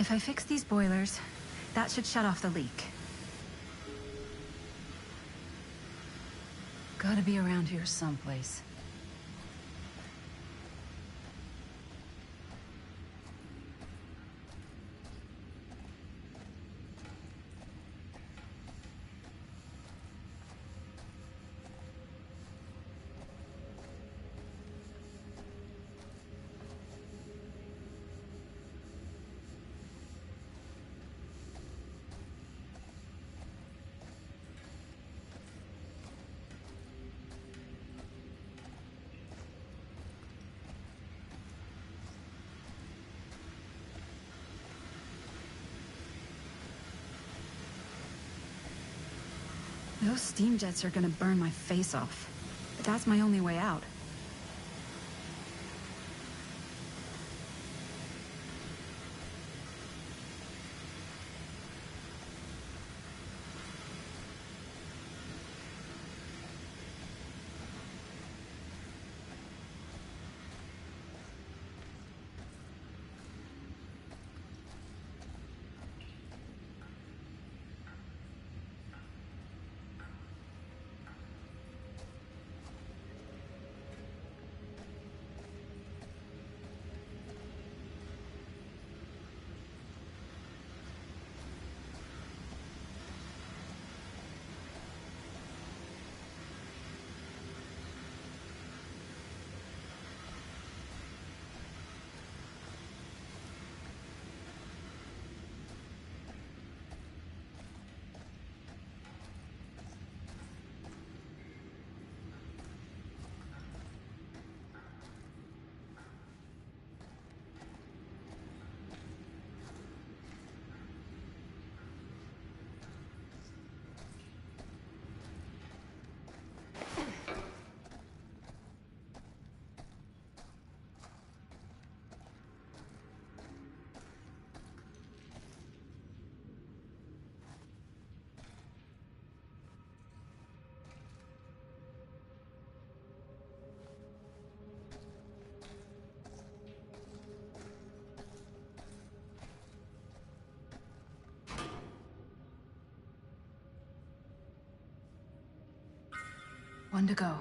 If I fix these boilers, that should shut off the leak. Gotta be around here someplace. Those steam jets are gonna burn my face off. But that's my only way out. One to go.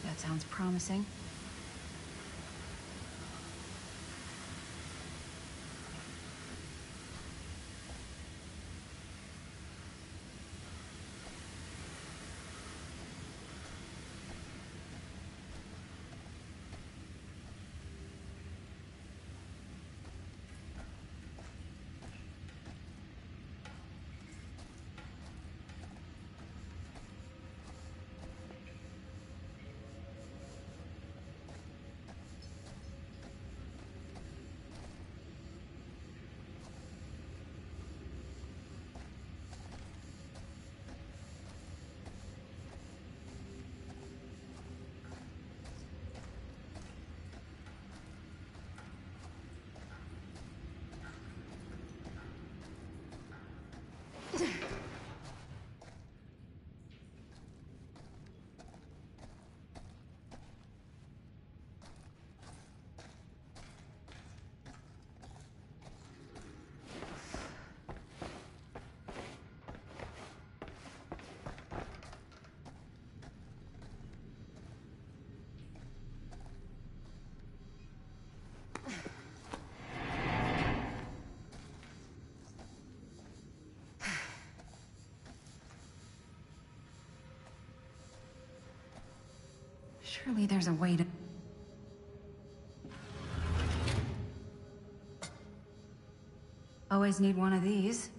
That sounds promising. Surely there's a way to... Always need one of these.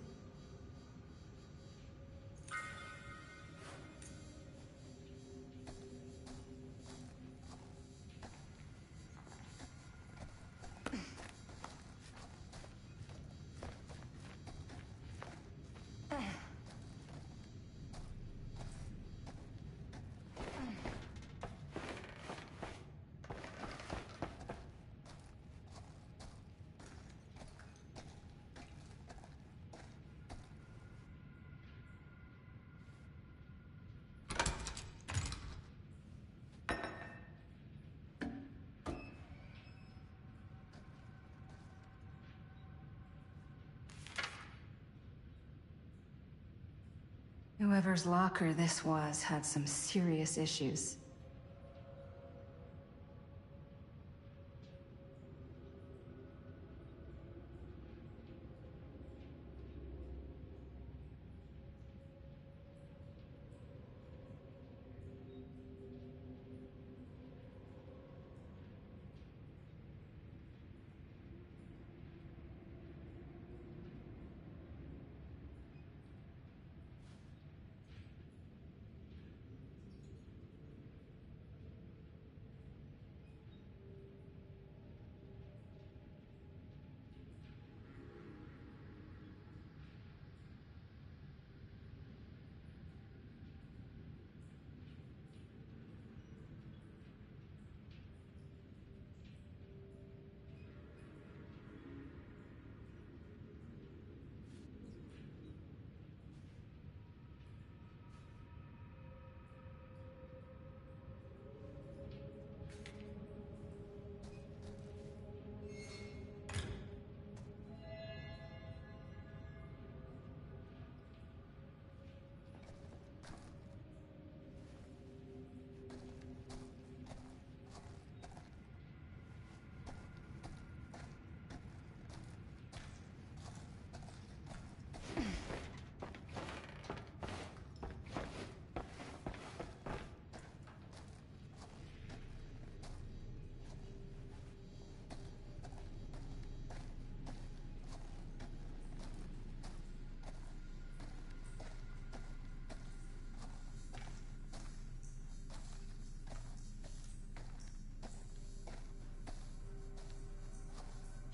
Whoever's locker this was had some serious issues.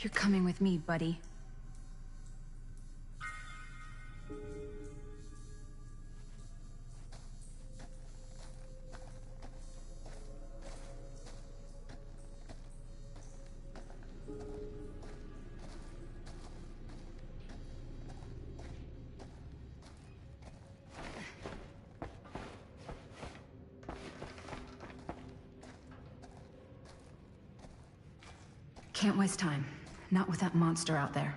You're coming with me, buddy. Can't waste time. Not with that monster out there.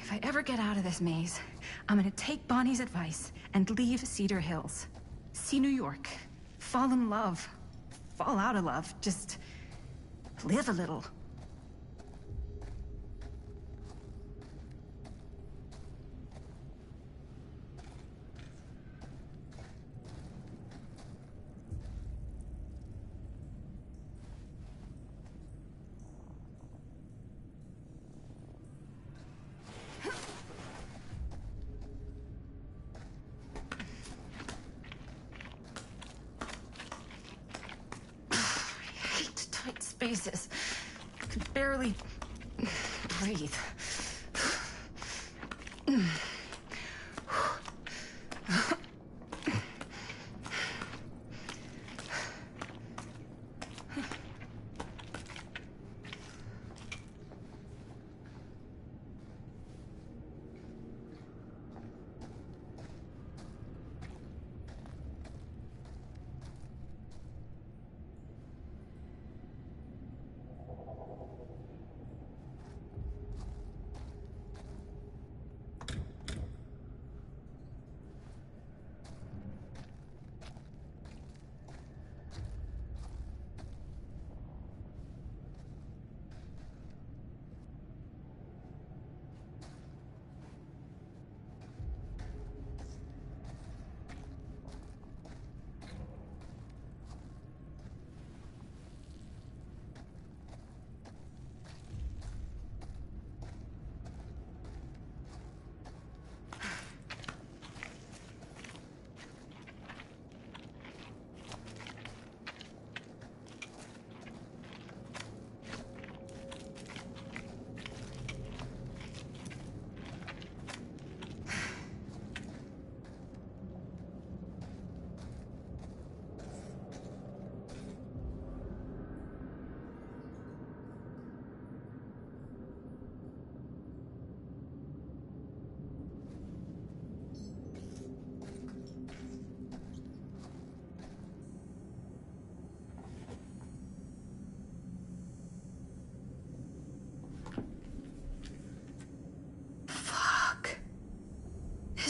If I ever get out of this maze, I'm gonna take Bonnie's advice and leave Cedar Hills. See New York. Fall in love. Fall out of love. Just live a little. Spaces. I could barely breathe.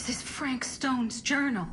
This is Frank Stone's journal.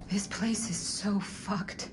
This place is so fucked.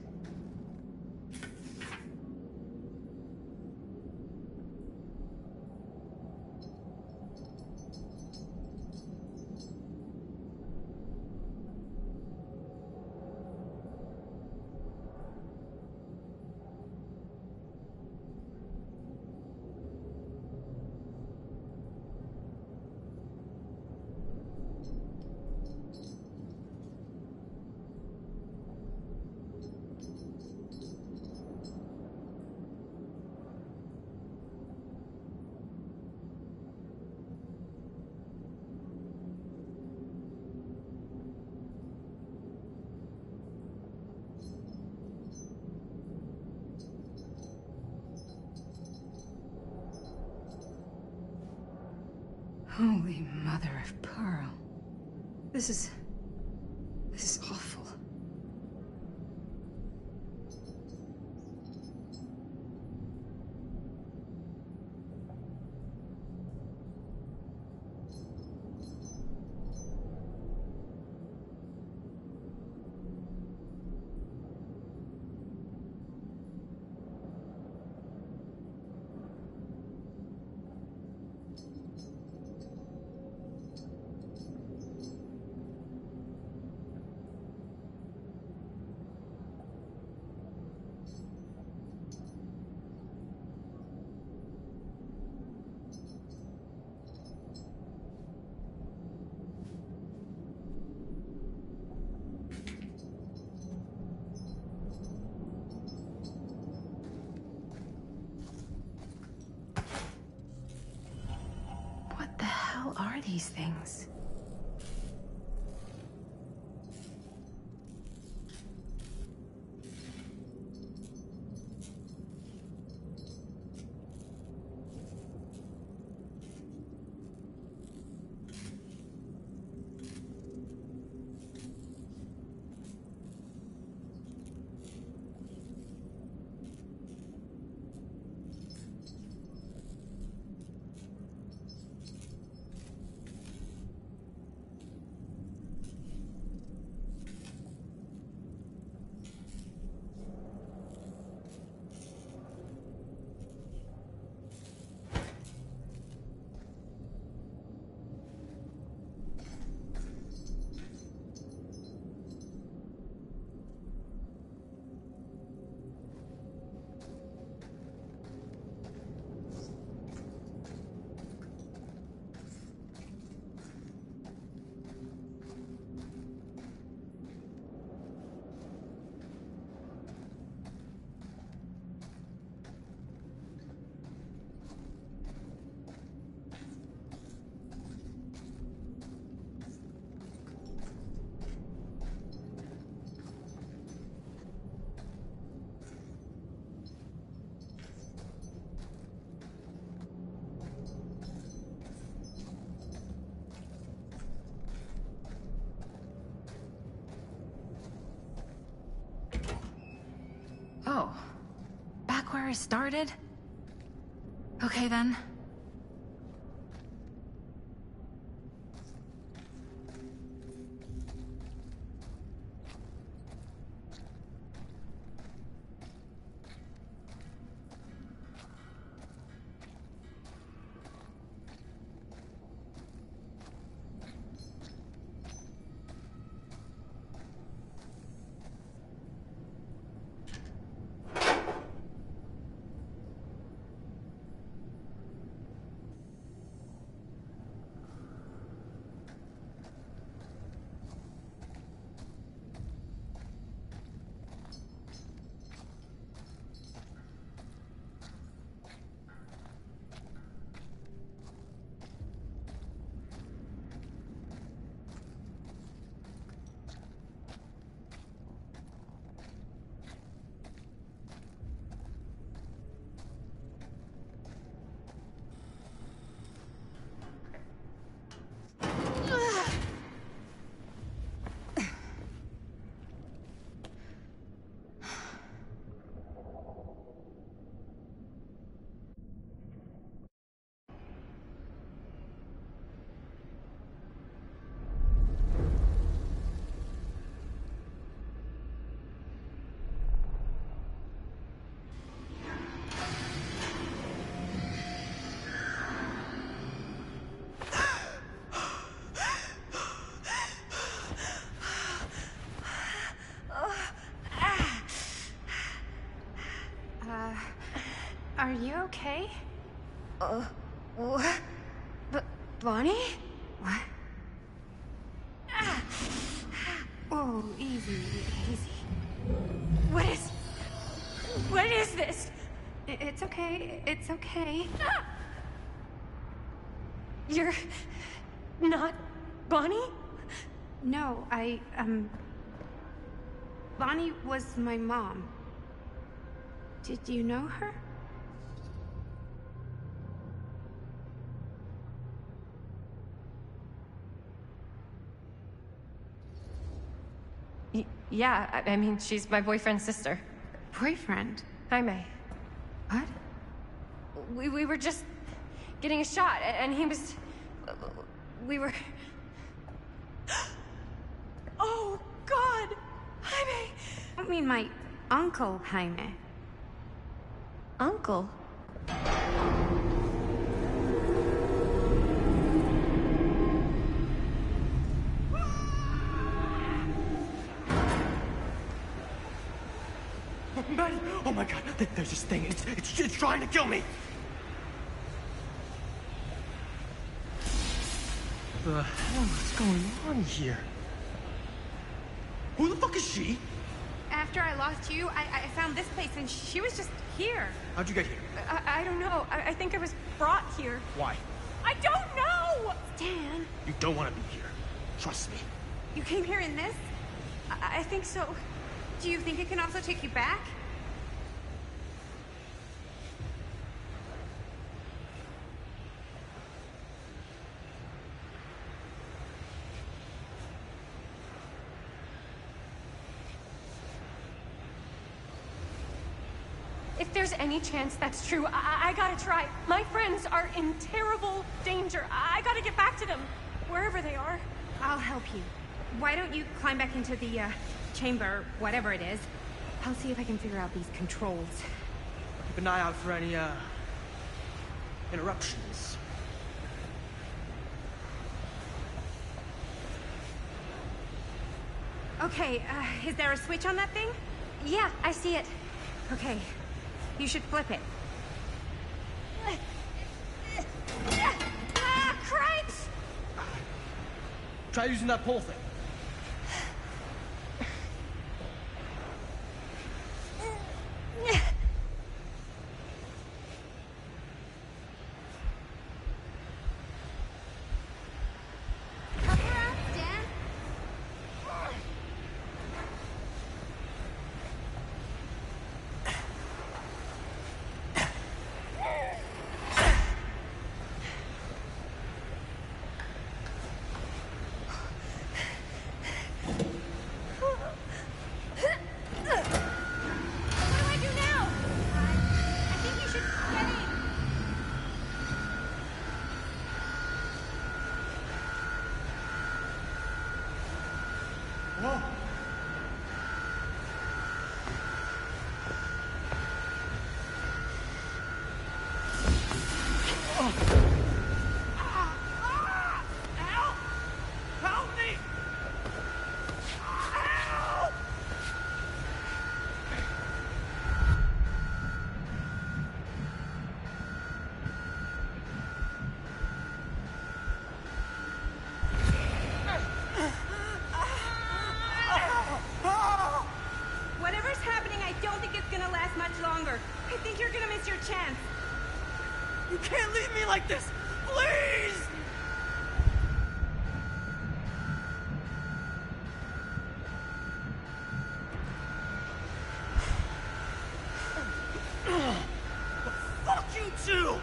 Holy mother of pearl. This is awful. What the hell are these things? Oh, back where I started? Okay then. Are you okay? What? Bonnie? What? Oh, easy, easy. What is this? It's okay, it's okay. You're not Bonnie? No, Bonnie was my mom. Did you know her? Yeah, I mean, she's my boyfriend's sister. Boyfriend? Jaime. What? We were just getting a shot, and he was... We were... Oh, God! Jaime! I mean my uncle, Jaime. Uncle? Maddie! Oh my god, there's this thing. It's trying to kill me! The hell is going on here? Who the fuck is she? After I lost you, I found this place and she was just here. How'd you get here? I don't know. I think I was brought here. Why? I don't know! Dan, You don't want to be here. Trust me. you came here in this? I think so. Do you think it can also take you back? If there's any chance that's true, I gotta try. My friends are in terrible danger. I gotta get back to them, wherever they are. I'll help you. Why don't you climb back into the, chamber, whatever it is. I'll see if I can figure out these controls. Keep an eye out for any, interruptions. Okay, is there a switch on that thing? Yeah, I see it. Okay, you should flip it. Cripes! Try using that pole thing. Whatever's happening, I don't think it's gonna last much longer. I think you're gonna miss your chance. You can't leave me like this! Please! Fuck you too!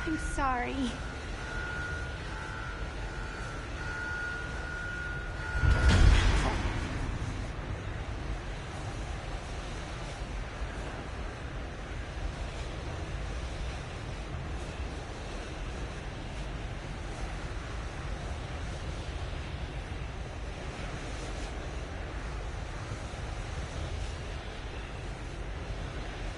I'm sorry.